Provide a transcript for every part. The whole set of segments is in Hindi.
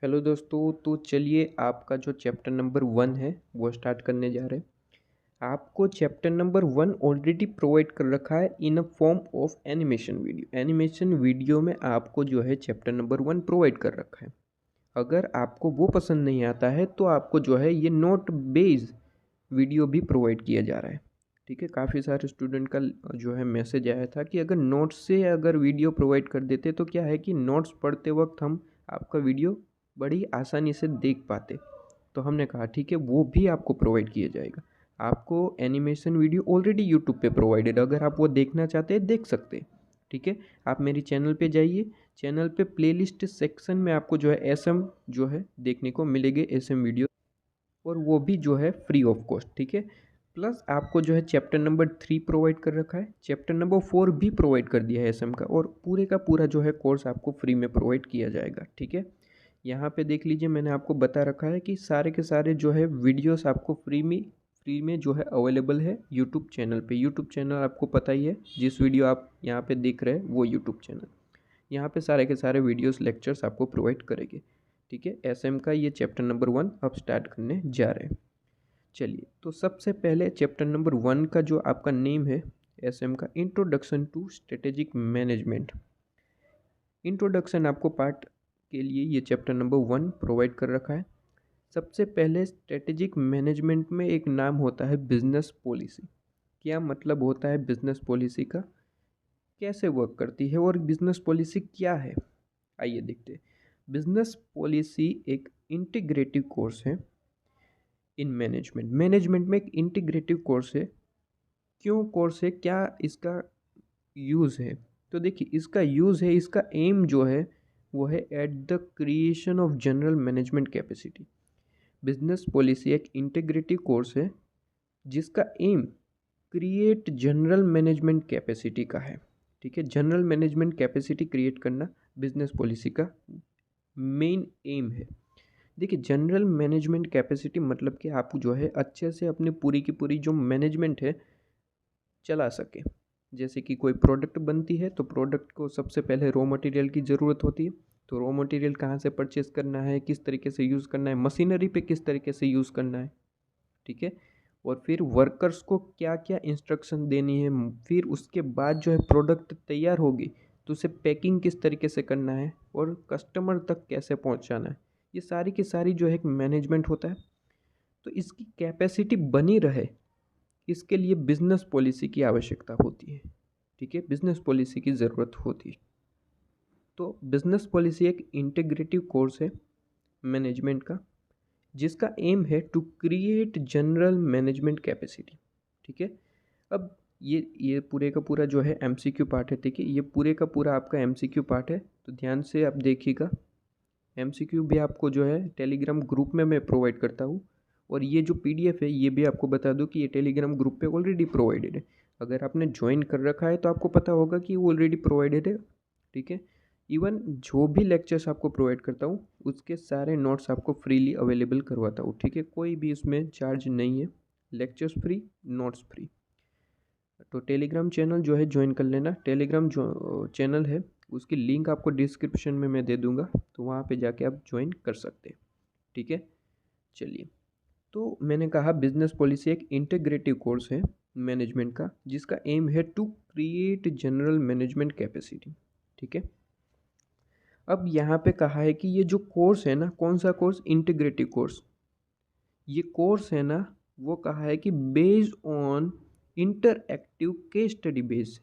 हेलो दोस्तों, तो चलिए आपका जो चैप्टर नंबर 1 है वो स्टार्ट करने जा रहे हैं। आपको चैप्टर नंबर 1 ऑलरेडी प्रोवाइड कर रखा है in a form of animation video. Animation video में आपको जो है चैप्टर नंबर 1 प्रोवाइड कर रखा है। अगर आपको वो पसंद नहीं आता है तो आपको जो है ये नोट बेस्ड वीडियो भी प्रोवाइड किया जा रहा है। ठीक है, काफ़ी सारे स्टूडेंट का जो है मैसेज आया था कि अगर नोट्स से अगर वीडियो प्रोवाइड कर देते तो क्या है कि नोट्स पढ़ते वक्त हम आपका वीडियो बड़ी आसानी से देख पाते। तो हमने कहा ठीक है, वो भी आपको प्रोवाइड किया जाएगा। आपको एनिमेशन वीडियो ऑलरेडी यूट्यूब पे प्रोवाइडेड, अगर आप वो देखना चाहते हैं देख सकते हैं। ठीक है, आप मेरी चैनल पे जाइए, चैनल पे प्लेलिस्ट सेक्शन में आपको जो है एसएम जो है देखने को मिलेंगे, एसएम वीडियो, और वो भी जो है फ्री ऑफ कॉस्ट। ठीक है, प्लस आपको जो है चैप्टर नंबर 3 प्रोवाइड कर रखा है, चैप्टर नंबर 4 भी प्रोवाइड कर दिया है एसएम का, और पूरे का पूरा जो है कोर्स आपको फ्री में प्रोवाइड किया जाएगा। ठीक है, यहाँ पे देख लीजिए, मैंने आपको बता रखा है कि सारे के सारे जो है वीडियोस आपको फ्री में जो है अवेलेबल है यूट्यूब चैनल पे। यूट्यूब चैनल आपको पता ही है, जिस वीडियो आप यहाँ पे देख रहे हैं वो यूट्यूब चैनल, यहाँ पे सारे के सारे वीडियोस लेक्चर्स आपको प्रोवाइड करेंगे। ठीक है, एसएम का ये चैप्टर नंबर 1 अब स्टार्ट करने जा रहे हैं। चलिए, तो सबसे पहले चैप्टर नंबर 1 का जो आपका नेम है एसएम का, introduction to strategic management. Introduction आपको पार्ट के लिए ये चैप्टर नंबर 1 प्रोवाइड कर रखा है। सबसे पहले स्ट्रेटेजिक मैनेजमेंट में एक नाम होता है बिजनेस पॉलिसी। क्या मतलब होता है बिजनेस पॉलिसी का, कैसे वर्क करती है और बिजनेस पॉलिसी क्या है, आइए देखते हैं। बिजनेस पॉलिसी एक इंटीग्रेटिव कोर्स है इन मैनेजमेंट। मैनेजमेंट में एक इंटीग्रेटिव कोर्स है। क्यों कोर्स है, क्या इसका यूज़ है? तो देखिए, इसका यूज़ है, इसका एम जो है वो है at the creation of general management capacity. Business policy एक इंटीग्रेटिव कोर्स है जिसका aim create general management capacity का है। ठीक है, जनरल मैनेजमेंट कैपेसिटी क्रिएट करना बिजनेस पॉलिसी का मेन एम है। देखिए, जनरल मैनेजमेंट कैपेसिटी मतलब कि आप जो है अच्छे से अपनी पूरी की पूरी जो मैनेजमेंट है चला सके। जैसे कि कोई प्रोडक्ट बनती है तो प्रोडक्ट को सबसे पहले रॉ मटेरियल की ज़रूरत होती है। तो रॉ मटेरियल कहाँ से परचेस करना है, किस तरीके से यूज़ करना है, मशीनरी पे किस तरीके से यूज़ करना है। ठीक है, और फिर वर्कर्स को क्या क्या इंस्ट्रक्शन देनी है, फिर उसके बाद जो है प्रोडक्ट तैयार होगी तो उसे पैकिंग किस तरीके से करना है और कस्टमर तक कैसे पहुंचाना है। ये सारी की सारी जो है एक मैनेजमेंट होता है। तो इसकी कैपेसिटी बनी रहे, इसके लिए बिजनेस पॉलिसी की आवश्यकता होती है। ठीक है, बिजनेस पॉलिसी की ज़रूरत होती है। तो बिजनेस पॉलिसी एक इंटीग्रेटिव कोर्स है मैनेजमेंट का, जिसका एम है to create general management capacity. ठीक है, अब ये पूरे का पूरा जो है एमसीक्यू पार्ट है। ठीक है, ये पूरे का पूरा आपका एमसीक्यू पार्ट है, तो ध्यान से आप देखिएगा। एमसीक्यू भी आपको जो है टेलीग्राम ग्रुप में मैं प्रोवाइड करता हूँ, और ये जो पीडीएफ है ये भी आपको बता दूँ कि ये टेलीग्राम ग्रुप पे ऑलरेडी प्रोवाइडेड है। अगर आपने ज्वाइन कर रखा है तो आपको पता होगा कि वो ऑलरेडी प्रोवाइडेड है। ठीक है, इवन जो भी लेक्चर्स आपको प्रोवाइड करता हूँ उसके सारे नोट्स आपको फ्रीली अवेलेबल करवाता हूँ। ठीक है, कोई भी इसमें चार्ज नहीं है, लेक्चर्स फ्री, नोट्स फ्री। तो टेलीग्राम चैनल जो है ज्वाइन कर लेना। टेलीग्राम जो चैनल है उसकी लिंक आपको डिस्क्रिप्शन में मैं दे दूंगा, तो वहाँ पे जाके आप ज्वाइन कर सकते हैं। ठीक है, चलिए, तो मैंने कहा बिजनेस पॉलिसी एक इंटीग्रेटिव कोर्स है मैनेजमेंट का, जिसका एम है to create general management capacity. ठीक है, अब यहाँ पे कहा है कि ये जो कोर्स है ना, कौन सा कोर्स, इंटीग्रेटिव कोर्स। ये कोर्स है ना, वो कहा है कि based on interactive case study base,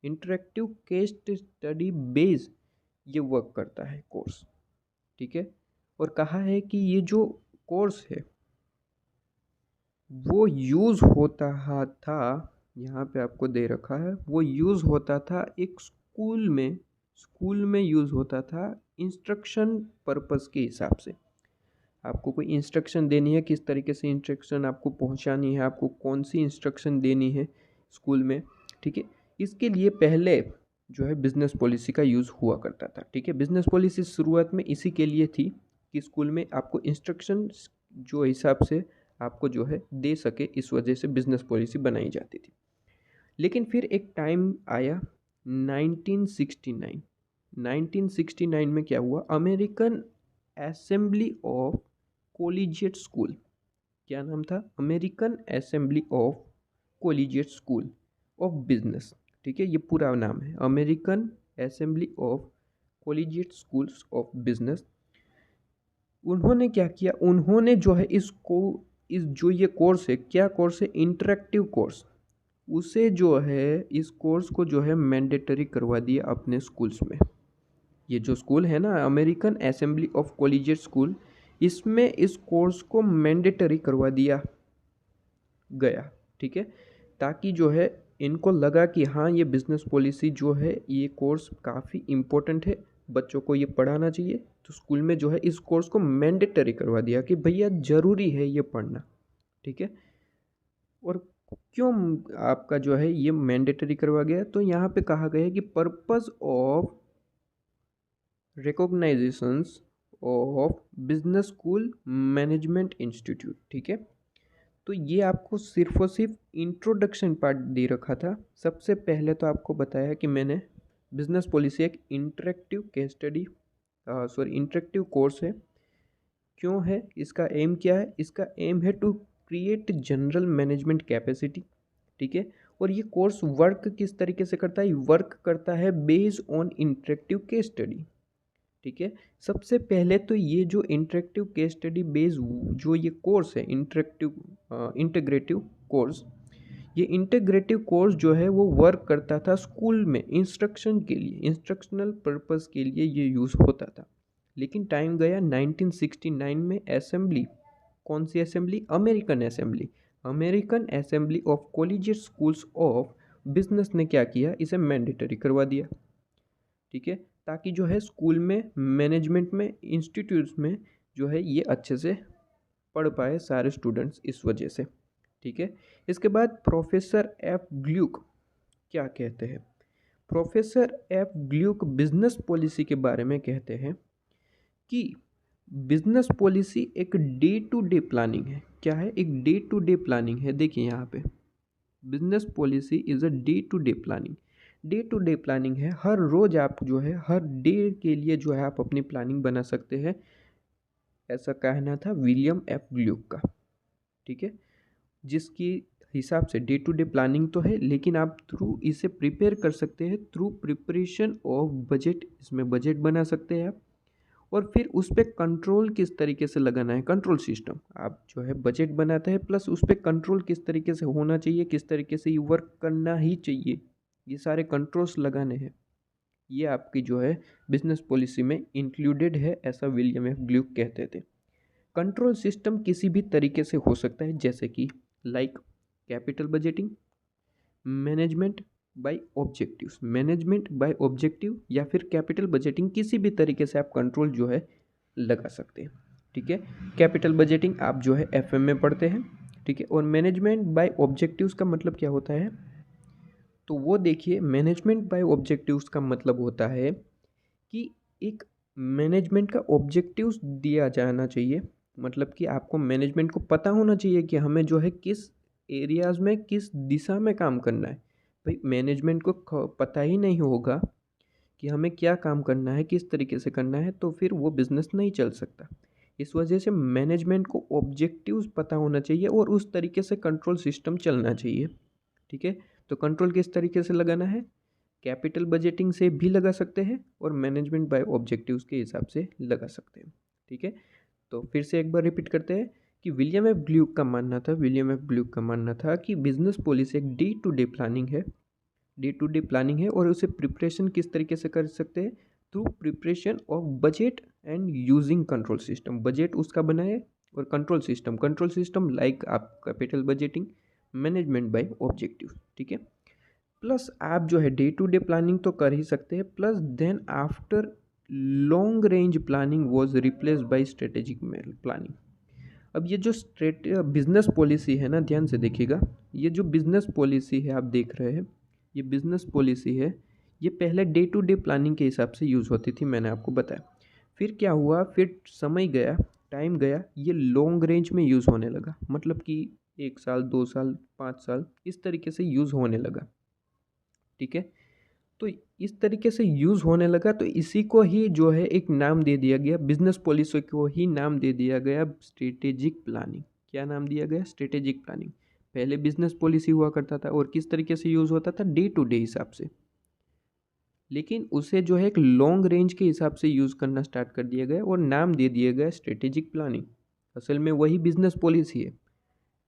interactive case study base ये वर्क करता है कोर्स। ठीक है, और कहा है कि ये जो कोर्स है वो यूज़ होता था, यहाँ पे आपको दे रखा है, वो यूज़ होता था एक स्कूल में यूज़ होता था इंस्ट्रक्शन पर्पस के हिसाब से। आपको कोई इंस्ट्रक्शन देनी है, किस तरीके से इंस्ट्रक्शन आपको पहुंचानी है, आपको कौन सी इंस्ट्रक्शन देनी है स्कूल में। ठीक है, इसके लिए पहले जो है बिजनेस पॉलिसी का यूज़ हुआ करता था। ठीक है, बिजनेस पॉलिसी शुरुआत में इसी के लिए थी कि स्कूल में आपको इंस्ट्रक्शन जो हिसाब से आपको जो है दे सके, इस वजह से बिजनेस पॉलिसी बनाई जाती थी। लेकिन फिर एक टाइम आया 1969। 1969 में क्या हुआ, American assembly of collegiate school. क्या नाम था? American assembly of collegiate school of business. ठीक है, ये पूरा नाम है, American assembly of collegiate schools of business. उन्होंने क्या किया, उन्होंने जो है इसको, इस जो ये कोर्स है, क्या कोर्स है? Interactive course. उसे जो है, इस कोर्स को जो है मैंडेटरी करवा दिया अपने स्कूल्स में। ये जो स्कूल है ना, American assembly of collegiate school, इसमें इस कोर्स को मैंडेटरी करवा दिया गया। ठीक है, ताकि जो है इनको लगा कि हाँ, ये बिजनेस पॉलिसी जो है, ये कोर्स काफ़ी इम्पोर्टेंट है, बच्चों को ये पढ़ाना चाहिए। तो स्कूल में जो है इस कोर्स को मैंडेटरी करवा दिया कि भैया ज़रूरी है ये पढ़ना। ठीक है, और क्यों आपका जो है ये मैंडेटरी करवा गया? तो यहाँ पे कहा गया है कि purpose of recognisations of business school management institute. ठीक है, तो ये आपको सिर्फ और सिर्फ इंट्रोडक्शन पार्ट दे रखा था। सबसे पहले तो आपको बताया कि मैंने बिजनेस पॉलिसी एक interactive case study, interactive course है। क्यों है? इसका एम क्या है? इसका एम है to create general management capacity. ठीक है, और ये कोर्स वर्क किस तरीके से करता है? वर्क करता है based on interactive case study. ठीक है, सबसे पहले तो ये जो इंटरेक्टिव केस स्टडी बेस्ड जो ये कोर्स है, इंटीग्रेटिव कोर्स, ये इंटीग्रेटिव कोर्स जो है वो वर्क करता था स्कूल में इंस्ट्रक्शन के लिए, इंस्ट्रक्शनल पर्पस के लिए ये यूज़ होता था। लेकिन टाइम गया 1969 में असेंबली, कौन सी assembly? American assembly, American assembly of collegiate schools of business ने क्या किया? इसे मैंडेटरी करवा दिया। ठीक है, ताकि जो है स्कूल में, मैनेजमेंट में, इंस्टीट्यूट्स में जो है ये अच्छे से पढ़ पाए सारे स्टूडेंट्स, इस वजह से। ठीक है, इसके बाद प्रोफेसर एफ ग्ल्यूक क्या कहते हैं? प्रोफेसर एफ ग्ल्यूक बिजनेस पॉलिसी के बारे में कहते हैं कि बिजनेस पॉलिसी एक डे टू डे प्लानिंग है। क्या है? एक डे टू डे प्लानिंग है। देखिए यहाँ पे, business policy is a day to day planning. Day to day planning है, हर रोज़ आप जो है, हर डे के लिए जो है आप अपनी प्लानिंग बना सकते हैं, ऐसा कहना था विलियम एफ ग्ल्यूक का। ठीक है, जिसकी हिसाब से डे टू डे प्लानिंग तो है, लेकिन आप थ्रू इसे प्रिपेयर कर सकते हैं, थ्रू प्रिपरेशन ऑफ बजट। इसमें बजट बना सकते हैं आप, और फिर उस पर कंट्रोल किस तरीके से लगाना है, कंट्रोल सिस्टम। आप जो है बजट बनाते हैं, प्लस उस पर कंट्रोल किस तरीके से होना चाहिए, किस तरीके से ये वर्क करना ही चाहिए, ये सारे कंट्रोल्स लगाने हैं। ये आपकी जो है बिजनेस पॉलिसी में इंक्लूडेड है, ऐसा विलियम एफ ग्ल्यूक कहते थे। कंट्रोल सिस्टम किसी भी तरीके से हो सकता है, जैसे कि like capital budgeting, management by objectives, management by objective, या फिर कैपिटल बजटिंग, किसी भी तरीके से आप कंट्रोल जो है लगा सकते हैं। ठीक है, कैपिटल बजटिंग आप जो है एफएम में पढ़ते हैं। ठीक है, और मैनेजमेंट बाय ऑब्जेक्टिव्स का मतलब क्या होता है? तो वो देखिए, मैनेजमेंट बाय ऑब्जेक्टिव्स का मतलब होता है कि एक मैनेजमेंट का ऑब्जेक्टिव्स दिया जाना चाहिए। मतलब कि आपको मैनेजमेंट को पता होना चाहिए कि हमें जो है किस एरियाज़ में, किस दिशा में काम करना है। भाई मैनेजमेंट को पता ही नहीं होगा कि हमें क्या काम करना है, किस तरीके से करना है, तो फिर वो बिज़नेस नहीं चल सकता। इस वजह से मैनेजमेंट को ऑब्जेक्टिव्स पता होना चाहिए और उस तरीके से कंट्रोल सिस्टम चलना चाहिए। ठीक है, तो कंट्रोल किस तरीके से लगाना है? कैपिटल बजटिंग से भी लगा सकते हैं और मैनेजमेंट बाय ऑब्जेक्टिव्स के हिसाब से लगा सकते हैं। ठीक है, तो फिर से एक बार रिपीट करते हैं कि विलियम एफ ग्ल्यूक का मानना था, विलियम एफ ग्ल्यूक का मानना था कि बिजनेस पॉलिसी एक डे टू डे प्लानिंग है, डे टू डे प्लानिंग है, और उसे प्रिपरेशन किस तरीके से कर सकते हैं? Through preparation of budget and using control system. Budget उसका बनाए और कंट्रोल सिस्टम लाइक आप capital budgeting, management by objective. ठीक है, प्लस आप जो है डे टू डे प्लानिंग तो कर ही सकते हैं, plus then after long range planning was replace by strategic planning. अब ये जो बिजनेस पॉलिसी है ना, ध्यान से देखिएगा, ये जो बिजनेस पॉलिसी है आप देख रहे हैं, ये बिजनेस पॉलिसी है, ये पहले डे टू डे प्लानिंग के हिसाब से यूज़ होती थी, मैंने आपको बताया। फिर क्या हुआ, फिर समय गया, टाइम गया, ये लॉन्ग रेंज में यूज़ होने लगा। मतलब कि 1 साल, 2 साल, 5 साल, इस तरीके से यूज़ होने लगा। ठीक है, तो इस तरीके से यूज़ होने लगा, तो इसी को ही जो है एक नाम दे दिया गया, बिजनेस पॉलिसी को ही नाम दे दिया गया स्ट्रेटेजिक प्लानिंग। क्या नाम दिया गया? Strategic planning. पहले बिजनेस पॉलिसी हुआ करता था और किस तरीके से यूज़ होता था? डे टू डे हिसाब से। लेकिन उसे जो है एक लॉन्ग रेंज के हिसाब से यूज़ करना स्टार्ट कर दिया गया और नाम दे दिया गया स्ट्रेटेजिक प्लानिंग। असल में वही बिजनेस पॉलिसी है,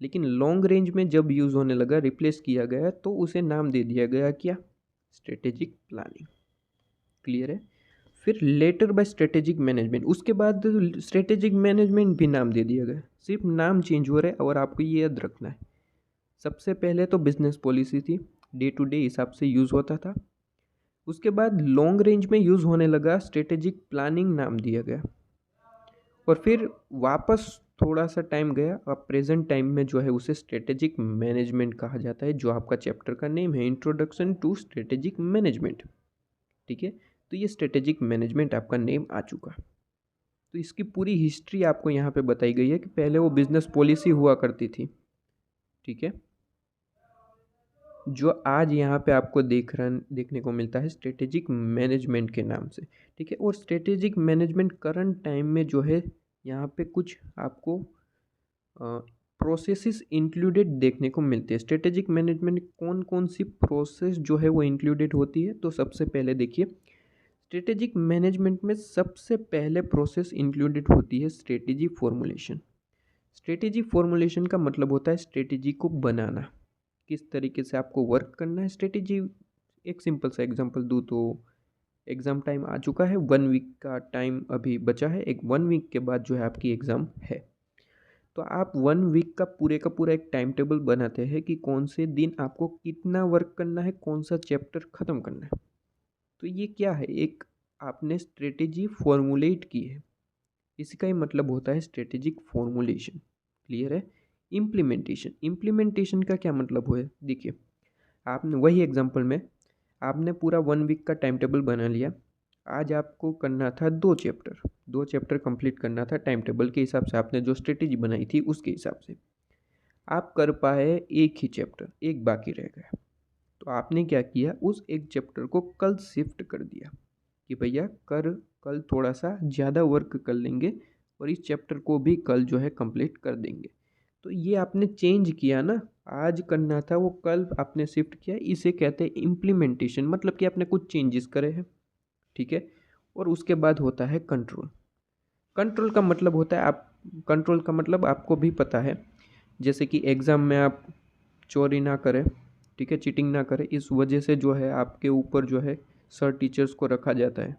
लेकिन लॉन्ग रेंज में जब यूज़ होने लगा, रिप्लेस किया गया, तो उसे नाम दे दिया गया क्या? Strategic planning. क्लियर है? फिर लेटर बाय स्ट्रेटेजिक मैनेजमेंट, उसके बाद स्ट्रेटेजिक मैनेजमेंट भी नाम दे दिया गया। सिर्फ नाम चेंज हो रहा है और आपको ये याद रखना है। सबसे पहले तो बिजनेस पॉलिसी थी, डे टू डे हिसाब से यूज़ होता था। उसके बाद लॉन्ग रेंज में यूज़ होने लगा, स्ट्रेटेजिक प्लानिंग नाम दिया गया। और फिर वापस थोड़ा सा टाइम गया, अब प्रेजेंट टाइम में जो है उसे स्ट्रेटेजिक मैनेजमेंट कहा जाता है, जो आपका चैप्टर का नेम है, इंट्रोडक्शन टू स्ट्रेटेजिक मैनेजमेंट। ठीक है, तो ये स्ट्रेटेजिक मैनेजमेंट आपका नेम आ चुका। तो इसकी पूरी हिस्ट्री आपको यहाँ पे बताई गई है कि पहले वो बिजनेस पॉलिसी हुआ करती थी। ठीक है, जो आज यहाँ पे आपको देखने को मिलता है स्ट्रेटेजिक मैनेजमेंट के नाम से। ठीक है, और स्ट्रेटेजिक मैनेजमेंट करंट टाइम में जो है यहाँ पे कुछ आपको प्रोसेसेस इंक्लूडेड देखने को मिलते हैं। स्ट्रेटेजिक मैनेजमेंट कौन कौन सी प्रोसेस जो है वो इंक्लूडेड होती है? तो सबसे पहले देखिए, स्ट्रेटेजिक मैनेजमेंट में सबसे पहले प्रोसेस इंक्लूडेड होती है स्ट्रेटेजी फॉर्मुलेशन। स्ट्रेटेजी फॉर्मुलेशन का मतलब होता है स्ट्रेटेजी को बनाना, किस तरीके से आपको वर्क करना है स्ट्रेटेजी। एक सिंपल सा एग्जांपल दूँ तो एग्ज़ाम टाइम आ चुका है, 1 वीक का टाइम अभी बचा है, एक 1 वीक के बाद जो है आपकी एग्ज़ाम है। तो आप 1 वीक का पूरा एक टाइम टेबल बनाते हैं कि कौन से दिन आपको कितना वर्क करना है, कौन सा चैप्टर ख़त्म करना है। तो ये क्या है? एक आपने स्ट्रेटेजी फॉर्मुलेट की है, इसी का ही मतलब होता है स्ट्रेटेजिक फॉर्मुलेशन। क्लियर है? इम्प्लीमेंटेशन, इम्प्लीमेंटेशन का क्या मतलब है? देखिए, आपने वही एग्जांपल में आपने पूरा 1 वीक का टाइम टेबल बना लिया। आज आपको करना था 2 चैप्टर, 2 चैप्टर कंप्लीट करना था, टाइम टेबल के हिसाब से आपने जो स्ट्रेटेजी बनाई थी उसके हिसाब से। आप कर पाए एक ही चैप्टर, एक बाकी रह गया। तो आपने क्या किया, उस एक चैप्टर को कल शिफ्ट कर दिया कि भैया कल थोड़ा सा ज़्यादा वर्क कर लेंगे और इस चैप्टर को भी कल जो है कंप्लीट कर देंगे। तो ये आपने चेंज किया ना, आज करना था वो कल आपने शिफ्ट किया, इसे कहते हैं इम्प्लीमेंटेशन। मतलब कि आपने कुछ चेंजेस करे हैं। ठीक है, और उसके बाद होता है कंट्रोल। कंट्रोल का मतलब होता है आप, कंट्रोल का मतलब आपको भी पता है, जैसे कि एग्ज़ाम में आप चोरी ना करें, ठीक है, चीटिंग ना करें, इस वजह से जो है आपके ऊपर जो है सर टीचर्स को रखा जाता है।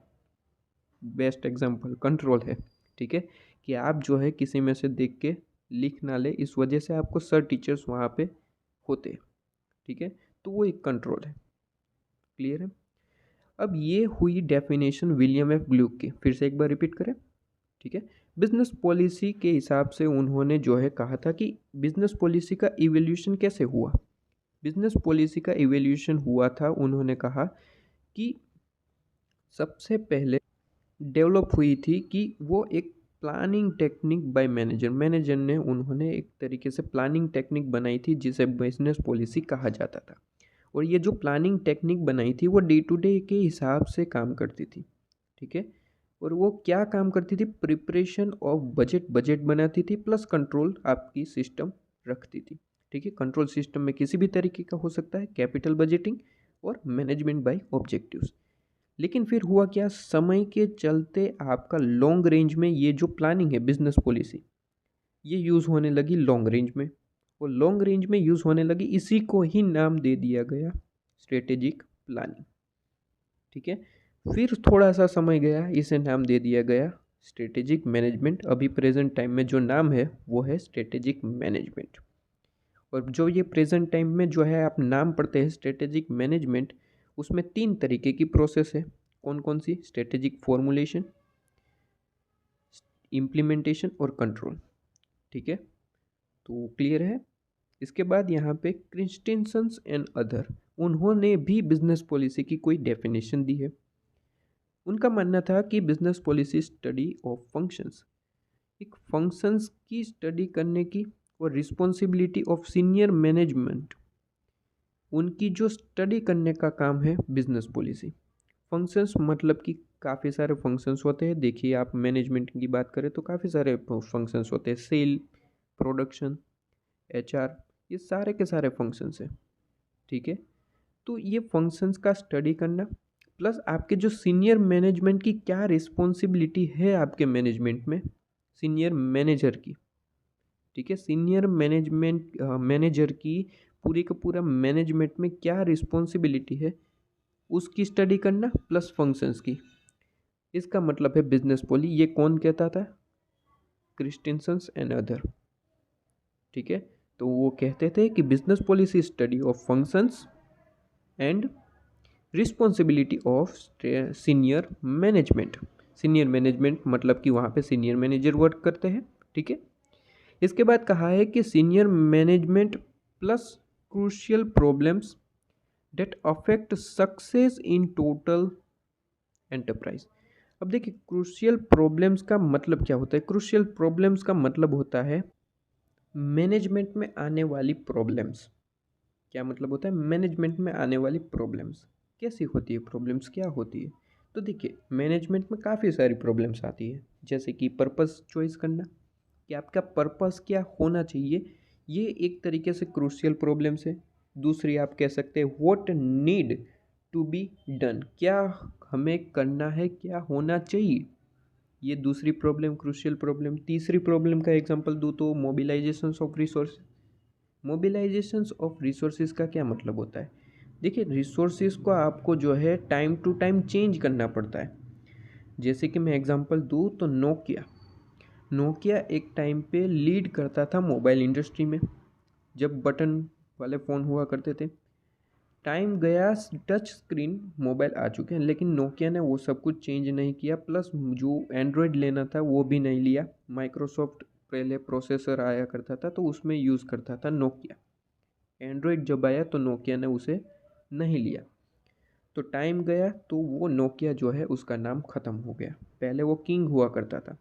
बेस्ट एग्जांपल कंट्रोल है। ठीक है, कि आप जो है किसी में से देख के लिख ना ले, इस वजह से आपको सर टीचर्स वहाँ पे होते। ठीक है, तो वो एक कंट्रोल है। क्लियर है? अब ये हुई डेफिनेशन विलियम एफ ग्लूक की, फिर से एक बार रिपीट करें। ठीक है, बिजनेस पॉलिसी के हिसाब से उन्होंने जो है कहा था कि बिजनेस पॉलिसी का इवोल्यूशन कैसे हुआ। बिजनेस पॉलिसी का इवोल्यूशन हुआ था, उन्होंने कहा कि सबसे पहले डेवलप हुई थी कि वो एक प्लानिंग टेक्निक बाय मैनेजर ने उन्होंने एक तरीके से प्लानिंग टेक्निक बनाई थी जिसे बिजनेस पॉलिसी कहा जाता था। और ये जो प्लानिंग टेक्निक बनाई थी वो डे टू डे के हिसाब से काम करती थी। ठीक है, और वो क्या काम करती थी? प्रिपरेशन ऑफ बजट, बजट बनाती थी, प्लस कंट्रोल आपकी सिस्टम रखती थी। ठीक है, कंट्रोल सिस्टम में किसी भी तरीके का हो सकता है, कैपिटल बजटिंग और मैनेजमेंट बाय ऑब्जेक्टिव्स। लेकिन फिर हुआ क्या, समय के चलते आपका लॉन्ग रेंज में ये जो प्लानिंग है बिजनेस पॉलिसी, ये यूज़ होने लगी लॉन्ग रेंज में। और लॉन्ग रेंज में यूज़ होने लगी, इसी को ही नाम दे दिया गया स्ट्रेटेजिक प्लानिंग। ठीक है, फिर थोड़ा सा समय गया, इसे नाम दे दिया गया स्ट्रेटेजिक मैनेजमेंट। अभी प्रेजेंट टाइम में जो नाम है वो है स्ट्रेटेजिक मैनेजमेंट। और जो ये प्रेजेंट टाइम में जो है आप नाम पढ़ते हैं स्ट्रेटेजिक मैनेजमेंट, उसमें 3 तरीके की प्रोसेस है। कौन कौन सी? स्ट्रेटेजिक फॉर्मुलेशन, इम्प्लीमेंटेशन और कंट्रोल। ठीक है, तो क्लियर है? इसके बाद यहाँ पे क्रिस्टेंसन्स एंड अदर, उन्होंने भी बिजनेस पॉलिसी की कोई डेफिनेशन दी है। उनका मानना था कि business policy study of functions, एक फंक्शंस की स्टडी करने की और रिस्पॉन्सिबिलिटी ऑफ सीनियर मैनेजमेंट उनकी जो स्टडी करने का काम है बिजनेस पॉलिसी। फंक्शंस मतलब कि काफ़ी सारे फंक्शंस होते हैं। देखिए, आप मैनेजमेंट की बात करें तो काफ़ी सारे फंक्शंस होते हैं, सेल, प्रोडक्शन, एचआर, ये सारे के सारे फंक्शंस हैं। ठीक है, तो ये फंक्शंस का स्टडी करना प्लस आपके जो सीनियर मैनेजमेंट की क्या रिस्पॉन्सिबिलिटी है आपके मैनेजमेंट में, सीनियर मैनेजर की। ठीक है, सीनियर मैनेजर की पूरी का पूरा मैनेजमेंट में क्या रिस्पॉन्सिबिलिटी है, उसकी स्टडी करना प्लस फंक्शंस की। इसका मतलब है बिजनेस पॉली। ये कौन कहता था? क्रिस्टेंसन्स एंड अदर। ठीक है, तो वो कहते थे कि business policy study of functions and responsibility of senior management. Senior management मतलब कि वहाँ पे सीनियर मैनेजर वर्क करते हैं। ठीक है, इसके बाद कहा है कि senior management plus crucial problems that affect success in total enterprise. अब देखिए, क्रूशियल प्रॉब्लम्स का मतलब क्या होता है? क्रूशियल प्रॉब्लम्स का मतलब होता है मैनेजमेंट में आने वाली प्रॉब्लम्स। क्या मतलब होता है? मैनेजमेंट में आने वाली प्रॉब्लम्स कैसी होती है, प्रॉब्लम्स क्या होती है? तो देखिए, मैनेजमेंट में काफ़ी सारी प्रॉब्लम्स आती है, जैसे कि पर्पस चॉइस करना, कि आपका पर्पस क्या होना चाहिए, ये एक तरीके से क्रूशियल प्रॉब्लम्स है। दूसरी आप कह सकते हैं what need to be done, क्या हमें करना है, क्या होना चाहिए, ये दूसरी प्रॉब्लम, क्रूशियल प्रॉब्लम। तीसरी प्रॉब्लम का एग्जांपल दूँ तो mobilisation of resource. Mobilisation of resources का क्या मतलब होता है? देखिए, रिसोर्सेज को आपको जो है टाइम टू टाइम चेंज करना पड़ता है। जैसे कि मैं एग्जांपल दूँ तो नोकिया। नोकिया एक टाइम पे लीड करता था मोबाइल इंडस्ट्री में, जब बटन वाले फ़ोन हुआ करते थे। टाइम गया, टच स्क्रीन मोबाइल आ चुके हैं, लेकिन नोकिया ने वो सब कुछ चेंज नहीं किया, प्लस जो एंड्रॉयड लेना था वो भी नहीं लिया। माइक्रोसॉफ्ट पहले प्रोसेसर आया करता था तो उसमें यूज़ करता था नोकिया। एंड्रॉयड जब आया तो नोकिया ने उसे नहीं लिया, तो टाइम गया तो वो नोकिया जो है उसका नाम ख़त्म हो गया। पहले वो किंग हुआ करता था।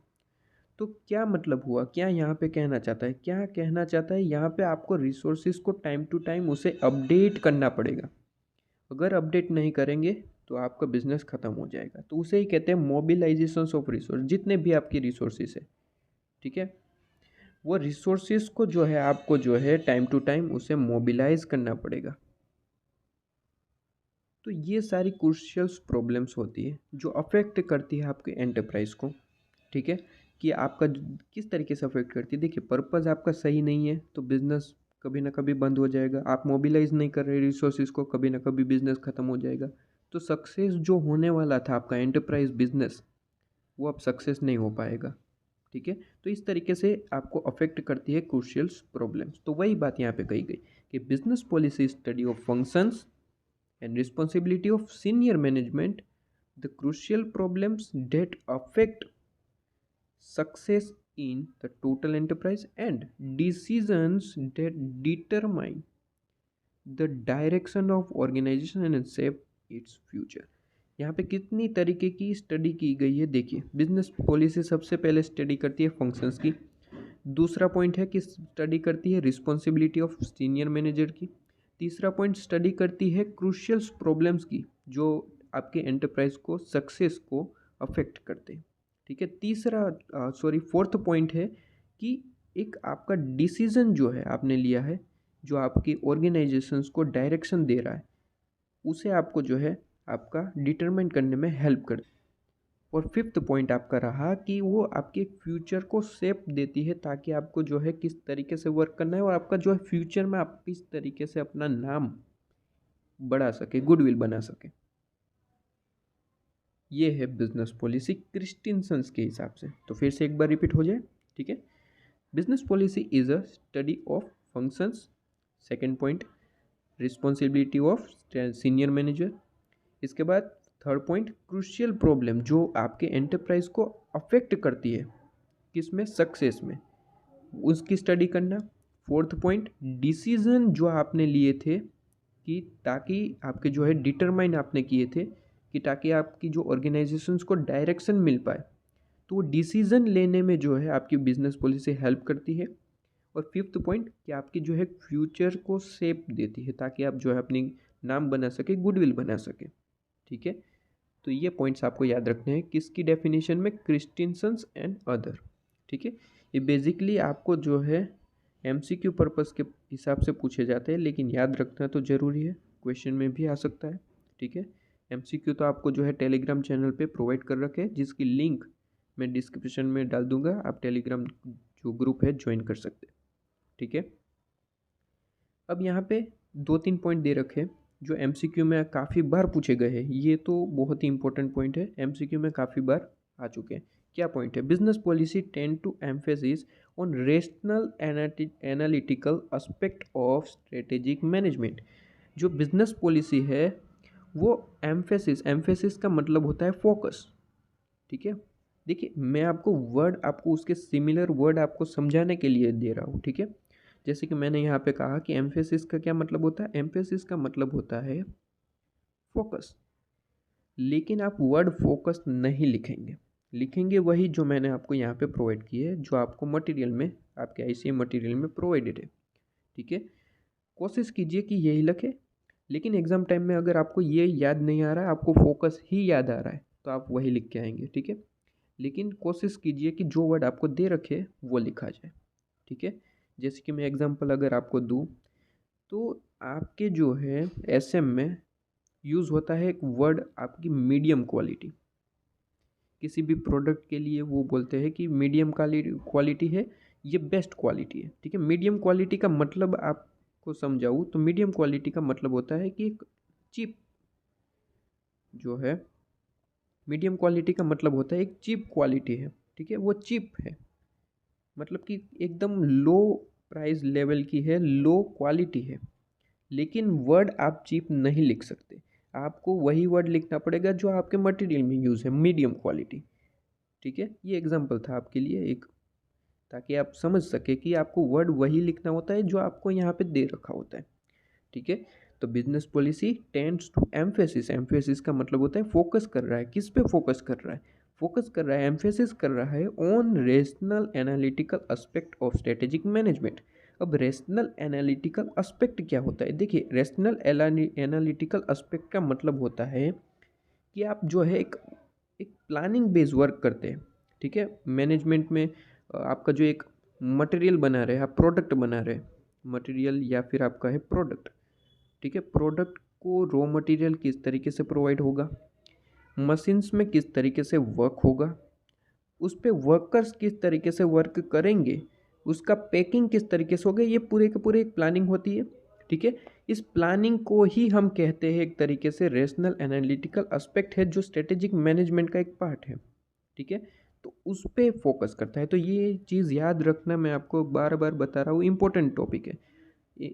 तो क्या मतलब हुआ, क्या यहाँ पे कहना चाहता है? क्या कहना चाहता है यहाँ पे? आपको रिसोर्सेज को टाइम टू टाइम उसे अपडेट करना पड़ेगा। अगर अपडेट नहीं करेंगे तो आपका बिजनेस ख़त्म हो जाएगा। तो उसे ही कहते हैं मोबिलाइजेशन ऑफ रिसोर्स। जितने भी आपकी रिसोर्सेज है, ठीक है, वो रिसोर्सेज को जो है आपको जो है टाइम टू टाइम उसे मोबिलाइज करना पड़ेगा। तो ये सारी क्रूशियल प्रॉब्लम्स होती है जो अफेक्ट करती है आपके एंटरप्राइज को। ठीक है, कि आपका किस तरीके से अफेक्ट करती है। देखिए, पर्पस आपका सही नहीं है तो बिजनेस कभी ना कभी बंद हो जाएगा। आप मोबिलाइज नहीं कर रहे रिसोर्सेज को, कभी ना कभी बिजनेस खत्म हो जाएगा। तो सक्सेस जो होने वाला था आपका एंटरप्राइज बिजनेस, वो अब सक्सेस नहीं हो पाएगा। ठीक है, तो इस तरीके से आपको अफेक्ट करती है क्रूशियल प्रॉब्लम्स। तो वही बात यहाँ पे कही गई कि business policy study of functions and responsibility of senior management, the crucial problems that affect success in the total enterprise, and decisions that determine the direction of organization and shape its future। यहाँ पे कितनी तरीके की स्टडी की गई है। देखिए, बिजनेस पॉलिसी सबसे पहले स्टडी करती है फंक्शंस की। दूसरा पॉइंट है कि स्टडी करती है रिस्पॉन्सिबिलिटी ऑफ सीनियर मैनेजर की। तीसरा पॉइंट स्टडी करती है क्रूशियल प्रॉब्लम्स की जो आपके एंटरप्राइज को, सक्सेस को अफेक्ट करते हैं। ठीक है, फोर्थ पॉइंट है कि एक आपका डिसीजन जो है आपने लिया है, जो आपकी ऑर्गेनाइजेशंस को डायरेक्शन दे रहा है, उसे आपको जो है आपका डिटरमाइन करने में हेल्प कर। और फिफ्थ पॉइंट आपका रहा कि वो आपके फ्यूचर को शेप देती है, ताकि आपको जो है किस तरीके से वर्क करना है और आपका जो है फ्यूचर में आप किस तरीके से अपना नाम बढ़ा सके, गुडविल बना सके। ये है बिजनेस पॉलिसी क्रिस्टिनसन्स के हिसाब से। तो फिर से एक बार रिपीट हो जाए। ठीक है, business policy is a study of functions. Second point, responsibility of senior manager. इसके बाद थर्ड पॉइंट, क्रूशियल प्रॉब्लम जो आपके एंटरप्राइज को अफेक्ट करती है, किस में? सक्सेस में, उसकी स्टडी करना। फोर्थ पॉइंट, डिसीजन जो आपने लिए थे कि ताकि आपके जो है डिटरमाइन आपने किए थे कि ताकि आपकी जो ऑर्गेनाइजेशंस को डायरेक्शन मिल पाए, तो वो डिसीजन लेने में जो है आपकी बिजनेस पॉलिसी हेल्प करती है। और फिफ्थ पॉइंट कि आपकी जो है फ्यूचर को शेप देती है, ताकि आप जो है अपनी नाम बना सके, गुडविल बना सके। ठीक है, तो ये पॉइंट्स आपको याद रखने हैं किसकी डेफिनेशन में, क्रिस्टिनसन्स एंड अदर। ठीक है, ये बेसिकली आपको जो है एमसीक्यू पर्पस के हिसाब से पूछे जाते हैं, लेकिन याद रखना तो ज़रूरी है, क्वेश्चन में भी आ सकता है। ठीक है, एमसीक्यू तो आपको जो है टेलीग्राम चैनल पे प्रोवाइड कर रखे हैं, जिसकी लिंक मैं डिस्क्रिप्शन में डाल दूंगा, आप टेलीग्राम जो ग्रुप है ज्वाइन कर सकते हैं। ठीक है, अब यहाँ पे 2-3 पॉइंट दे रखे हैं जो एमसीक्यू में काफ़ी बार पूछे गए हैं, ये तो बहुत ही इंपॉर्टेंट पॉइंट है, एमसीक्यू में काफ़ी बार आ चुके हैं। क्या पॉइंट है, business policy tend to emphasis on rational analytical aspect of strategic management. जो बिजनेस पॉलिसी है वो एम्फेसिस का मतलब होता है फोकस। ठीक है, देखिए मैं आपको वर्ड, आपको उसके सिमिलर वर्ड आपको समझाने के लिए दे रहा हूँ। ठीक है, जैसे कि मैंने यहाँ पे कहा कि एम्फेसिस का क्या मतलब होता है, एम्फेसिस का मतलब होता है फोकस, लेकिन आप वर्ड फोकस नहीं लिखेंगे, लिखेंगे वही जो मैंने आपको यहाँ पे प्रोवाइड किए है, जो आपको मटेरियल में, आपके आईसीए मटेरियल में प्रोवाइडेड है। ठीक है, कोशिश कीजिए कि यही लिखे, लेकिन एग्जाम टाइम में अगर आपको ये याद नहीं आ रहा है, आपको फोकस ही याद आ रहा है, तो आप वही लिख के आएंगे। ठीक है, लेकिन कोशिश कीजिए कि जो वर्ड आपको दे रखे वो लिखा जाए। ठीक है, जैसे कि मैं एग्जांपल अगर आपको दूं, तो आपके जो है एसएम में यूज़ होता है एक वर्ड, आपकी मीडियम क्वालिटी। किसी भी प्रोडक्ट के लिए वो बोलते हैं कि मीडियम क्वालिटी है, ये बेस्ट क्वालिटी है। ठीक है, मीडियम क्वालिटी का मतलब आपको समझाऊँ तो मीडियम क्वालिटी का मतलब होता है कि एक चीप जो है, मीडियम क्वालिटी का मतलब होता है एक चीप क्वालिटी है। ठीक है, वो चीप है मतलब कि एकदम लो प्राइस लेवल की है, लो क्वालिटी है, लेकिन वर्ड आप चीप नहीं लिख सकते, आपको वही वर्ड लिखना पड़ेगा जो आपके मटेरियल में यूज़ है, मीडियम क्वालिटी। ठीक है, ये एग्जांपल था आपके लिए एक, ताकि आप समझ सके कि आपको वर्ड वही लिखना होता है जो आपको यहाँ पे दे रखा होता है। ठीक है, तो business policy tends to emphasis, emphasis का मतलब होता है फोकस कर रहा है, किस पे फोकस कर रहा है, फोकस कर रहा है, एम्फेसिस कर रहा है on rational analytical aspect of strategic management. अब रेशनल एनालिटिकल एस्पेक्ट क्या होता है, देखिए रेशनल एनालिटिकल एस्पेक्ट का मतलब होता है कि आप जो है एक प्लानिंग बेस्ड वर्क करते हैं। ठीक है, मैनेजमेंट में आपका जो एक मटेरियल बना रहे हैं, आप प्रोडक्ट बना रहे हैं, मटेरियल या फिर आपका है प्रोडक्ट। ठीक है, प्रोडक्ट को रॉ मटेरियल किस तरीके से प्रोवाइड होगा, मशीन्स में किस तरीके से वर्क होगा, उस पे वर्कर्स किस तरीके से वर्क करेंगे, उसका पैकिंग किस तरीके से होगा, ये पूरे के पूरे एक प्लानिंग होती है। ठीक है, इस प्लानिंग को ही हम कहते हैं एक तरीके से रेशनल एनालिटिकल एस्पेक्ट है, जो स्ट्रेटेजिक मैनेजमेंट का एक पार्ट है। ठीक है, तो उस पर फोकस करता है। तो ये चीज़ याद रखना, मैं आपको बार बार बता रहा हूँ, इम्पोर्टेंट टॉपिक है,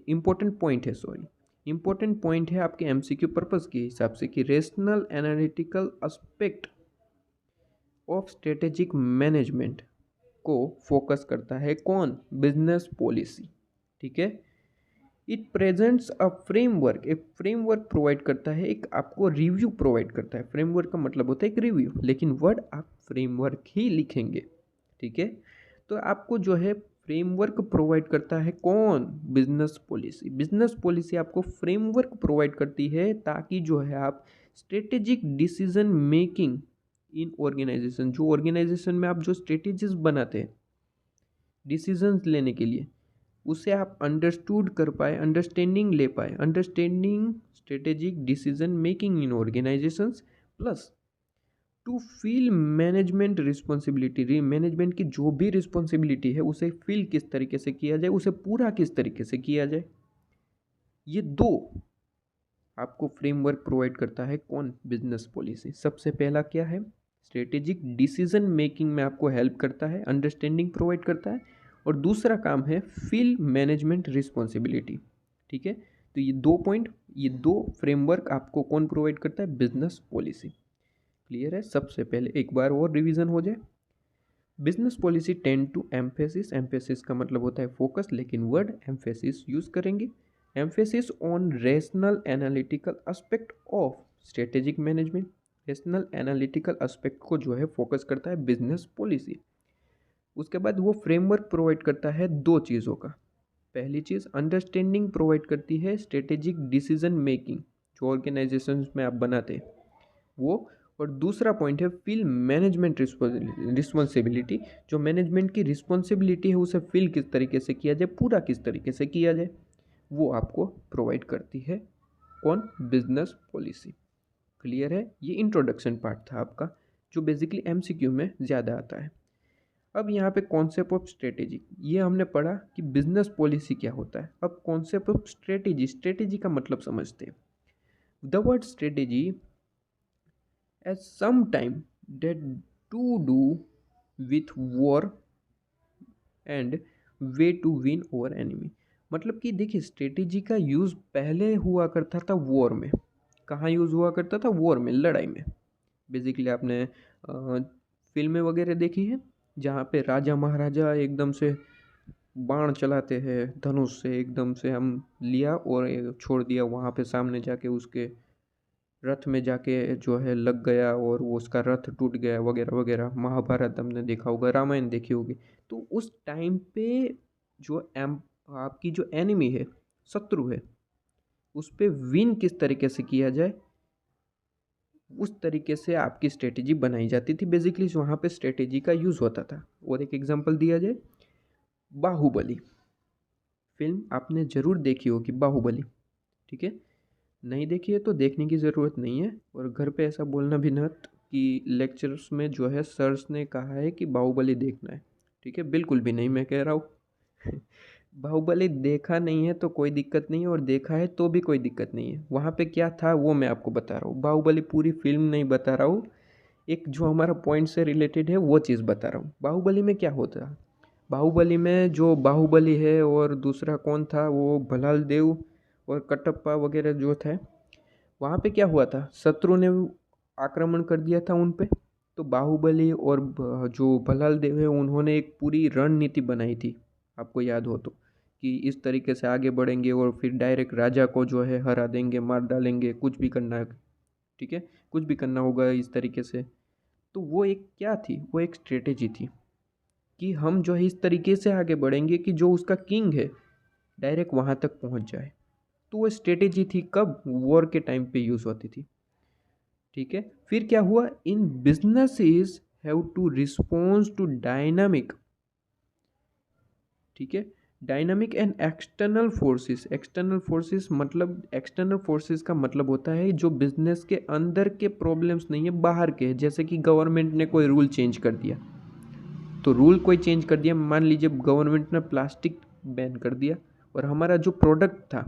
इम्पोर्टेंट पॉइंट है, सॉरी इम्पोर्टेंट पॉइंट है आपके एमसीक्यू पर्पस के हिसाब से, कि rational analytical aspect of strategic management को फोकस करता है कौन, बिजनेस पॉलिसी। ठीक है, इट प्रेजेंट्स अ फ्रेमवर्क, एक फ्रेमवर्क प्रोवाइड करता है, एक आपको रिव्यू प्रोवाइड करता है। फ्रेमवर्क का मतलब होता है एक रिव्यू, लेकिन वर्ड आप फ्रेमवर्क ही लिखेंगे। ठीक है, तो आपको जो है फ्रेमवर्क प्रोवाइड करता है कौन, बिजनेस पॉलिसी। बिजनेस पॉलिसी आपको फ्रेमवर्क प्रोवाइड करती है, ताकि जो है आप strategic decision making in organisation, जो ऑर्गेनाइजेशन में आप जो स्ट्रेटेजीज बनाते हैं डिसीजंस लेने के लिए, उसे आप अंडरस्टूड कर पाए, अंडरस्टैंडिंग ले पाए, अंडरस्टैंडिंग स्ट्रेटेजिक डिसीजन मेकिंग इन organisations, plus two feel management responsibility, management की जो भी रिस्पॉन्सिबिलिटी है उसे फील किस तरीके से किया जाए, उसे पूरा किस तरीके से किया जाए। ये दो आपको फ्रेमवर्क प्रोवाइड करता है कौन, बिजनेस पॉलिसी। सबसे पहला क्या है, स्ट्रेटेजिक डिसीजन मेकिंग में आपको हेल्प करता है, अंडरस्टैंडिंग प्रोवाइड करता है, और दूसरा काम है फील मैनेजमेंट रिस्पॉन्सिबिलिटी। ठीक है, तो ये दो पॉइंट, ये दो फ्रेमवर्क आपको कौन प्रोवाइड करता है, बिजनेस पॉलिसी। क्लियर है, सबसे पहले एक बार और रिवीजन हो जाए। Business policy tend to emphasis, emphasis का मतलब होता है फोकस, लेकिन वर्ड एम्फेसिस यूज करेंगे, emphasis on rational analytical aspect of strategic management. Rational analytical aspect को जो है फोकस करता है बिजनेस पॉलिसी। उसके बाद वो फ्रेमवर्क प्रोवाइड करता है दो चीज़ों का। पहली चीज़ अंडरस्टैंडिंग प्रोवाइड करती है स्ट्रेटेजिक डिसीजन मेकिंग, जो ऑर्गेनाइजेशंस में आप बनाते हैं वो। और दूसरा पॉइंट है फील मैनेजमेंट रिस्पॉन्सिबिलिटी, जो मैनेजमेंट की रिस्पॉन्सिबिलिटी है उसे फील किस तरीके से किया जाए, पूरा किस तरीके से किया जाए, वो आपको प्रोवाइड करती है कौन, बिजनेस पॉलिसी। क्लियर है? ये इंट्रोडक्शन पार्ट था आपका, जो बेसिकली एमसीक्यू में ज़्यादा आता है। अब यहाँ पे कॉन्सेप्ट ऑफ स्ट्रेटेजी, ये हमने पढ़ा कि बिजनेस पॉलिसी क्या होता है। अब कॉन्सेप्ट ऑफ स्ट्रेटेजी, स्ट्रेटेजी का मतलब समझते हैं। The word strategy as some time that to do with war and way to win over enemy. मतलब कि देखिए स्ट्रेटेजी का यूज़ पहले हुआ करता था वॉर में। कहाँ यूज़ हुआ करता था? वॉर में, लड़ाई में। बेसिकली आपने फिल्में वगैरह देखी है जहाँ पे राजा महाराजा एकदम से बाण चलाते हैं धनुष से, एकदम से हम लिया और छोड़ दिया, वहाँ पे सामने जाके उसके रथ में जाके जो है लग गया और वो उसका रथ टूट गया वगैरह वगैरह। महाभारत हमने देखा होगा, रामायण देखी होगी। तो उस टाइम पे जो आपकी जो एनिमी है, शत्रु है, उस पे विन किस तरीके से किया जाए, उस तरीके से आपकी स्ट्रेटेजी बनाई जाती थी। बेसिकली वहाँ पे स्ट्रेटेजी का यूज़ होता था। और एक एग्जांपल दिया जाए, बाहुबली फिल्म आपने ज़रूर देखी होगी, बाहुबली, ठीक है? नहीं देखी है तो देखने की ज़रूरत नहीं है। और घर पे ऐसा बोलना भी मत कि लेक्चर्स में जो है सर्स ने कहा है कि बाहुबली देखना है, ठीक है? बिल्कुल भी नहीं मैं कह रहा हूँ। बाहुबली देखा नहीं है तो कोई दिक्कत नहीं है, और देखा है तो भी कोई दिक्कत नहीं है। वहाँ पे क्या था वो मैं आपको बता रहा हूँ। बाहुबली पूरी फिल्म नहीं बता रहा हूँ, एक जो हमारा पॉइंट से रिलेटेड है वो चीज़ बता रहा हूँ। बाहुबली में क्या होता है, बाहुबली में जो बाहुबली है और दूसरा कौन था वो भलाल देव और कटप्पा वगैरह जो थे, वहाँ पे क्या हुआ था, शत्रु ने आक्रमण कर दिया था उन पे। तो बाहुबली और जो भलाल देव है उन्होंने एक पूरी रणनीति बनाई थी, आपको याद हो तो, कि इस तरीके से आगे बढ़ेंगे और फिर डायरेक्ट राजा को जो है हरा देंगे, मार डालेंगे, कुछ भी करना है, ठीक है, कुछ भी करना होगा इस तरीके से। तो वो एक क्या थी, वो एक स्ट्रेटेजी थी कि हम जो है इस तरीके से आगे बढ़ेंगे कि जो उसका किंग है डायरेक्ट वहाँ तक पहुँच जाए। तो वो स्ट्रेटेजी थी, कब? वॉर के टाइम पे यूज़ होती थी, ठीक है? फिर क्या हुआ, in businesses have to response to dynamic, ठीक है, dynamic and external forces. External forces मतलब, एक्सटर्नल फोर्सेस का मतलब होता है जो बिजनेस के अंदर के प्रॉब्लम्स नहीं है, बाहर के। जैसे कि गवर्नमेंट ने कोई रूल चेंज कर दिया, तो रूल कोई चेंज कर दिया, मान लीजिए गवर्नमेंट ने प्लास्टिक बैन कर दिया और हमारा जो प्रोडक्ट था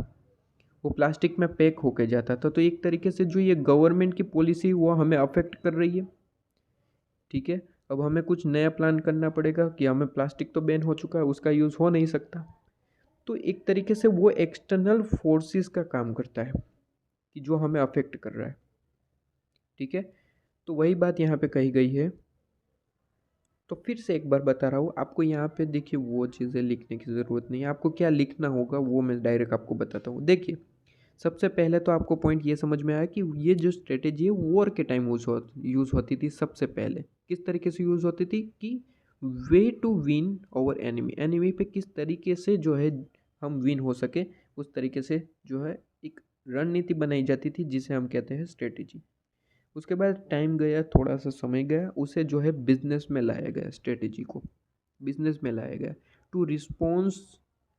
वो प्लास्टिक में पैक होके जाता था, तो एक तरीके से जो ये गवर्नमेंट की पॉलिसी वो हमें अफेक्ट कर रही है, ठीक है? अब हमें कुछ नया प्लान करना पड़ेगा कि हमें प्लास्टिक तो बैन हो चुका है, उसका यूज़ हो नहीं सकता। तो एक तरीके से वो एक्सटर्नल फोर्सेस का काम करता है कि जो हमें अफेक्ट कर रहा है, ठीक है? तो वही बात यहाँ पे कही गई है। तो फिर से एक बार बता रहा हूँ आपको, यहाँ पे देखिए वो चीज़ें लिखने की ज़रूरत नहीं है। आपको क्या लिखना होगा वो मैं डायरेक्ट आपको बताता हूँ। देखिए सबसे पहले तो आपको पॉइंट ये समझ में आया कि ये जो स्ट्रेटेजी है वॉर के टाइम यूज़ होती थी। सबसे पहले किस तरीके से यूज़ होती थी कि way to win over enemy, enemy पे किस तरीके से जो है हम विन हो सके, उस तरीके से जो है एक रणनीति बनाई जाती थी जिसे हम कहते हैं स्ट्रेटेजी। उसके बाद टाइम गया, थोड़ा सा समय गया, उसे जो है बिजनेस में लाया गया, स्ट्रेटेजी को बिजनेस में लाया गया टू रिस्पॉन्स।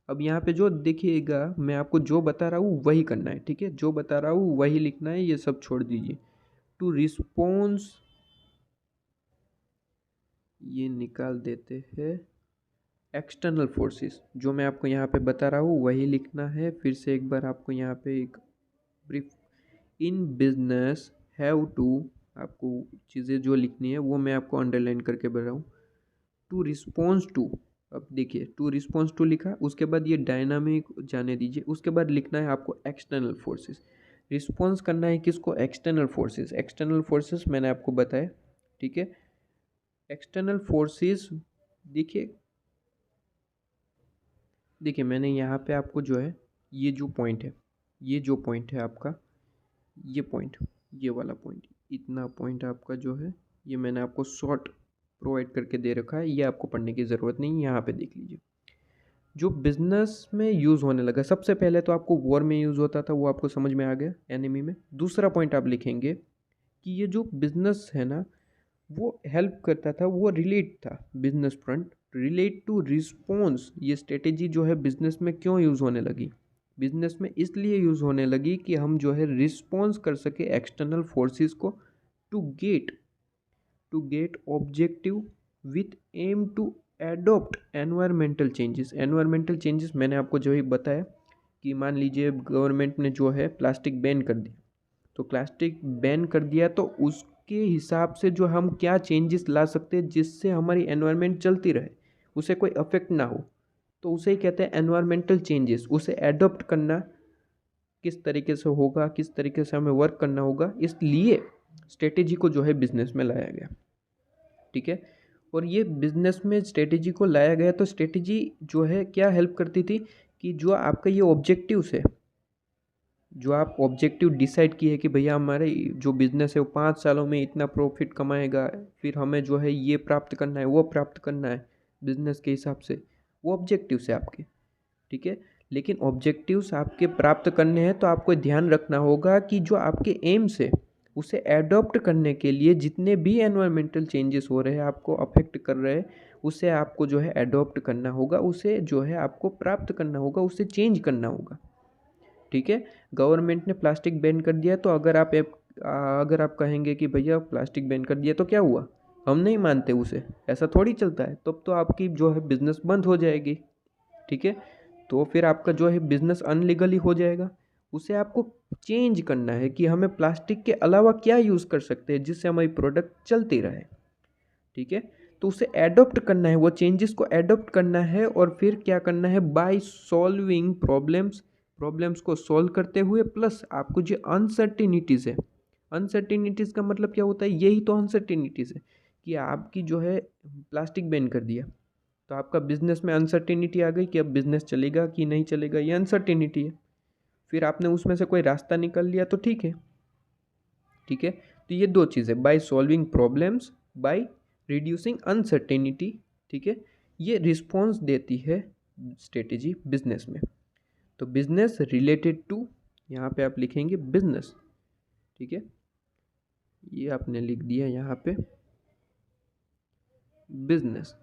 अब यहाँ पे जो देखिएगा मैं आपको जो बता रहा हूँ वही करना है, ठीक है? जो बता रहा हूँ वही लिखना है, ये सब छोड़ दीजिए। टू रिस्पॉन्स, ये निकाल देते हैं, एक्सटर्नल फोर्सेस, जो मैं आपको यहाँ पे बता रहा हूँ वही लिखना है। फिर से एक बार आपको यहाँ पे एक brief, in business have to, आपको चीज़ें जो लिखनी है वो मैं आपको अंडरलाइन करके बता रहा हूँ। टू रिस्पॉन्स टू, अब देखिए टू रिस्पॉन्स टू लिखा, उसके बाद ये डायनामिक जाने दीजिए, उसके बाद लिखना है आपको एक्सटर्नल फोर्सेस। रिस्पॉन्स करना है किसको? External forces. एक्सटर्नल फोर्सेस मैंने आपको बताया, ठीक है? एक्सटर्नल फोर्सेस, देखिए देखिए मैंने यहाँ पे आपको जो है ये जो पॉइंट है, ये जो पॉइंट है आपका, ये पॉइंट, ये वाला पॉइंट, इतना पॉइंट आपका जो है ये मैंने आपको शॉर्ट प्रोवाइड करके दे रखा है, ये आपको पढ़ने की ज़रूरत नहीं, यहाँ पे देख लीजिए। जो बिजनेस में यूज़ होने लगा, सबसे पहले तो आपको वॉर में यूज़ होता था, वो आपको समझ में आ गया, एनिमी में। दूसरा पॉइंट आप लिखेंगे कि ये जो बिजनेस है ना, वो हेल्प करता था, वो रिलेट था, business front relate to response. ये स्ट्रेटेजी जो है बिजनेस में क्यों यूज़ होने लगी? बिजनेस में इसलिए यूज़ होने लगी कि हम जो है रिस्पॉन्स कर सके एक्सटर्नल फोर्सेस को, to get objective with aim to adopt environmental changes. Environmental changes मैंने आपको जो ही बताया कि मान लीजिए गवर्नमेंट ने जो है प्लास्टिक बैन कर दिया, तो प्लास्टिक बैन कर दिया तो उसके हिसाब से जो हम क्या चेंजेस ला सकते हैं जिससे हमारी एनवायरनमेंट चलती रहे, उसे कोई अफेक्ट ना हो, तो उसे ही कहते हैं एनवायरमेंटल चेंजेस। उसे एडॉप्ट करना किस तरीके से होगा, किस तरीके से हमें वर्क करना होगा, इसलिए स्ट्रेटेजी को जो है बिजनेस में लाया गया। ठीक है, और ये बिजनेस में स्ट्रेटेजी को लाया गया, तो स्ट्रेटेजी जो है क्या हेल्प करती थी कि जो आपका ये ऑब्जेक्टिव्स है, जो आप ऑब्जेक्टिव डिसाइड किए कि भैया हमारे जो बिज़नेस है वो 5 सालों में इतना प्रॉफिट कमाएगा, फिर हमें जो है ये प्राप्त करना है, वो प्राप्त करना है बिज़नेस के हिसाब से, वो ऑब्जेक्टिव्स है आपके। ठीक है, लेकिन ऑब्जेक्टिव्स आपके प्राप्त करने हैं तो आपको ध्यान रखना होगा कि जो आपके एम्स है उसे एडॉप्ट करने के लिए जितने भी एनवायरमेंटल चेंजेस हो रहे हैं, आपको अफेक्ट कर रहे हैं, उसे आपको जो है एडॉप्ट करना होगा, उसे जो है आपको प्राप्त करना होगा, उसे चेंज करना होगा। ठीक है, गवर्नमेंट ने प्लास्टिक बैन कर दिया, तो अगर आप कहेंगे कि भैया प्लास्टिक बैन कर दिया तो क्या हुआ, हम नहीं मानते उसे, ऐसा थोड़ी चलता है, तब तो आपकी जो है बिजनेस बंद हो जाएगी। ठीक है, तो फिर आपका जो है बिजनेस अनलीगली हो जाएगा। उसे आपको चेंज करना है कि हमें प्लास्टिक के अलावा क्या यूज़ कर सकते हैं जिससे हमारी प्रोडक्ट चलती रहे। ठीक है, तो उसे एडॉप्ट करना है, वो चेंजेस को एडॉप्ट करना है, और फिर क्या करना है, बाय सॉल्विंग प्रॉब्लम्स को सॉल्व करते हुए, प्लस आपको जो अनसर्टिनिटीज़ है, अनसर्टिनिटीज़ का मतलब क्या होता है, यही तो अनसर्टिनिटीज़ है कि आपकी जो है प्लास्टिक बैन कर दिया, तो आपका बिजनेस में अनसर्टिनिटी आ गई कि अब बिजनेस चलेगा कि नहीं चलेगा, ये अनसर्टिनिटी है। फिर आपने उसमें से कोई रास्ता निकाल लिया तो ठीक है। ठीक है, तो ये दो चीज़ें, by solving problems, by reducing uncertainty. ठीक है, ये रिस्पॉन्स देती है स्ट्रेटेजी बिजनेस में। तो बिजनेस रिलेटेड टू, यहाँ पे आप लिखेंगे बिजनेस। ठीक है, ये आपने लिख दिया यहाँ पे business.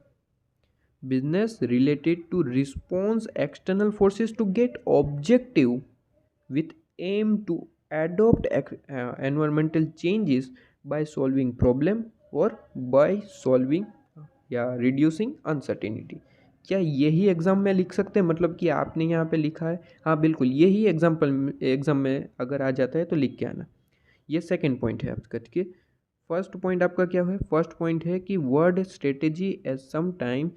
Business related to response external forces to get objective with aim to adopt environmental changes by solving problem or by solving या reducing uncertainty। क्या यही एग्ज़ाम में लिख सकते हैं, मतलब कि आपने यहाँ पे लिखा है, हाँ बिल्कुल यही एग्ज़ाम में अगर आ जाता है तो लिख के आना। ये सेकंड पॉइंट है आपका। ठीक है, फर्स्ट पॉइंट आपका क्या है, फर्स्ट पॉइंट है कि word strategy as some time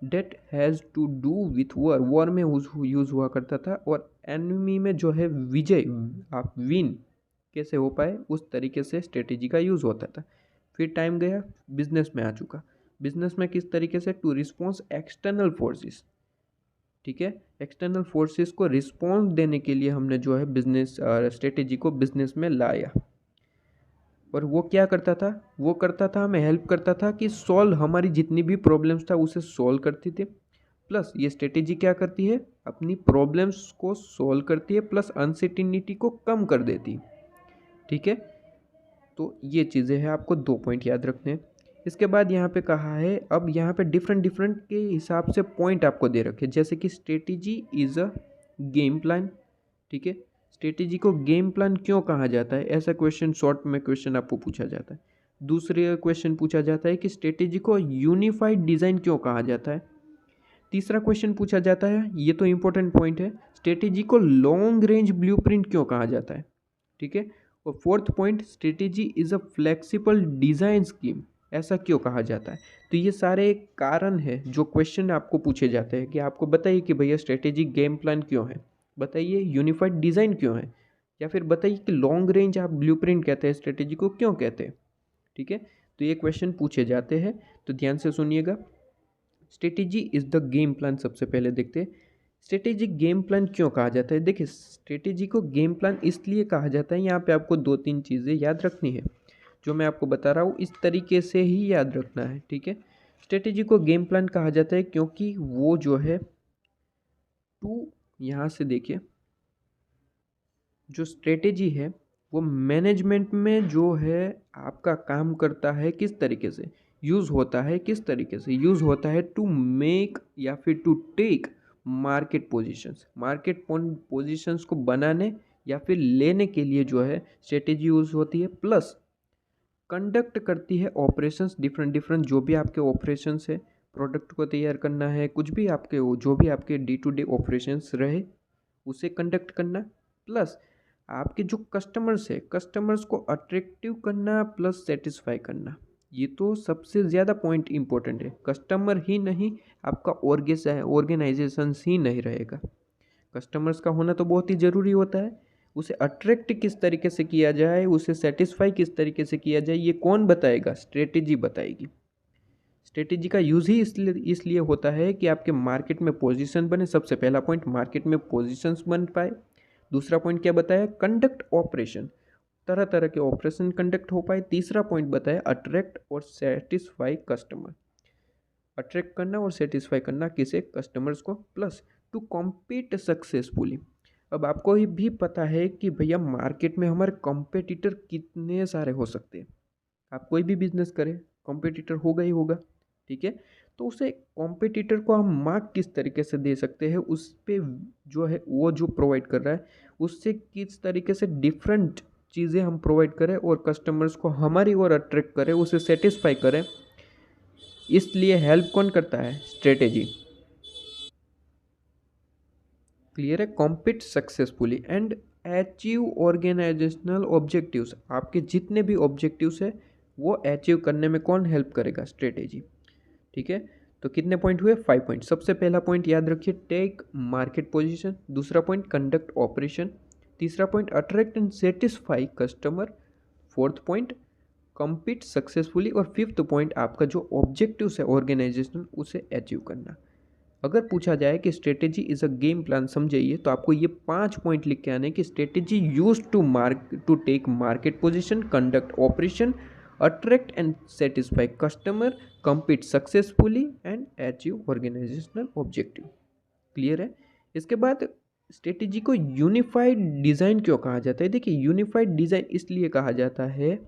that has to do with war में यूज़ हुआ करता था, और एनिमी में जो है विजय, आप विन कैसे हो पाए उस तरीके से स्ट्रेटेजी का यूज़ होता था। फिर टाइम गया, बिजनेस में आ चुका, बिजनेस में किस तरीके से, टू रिस्पॉन्स एक्सटर्नल फोर्सेस। ठीक है, एक्सटर्नल फोर्सेस को रिस्पॉन्स देने के लिए हमने जो है बिजनेस स्ट्रेटेजी को बिजनेस में लाया। और वो क्या करता था, वो करता था हमें हेल्प करता था कि सॉल्व, हमारी जितनी भी प्रॉब्लम्स था उसे सॉल्व करती थी, प्लस ये स्ट्रेटेजी क्या करती है, अपनी प्रॉब्लम्स को सॉल्व करती है, प्लस अनसर्टेनिटी को कम कर देती है। ठीक है, तो ये चीज़ें हैं, आपको 2 पॉइंट याद रखने हैं। इसके बाद यहाँ पे कहा है, अब यहाँ पे डिफरेंट डिफरेंट के हिसाब से पॉइंट आपको दे रखे, जैसे कि strategy is a game plan. ठीक है, स्ट्रेटेजी को गेम प्लान क्यों कहा जाता है, ऐसा क्वेश्चन शॉर्ट में क्वेश्चन आपको पूछा जाता है। दूसरे क्वेश्चन पूछा जाता है कि स्ट्रेटेजी को यूनिफाइड डिज़ाइन क्यों कहा जाता है। तीसरा क्वेश्चन पूछा जाता है, ये तो इंपॉर्टेंट पॉइंट है, स्ट्रेटेजी को लॉन्ग रेंज ब्लूप्रिंट क्यों कहा जाता है। ठीक है, और fourth point, strategy is a flexible design scheme, ऐसा क्यों कहा जाता है। तो ये सारे कारण है जो क्वेश्चन आपको पूछे जाते हैं कि आपको बताइए कि भैया स्ट्रेटेजी गेम प्लान क्यों है, बताइए यूनिफाइड डिज़ाइन क्यों है, या फिर बताइए कि लॉन्ग रेंज आप ब्लूप्रिंट कहते हैं, स्ट्रेटेजी को क्यों कहते हैं। ठीक है, तो ये क्वेश्चन पूछे जाते हैं, तो ध्यान से सुनिएगा। Strategy is the game plan, सबसे पहले देखते हैं स्ट्रेटेजी गेम प्लान क्यों कहा जाता है। देखिए, स्ट्रेटेजी को गेम प्लान इसलिए कहा जाता है, यहाँ पे आपको 2-3 चीज़ें याद रखनी है। जो मैं आपको बता रहा हूँ इस तरीके से ही याद रखना है, ठीक है। स्ट्रेटेजी को गेम प्लान कहा जाता है क्योंकि वो जो है यहाँ से देखिए, जो स्ट्रेटेजी है वो मैनेजमेंट में जो है आपका काम करता है, किस तरीके से यूज़ होता है, किस तरीके से यूज़ होता है टू मेक या फिर टू टेक मार्केट पोजीशंस को बनाने या फिर लेने के लिए जो है स्ट्रेटेजी यूज़ होती है। प्लस कंडक्ट करती है ऑपरेशंस, डिफरेंट डिफरेंट जो भी आपके ऑपरेशंस है, प्रोडक्ट को तैयार करना है, कुछ भी आपके जो भी आपके डे टू डे ऑपरेशंस रहे उसे कंडक्ट करना। प्लस आपके जो कस्टमर्स है, कस्टमर्स को अट्रैक्टिव करना प्लस सेटिस्फाई करना। ये तो सबसे ज़्यादा पॉइंट इंपॉर्टेंट है। कस्टमर ही नहीं, आपका ऑर्गेनाइजेशन ही नहीं रहेगा। कस्टमर्स का होना तो बहुत ही ज़रूरी होता है। उसे अट्रैक्ट किस तरीके से किया जाए, उसे सेटिस्फाई किस तरीके से किया जाए, ये कौन बताएगा? स्ट्रेटेजी बताएगी। स्ट्रेटेजी का यूज़ ही इसलिए होता है कि आपके मार्केट में पोजीशन बने। सबसे पहला पॉइंट, मार्केट में पोजीशंस बन पाए। दूसरा पॉइंट क्या बताया? कंडक्ट ऑपरेशन, तरह तरह के ऑपरेशन कंडक्ट हो पाए। तीसरा पॉइंट बताया अट्रैक्ट और सेटिस्फाई कस्टमर, अट्रैक्ट करना और सेटिस्फाई करना किसे? कस्टमर्स को। Plus two compete successfully. अब आपको भी पता है कि भैया मार्केट में हमारे कॉम्पिटिटर कितने सारे हो सकते हैं। आप कोई भी बिजनेस करें, कॉम्पिटिटर होगा ही होगा, ठीक है। तो उसे कॉम्पिटिटर को हम मार्क किस तरीके से दे सकते हैं, उस पे जो है वो जो प्रोवाइड कर रहा है उससे किस तरीके से डिफरेंट चीज़ें हम प्रोवाइड करें और कस्टमर्स को हमारी ओर अट्रैक्ट करें, उसे सेटिस्फाई करें। इसलिए हेल्प कौन करता है? स्ट्रेटेजी। क्लियर है? Compete successfully and achieve organisational objectives. आपके जितने भी ऑब्जेक्टिव्स है वो अचीव करने में कौन हेल्प करेगा? स्ट्रेटेजी, ठीक है। तो कितने पॉइंट हुए? 5 पॉइंट। सबसे पहला पॉइंट याद रखिए, टेक मार्केट पोजीशन। दूसरा पॉइंट, कंडक्ट ऑपरेशन। तीसरा point, attract and satisfy customer. Fourth point, compete successfully. और फिफ्थ पॉइंट, आपका जो ऑब्जेक्टिव्स है ऑर्गेनाइजेशनल उसे अचीव करना। अगर पूछा जाए कि strategy is a game plan समझाइए, तो आपको ये 5 पॉइंट लिख के आने कि strategy use to take market position, conduct operation, attract and satisfy customer, compete successfully and achieve organisational objective. Clear है? इसके बाद स्ट्रेटेजी को यूनिफाइड डिज़ाइन क्यों कहा जाता है? देखिए, यूनिफाइड डिज़ाइन इसलिए कहा जाता है,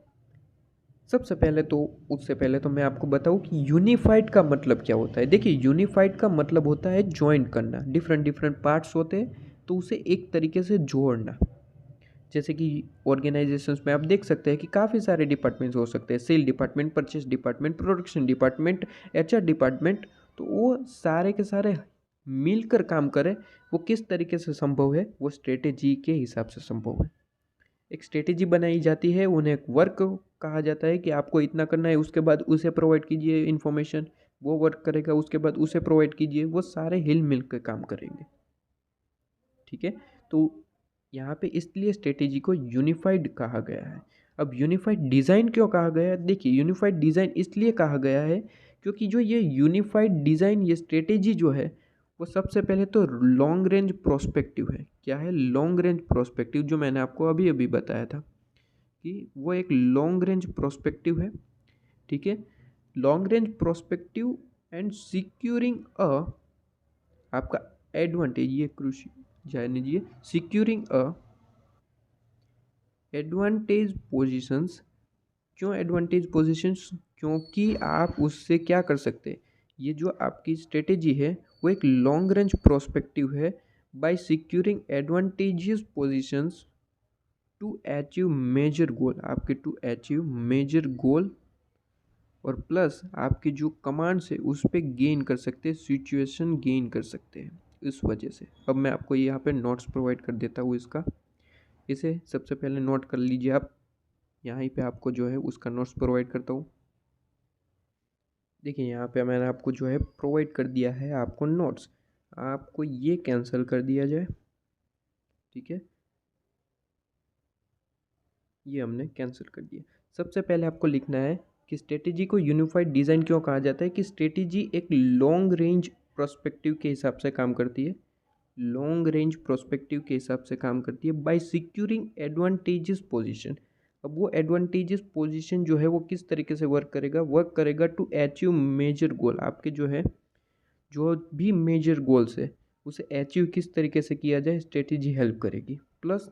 सबसे पहले तो उससे पहले तो मैं आपको बताऊं कि यूनिफाइड का मतलब क्या होता है। देखिए, यूनिफाइड का मतलब होता है ज्वाइंट करना। डिफरेंट डिफरेंट पार्ट्स होते हैं तो उसे एक तरीके से जोड़ना। जैसे कि ऑर्गेनाइजेशंस में आप देख सकते हैं कि काफ़ी सारे डिपार्टमेंट्स हो सकते हैं, sale department, purchase department, production department, HR department. तो वो सारे के सारे मिलकर काम करें, वो किस तरीके से संभव है? वो स्ट्रेटेजी के हिसाब से संभव है। एक स्ट्रेटेजी बनाई जाती है, उन्हें एक वर्क कहा जाता है कि आपको इतना करना है, उसके बाद उसे प्रोवाइड कीजिए इन्फॉर्मेशन, वो वर्क करेगा, उसके बाद उसे प्रोवाइड कीजिए, वो सारे हिल मिल कर काम करेंगे, ठीक है। तो यहाँ पे इसलिए स्ट्रेटेजी को यूनिफाइड कहा गया है। अब यूनिफाइड डिज़ाइन क्यों कहा गया है? देखिए, यूनिफाइड डिज़ाइन इसलिए कहा गया है क्योंकि जो ये यूनिफाइड डिज़ाइन, ये स्ट्रेटेजी जो है वो सबसे पहले तो लॉन्ग रेंज प्रोस्पेक्टिव है। क्या है? लॉन्ग रेंज प्रोस्पेक्टिव, जो मैंने आपको अभी अभी बताया था कि वो एक लॉन्ग रेंज प्रोस्पेक्टिव है, ठीक है। Long range prospective and securing अ, आपका एडवांटेज, ये क्रूशियल जान लीजिए, सिक्योरिंग अ एडवांटेज पोजीशंस। क्यों एडवांटेज पोजीशंस? क्योंकि आप उससे क्या कर सकते हैं, ये जो आपकी स्ट्रेटेजी है वो एक लॉन्ग रेंज प्रोस्पेक्टिव है। By securing advantageous positions to achieve major goal, आपके टू अचीव मेजर गोल, और प्लस आपकी जो कमांड्स है उस पर गेन कर सकते हैं, सिचुएशन गेन कर सकते हैं इस वजह से। अब मैं आपको यहाँ पे नोट्स प्रोवाइड कर देता हूँ इसका, इसे सबसे पहले नोट कर लीजिए आप। यहाँ पे आपको जो है उसका नोट्स प्रोवाइड करता हूँ। देखिए, यहाँ पे मैंने आपको जो है प्रोवाइड कर दिया है आपको नोट्स। आपको ये कैंसिल कर दिया जाए, ठीक है, ये हमने कैंसिल कर दिया। सबसे पहले आपको लिखना है कि स्ट्रेटेजी को यूनिफाइड डिज़ाइन क्यों कहा जाता है, कि स्ट्रेटेजी एक लॉन्ग रेंज प्रोस्पेक्टिव के हिसाब से काम करती है, लॉन्ग रेंज प्रोस्पेक्टिव के हिसाब से काम करती है। बाय सिक्योरिंग एडवांटेजेस पोजीशन, अब वो एडवांटेजेस पोजीशन जो है वो किस तरीके से वर्क करेगा टू अचीव मेजर गोल। आपके जो भी मेजर गोल्स है उसे अचीव किस तरीके से किया जाए, स्ट्रेटेजी हेल्प करेगी। प्लस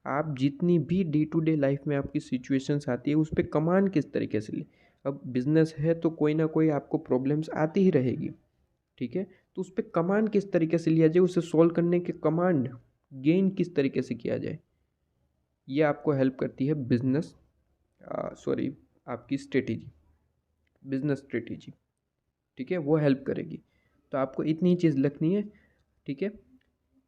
आप जितनी भी डे टू डे लाइफ में आपकी सिचुएशंस आती है उस पर कमांड किस तरीके से ले। अब बिजनेस है तो कोई ना कोई आपको प्रॉब्लम्स आती ही रहेगी, ठीक है, तो उस पर कमांड किस तरीके से लिया जाए, उसे सॉल्व करने के कमांड गेन किस तरीके से किया जाए, ये आपको हेल्प करती है बिजनेस सॉरी आपकी स्ट्रेटेजी, बिजनेस स्ट्रेटेजी, ठीक है, वो हेल्प करेगी। तो आपको इतनी चीज़ लिखनी है, ठीक है।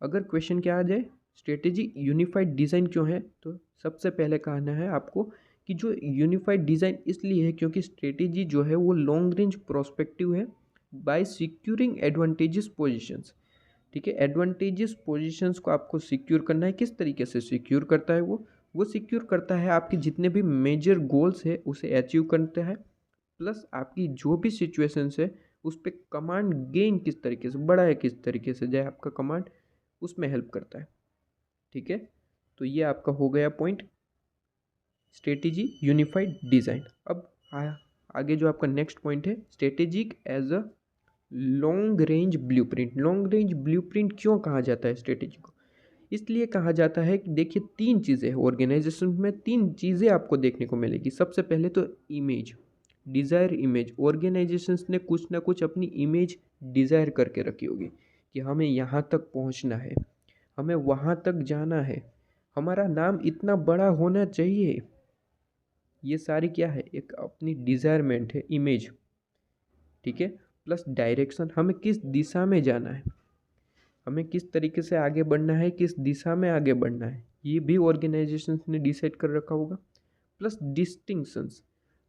अगर क्वेश्चन क्या आ जाए स्ट्रेटेजी यूनिफाइड डिज़ाइन क्यों है, तो सबसे पहले कहना है आपको कि जो यूनिफाइड डिज़ाइन इसलिए है क्योंकि स्ट्रेटेजी जो है वो लॉन्ग रेंज प्रोस्पेक्टिव है बाय सिक्योरिंग एडवांटेजेस पोजीशंस, ठीक है। एडवांटेजेस पोजीशंस को आपको सिक्योर करना है। किस तरीके से सिक्योर करता है वो सिक्योर करता है आपके जितने भी मेजर गोल्स है उसे अचीव करता है। प्लस आपकी जो भी सिचुएशंस है उस पर कमांड गेन किस तरीके से बड़ा है, किस तरीके से जाए आपका कमांड, उसमें हेल्प करता है, ठीक है। तो ये आपका हो गया पॉइंट स्ट्रेटेजी यूनिफाइड डिज़ाइन। अब आगे जो आपका नेक्स्ट पॉइंट है strategic as a long range blueprint. Long range blueprint क्यों कहा जाता है स्ट्रेटेजी को, इसलिए कहा जाता है कि देखिए तीन चीज़ें ऑर्गेनाइजेशन में, तीन चीज़ें आपको देखने को मिलेगी। सबसे पहले तो इमेज, डिज़ायर इमेज। ऑर्गेनाइजेशंस ने कुछ ना कुछ अपनी इमेज डिज़ायर करके रखी होगी कि हमें यहाँ तक पहुँचना है, हमें वहाँ तक जाना है, हमारा नाम इतना बड़ा होना चाहिए। ये सारी क्या है, एक अपनी डिज़ायरमेंट है, इमेज, ठीक है। प्लस डायरेक्शन, हमें किस दिशा में जाना है, हमें किस तरीके से आगे बढ़ना है, किस दिशा में आगे बढ़ना है, ये भी ऑर्गेनाइजेशंस ने डिसाइड कर रखा होगा। Plus distinctions.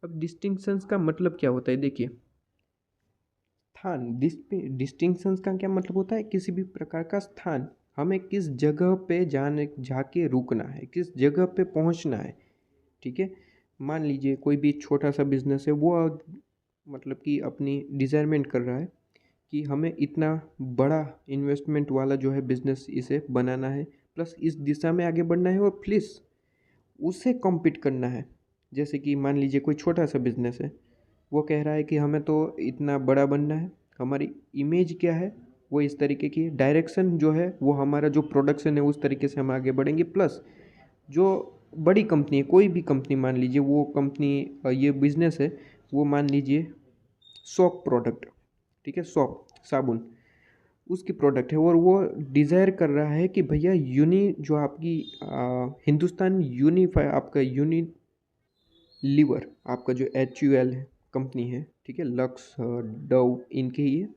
अब डिस्टिंक्शंस का मतलब क्या होता है, देखिए स्थान, डिस्टिंक्शंस का क्या मतलब होता है, किसी भी प्रकार का स्थान, हमें किस जगह पे जाके रुकना है, किस जगह पे पहुंचना है, ठीक है। मान लीजिए कोई भी छोटा सा बिजनेस है, वो मतलब कि अपनी डिज़ायरमेंट कर रहा है कि हमें इतना बड़ा इन्वेस्टमेंट वाला जो है बिज़नेस इसे बनाना है, प्लस इस दिशा में आगे बढ़ना है और प्लस उसे कॉम्पीट करना है। जैसे कि मान लीजिए कोई छोटा सा बिज़नेस है, वो कह रहा है कि हमें तो इतना बड़ा बनना है, हमारी इमेज क्या है वो इस तरीके की, डायरेक्शन जो है वो हमारा जो प्रोडक्शन है उस तरीके से हम आगे बढ़ेंगे। प्लस जो बड़ी कंपनी है, कोई भी कंपनी मान लीजिए, वो कंपनी ये बिज़नेस है, वो मान लीजिए सोप प्रोडक्ट, ठीक है, सोप साबुन उसकी प्रोडक्ट है, और वो डिज़ायर कर रहा है कि भैया जो आपकी हिंदुस्तान यूनिफाई आपका लीवर, आपका जो HUL है कंपनी है, ठीक है, लक्स डव इनके ही है,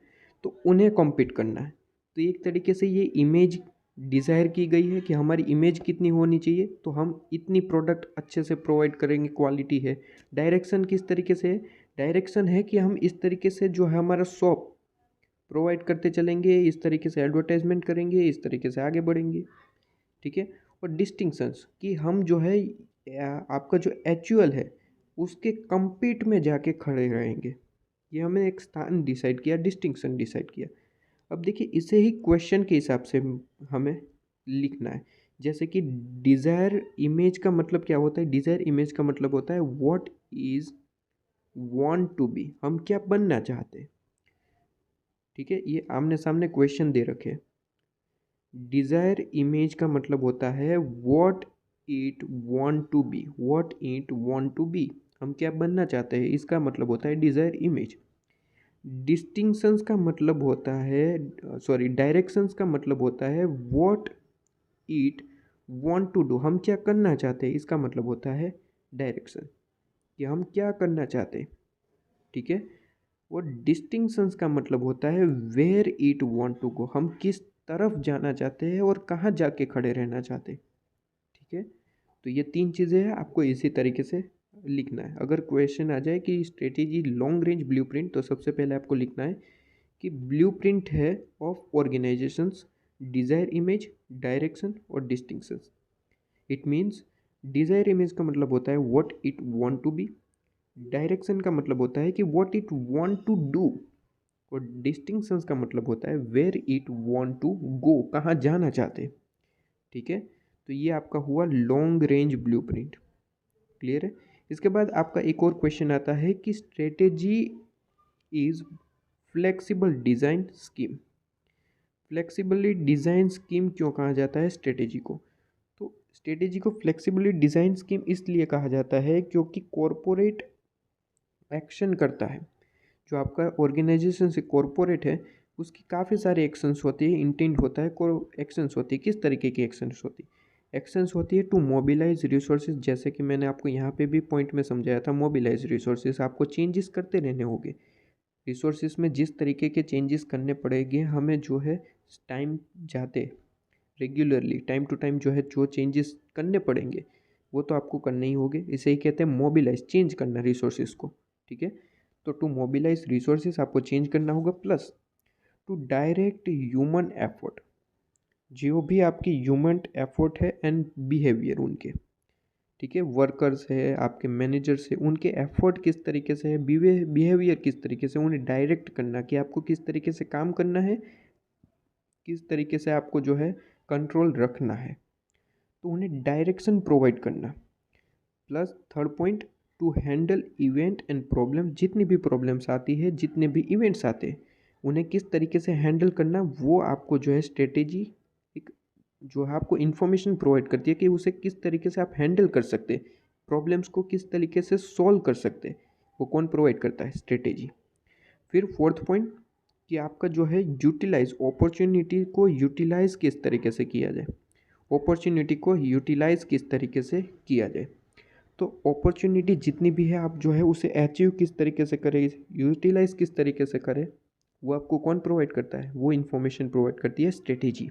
तो उन्हें कॉम्पीट करना है। तो एक तरीके से ये इमेज डिज़ायर की गई है कि हमारी इमेज कितनी होनी चाहिए, तो हम इतनी प्रोडक्ट अच्छे से प्रोवाइड करेंगे, क्वालिटी है। डायरेक्शन किस तरीके से है, डायरेक्शन है कि हम इस तरीके से जो है हमारा शॉप प्रोवाइड करते चलेंगे, इस तरीके से एडवर्टाइजमेंट करेंगे, इस तरीके से आगे बढ़ेंगे, ठीक है। और डिस्टिंक्शंस कि हम जो है आपका जो HUL है उसके कम्पीट में जाके खड़े रहेंगे, ये हमें एक स्थान डिसाइड किया, डिस्टिंक्शन डिसाइड किया। अब देखिए इसे ही क्वेश्चन के हिसाब से हमें लिखना है। जैसे कि डिज़ायर इमेज का मतलब क्या होता है, डिज़ायर इमेज का मतलब होता है what is want to be, हम क्या बनना चाहते हैं, ठीक है। ये आमने सामने क्वेश्चन दे रखे। डिज़ायर इमेज का मतलब होता है what it want to be, what it want to be, हम क्या बनना चाहते हैं, इसका मतलब होता है डिज़ायर इमेज। डिस्टिंक्शंस का मतलब होता है सॉरी डायरेक्शंस का मतलब होता है what it want to do, हम क्या करना चाहते हैं, इसका मतलब होता है डायरेक्शन, कि हम क्या करना चाहते हैं, ठीक है। और डिस्टिंक्शंस का मतलब होता है where it want to go, हम किस तरफ जाना चाहते हैं और कहाँ जाके खड़े रहना चाहते हैं, ठीक है। तो ये तीन चीज़ें हैं, आपको इसी तरीके से लिखना है। अगर क्वेश्चन आ जाए कि स्ट्रेटेजी लॉन्ग रेंज ब्लूप्रिंट, तो सबसे पहले आपको लिखना है कि ब्लूप्रिंट है of organisations desire image, direction और distinctions. It means desire image का मतलब होता है what it want to be, डायरेक्शन का मतलब होता है कि what it want to do, और डिस्टिंक्शंस का मतलब होता है where it want to go, कहाँ जाना चाहते, ठीक है। तो ये आपका हुआ लॉन्ग रेंज ब्लूप्रिंट। क्लियर है। इसके बाद आपका एक और क्वेश्चन आता है कि strategy is flexible design scheme. Flexibly design scheme क्यों कहा जाता है स्ट्रेटेजी को? तो स्ट्रेटेजी को फ्लेक्सिबली डिज़ाइन स्कीम इसलिए कहा जाता है क्योंकि कॉरपोरेट एक्शन करता है। जो आपका ऑर्गेनाइजेशन से कॉरपोरेट है उसकी काफ़ी सारे एक्शंस होती है, इंटेंट होता है, एक्शंस होती है। किस तरीके की एक्शंस होती है? एक्शंस होती है टू मोबिलाइज रिसोर्सेज, जैसे कि मैंने आपको यहाँ पे भी पॉइंट में समझाया था। मोबिलाइज रिसोर्सेज, आपको चेंजेस करते रहने होंगे रिसोर्सेज में, जिस तरीके के चेंजेस करने पड़ेंगे हमें जो है टाइम जाते रेगुलरली टाइम टू टाइम जो है जो चेंजेस करने पड़ेंगे वो तो आपको करने ही होंगे। इसे ही कहते हैं मोबिलाइज, चेंज करना रिसोर्सेज को। ठीक है, तो टू मोबिलाइज रिसोर्सेज आपको चेंज करना होगा, plus two direct human effort, जो भी आपकी ह्यूमन एफर्ट है एंड बिहेवियर उनके, ठीक है, वर्कर्स है, आपके मैनेजर्स है, उनके एफर्ट किस तरीके से है, बिहेवियर किस तरीके से, उन्हें डायरेक्ट करना कि आपको किस तरीके से काम करना है, किस तरीके से आपको जो है कंट्रोल रखना है, तो उन्हें डायरेक्शन प्रोवाइड करना। Plus third point, to handle event and problem, जितनी भी प्रॉब्लम्स आती है, जितने भी इवेंट्स आते हैं उन्हें किस तरीके से हैंडल करना, वो आपको जो है स्ट्रेटेजी एक जो है आपको इन्फॉर्मेशन प्रोवाइड करती है कि उसे किस तरीके से आप हैंडल कर सकते, प्रॉब्लम्स को किस तरीके से सॉल्व कर सकते, वो कौन प्रोवाइड करता है? स्ट्रेटेजी। फिर फोर्थ पॉइंट कि आपका जो है यूटिलाइज, अपॉर्चुनिटी को यूटिलाइज किस तरीके से किया जाए, अपॉर्चुनिटी को यूटिलाइज किस तरीके से किया जाए। तो अपॉर्चुनिटी जितनी भी है आप जो है उसे अचीव किस तरीके से करें, यूटिलाइज किस तरीके से करें, वो आपको कौन प्रोवाइड करता है? वो इन्फॉर्मेशन प्रोवाइड करती है स्ट्रेटेजी।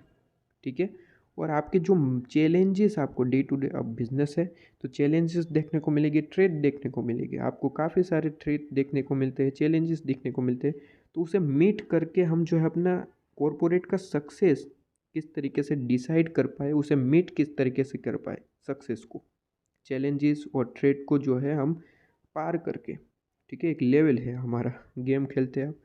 ठीक है, और आपके जो चैलेंजेस आपको डे टू डे, अब बिजनेस है तो चैलेंजेस देखने को मिलेगी, थ्रेट देखने को मिलेगी, आपको काफ़ी सारे थ्रेट देखने को मिलते हैं, चैलेंजेस देखने को मिलते हैं। तो उसे मीट करके हम जो है अपना कॉरपोरेट का सक्सेस किस तरीके से डिसाइड कर पाए, उसे मीट किस तरीके से कर पाए सक्सेस को, चैलेंजेस और थ्रेट को जो है हम पार करके। ठीक है, एक लेवल है हमारा, गेम खेलते हैं आप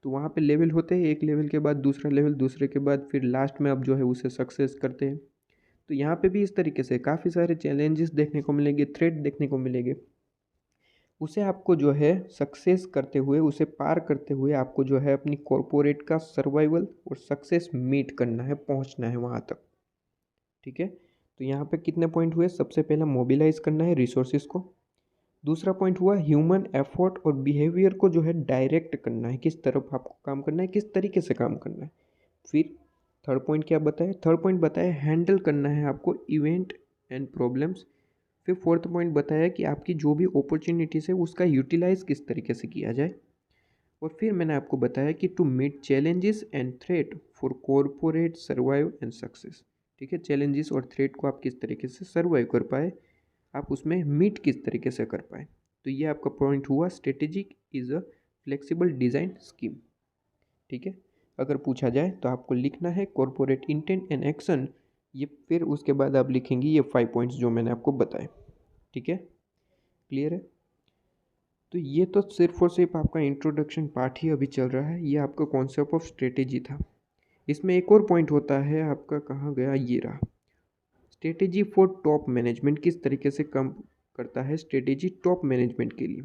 तो वहाँ पे लेवल होते हैं, एक लेवल के बाद दूसरा लेवल, दूसरे के बाद फिर लास्ट में आप जो है उसे सक्सेस करते हैं। तो यहाँ पे भी इस तरीके से काफ़ी सारे चैलेंजेस देखने को मिलेंगे, थ्रेट देखने को मिलेंगे, उसे आपको जो है सक्सेस करते हुए, उसे पार करते हुए आपको जो है अपनी कॉरपोरेट का सर्वाइवल और सक्सेस मीट करना है, पहुँचना है वहाँ तक। ठीक है, तो यहाँ पे कितने पॉइंट हुए? सबसे पहला मोबिलाइज करना है रिसोर्सेज को, दूसरा पॉइंट हुआ ह्यूमन एफर्ट और बिहेवियर को जो है डायरेक्ट करना है, किस तरफ आपको काम करना है, किस तरीके से काम करना है। फिर थर्ड पॉइंट क्या बताया? थर्ड पॉइंट बताया हैंडल करना है आपको इवेंट एंड प्रॉब्लम्स। फिर फोर्थ पॉइंट बताया कि आपकी जो भी अपॉर्चुनिटीज़ है उसका यूटिलाइज किस तरीके से किया जाए। और फिर मैंने आपको बताया कि to meet challenges and threat for corporate survive and success. ठीक है, चैलेंजेस और थ्रेट को आप किस तरीके से सर्वाइव कर पाए, आप उसमें मीट किस तरीके से कर पाए। तो ये आपका पॉइंट हुआ strategic is a flexible design scheme. ठीक है, अगर पूछा जाए तो आपको लिखना है कॉरपोरेट इंटेंट एंड एक्शन, ये फिर उसके बाद आप लिखेंगे ये 5 पॉइंट्स जो मैंने आपको बताए। ठीक है, क्लियर है। तो ये तो सिर्फ और सिर्फ आपका इंट्रोडक्शन पार्ट ही अभी चल रहा है, ये आपका कॉन्सेप्ट ऑफ स्ट्रेटेजी था। इसमें एक और पॉइंट होता है आपका, कहाँ गया, ये रहा, स्ट्रेटेजी फॉर टॉप मैनेजमेंट किस तरीके से काम करता है स्ट्रेटेजी टॉप मैनेजमेंट के लिए।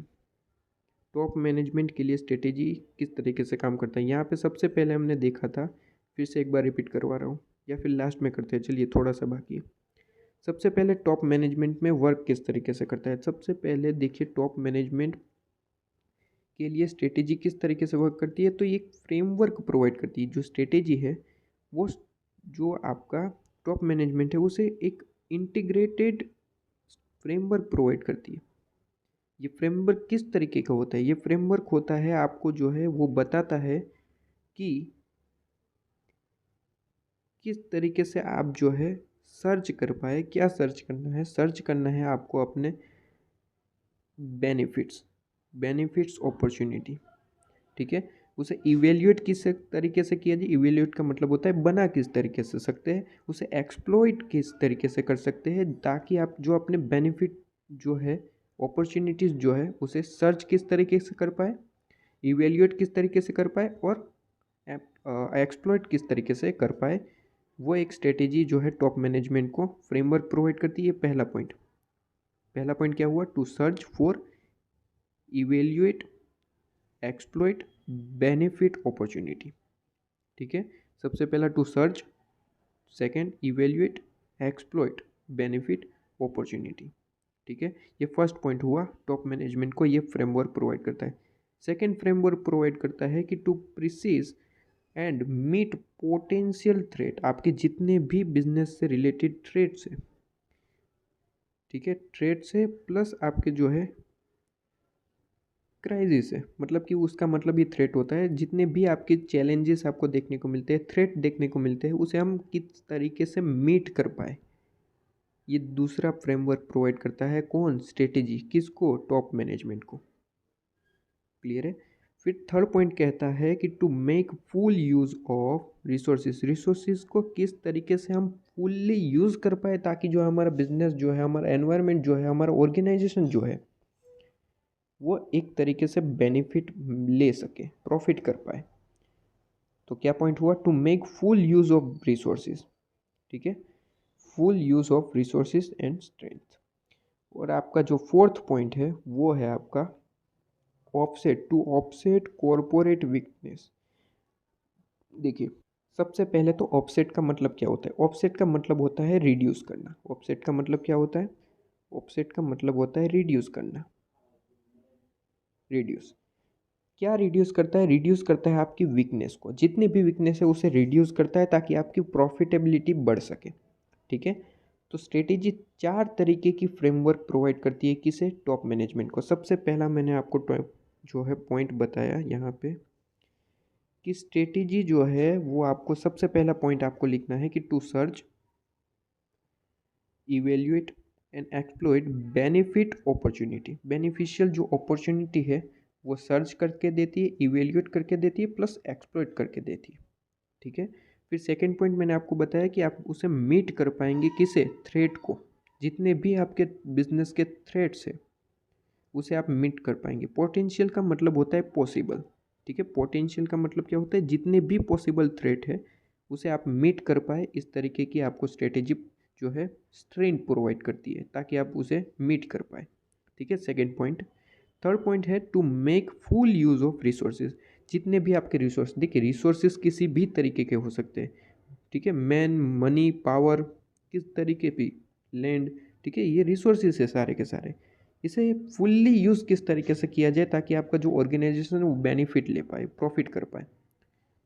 टॉप मैनेजमेंट के लिए स्ट्रेटेजी किस तरीके से काम करता है, यहाँ पे सबसे पहले हमने देखा था, फिर से एक बार रिपीट करवा रहा हूँ या फिर लास्ट में करते हैं, चलिए थोड़ा सा बाकी है। सबसे पहले टॉप मैनेजमेंट में वर्क किस तरीके से करता है। सबसे पहले देखिए टॉप मैनेजमेंट के लिए स्ट्रेटेजी किस तरीके से वर्क करती है, तो ये फ्रेमवर्क प्रोवाइड करती है। जो स्ट्रेटेजी है वो, जो आपका टॉप मैनेजमेंट है उसे एक इंटीग्रेटेड फ्रेमवर्क प्रोवाइड करती है। ये फ्रेमवर्क किस तरीके का होता है? ये फ्रेमवर्क होता है आपको जो है वो बताता है कि किस तरीके से आप जो है सर्च कर पाए, क्या सर्च करना है, सर्च करना है आपको अपने बेनिफिट्स अपॉर्चुनिटी। ठीक है, उसे इवेल्युएट किस तरीके से किया जाए, इवेल्युएट का मतलब होता है बना किस तरीके से सकते हैं, उसे एक्सप्लॉइट किस तरीके से कर सकते हैं, ताकि आप जो अपने बेनिफिट जो है, अपॉर्चुनिटीज़ जो है उसे सर्च किस तरीके से कर पाए, इवेल्युएट किस तरीके से कर पाए और एक्सप्लॉइट किस तरीके से कर पाए। वो एक स्ट्रेटेजी जो है टॉप मैनेजमेंट को फ्रेमवर्क प्रोवाइड करती है, पहला पॉइंट। पहला पॉइंट क्या हुआ, to search for, evaluate, exploit, benefit, opportunity. ठीक है, सबसे पहला to search, second evaluate, exploit, benefit, opportunity. ठीक है, ये फर्स्ट पॉइंट हुआ, टॉप मैनेजमेंट को ये फ्रेमवर्क प्रोवाइड करता है। सेकंड फ्रेमवर्क प्रोवाइड करता है कि to precise and meet potential threat, आपके जितने भी बिजनेस से रिलेटेड थ्रेट्स है, ठीक है, थ्रेट्स है प्लस आपके जो है क्राइसिस है, मतलब कि उसका मतलब ये थ्रेट होता है, जितने भी आपके चैलेंजेस आपको देखने को मिलते हैं, थ्रेट देखने को मिलते हैं, उसे हम किस तरीके से मीट कर पाए, ये दूसरा फ्रेमवर्क प्रोवाइड करता है। कौन, स्ट्रेटेजी, किसको, टॉप मैनेजमेंट को। क्लियर है। फिर थर्ड पॉइंट कहता है कि to make full use of resources, resources को किस तरीके से हम फुल्ली यूज़ कर पाए, ताकि जो हमारा बिजनेस जो है, हमारा एनवायरनमेंट जो है, हमारा ऑर्गेनाइजेशन जो है, वो एक तरीके से बेनिफिट ले सके, प्रॉफिट कर पाए। तो क्या पॉइंट हुआ, to make full use of resources. ठीक है, full use of resources and strength. और आपका जो फोर्थ पॉइंट है वो है आपका offset, to offset corporate weakness. देखिए, सबसे पहले तो ऑफसेट का मतलब क्या होता है, ऑफसेट का मतलब होता है रिड्यूस करना। ऑफसेट का मतलब क्या होता है, ऑफसेट का मतलब होता है रिड्यूस करना। रिड्यूस क्या रिड्यूस करता है, रिड्यूस करता है आपकी वीकनेस को, जितनी भी वीकनेस है उसे रिड्यूस करता है ताकि आपकी प्रॉफिटेबिलिटी बढ़ सके। ठीक है, तो स्ट्रेटेजी चार तरीके की फ्रेमवर्क प्रोवाइड करती है, किसे, टॉप मैनेजमेंट को। सबसे पहला मैंने आपको जो है पॉइंट बताया यहाँ पे कि स्ट्रेटेजी जो है वो आपको, सबसे पहला पॉइंट आपको लिखना है कि to search, evaluate and exploit benefit opportunity. Beneficial जो अपॉर्चुनिटी है वो सर्च करके देती है, इवेल्युएट करके देती है, प्लस एक्सप्लॉइट करके देती है। ठीक है, फिर सेकंड पॉइंट मैंने आपको बताया कि आप उसे मीट कर पाएंगे, किसे, थ्रेट को, जितने भी आपके बिजनेस के थ्रेट्स है उसे आप मीट कर पाएंगे। पोटेंशियल का मतलब होता है पॉसिबल। ठीक है, पोटेंशियल का मतलब क्या होता है, जितने भी पॉसिबल थ्रेट है उसे आप मीट कर पाए, इस तरीके की आपको स्ट्रेटेजी जो है स्ट्रेंथ प्रोवाइड करती है ताकि आप उसे मीट कर पाए। ठीक है, सेकेंड पॉइंट। थर्ड पॉइंट है to make full use of resources, जितने भी आपके रिसोर्स, देखिए रिसोर्सेज किसी भी तरीके के हो सकते हैं। ठीक है, मैन, मनी, पावर, किस तरीके भी, लैंड, ठीक है, ये रिसोर्सेज है सारे के सारे। इसे फुल्ली यूज़ किस तरीके से किया जाए ताकि आपका जो ऑर्गेनाइजेशन है वो बेनिफिट ले पाए, प्रॉफिट कर पाए,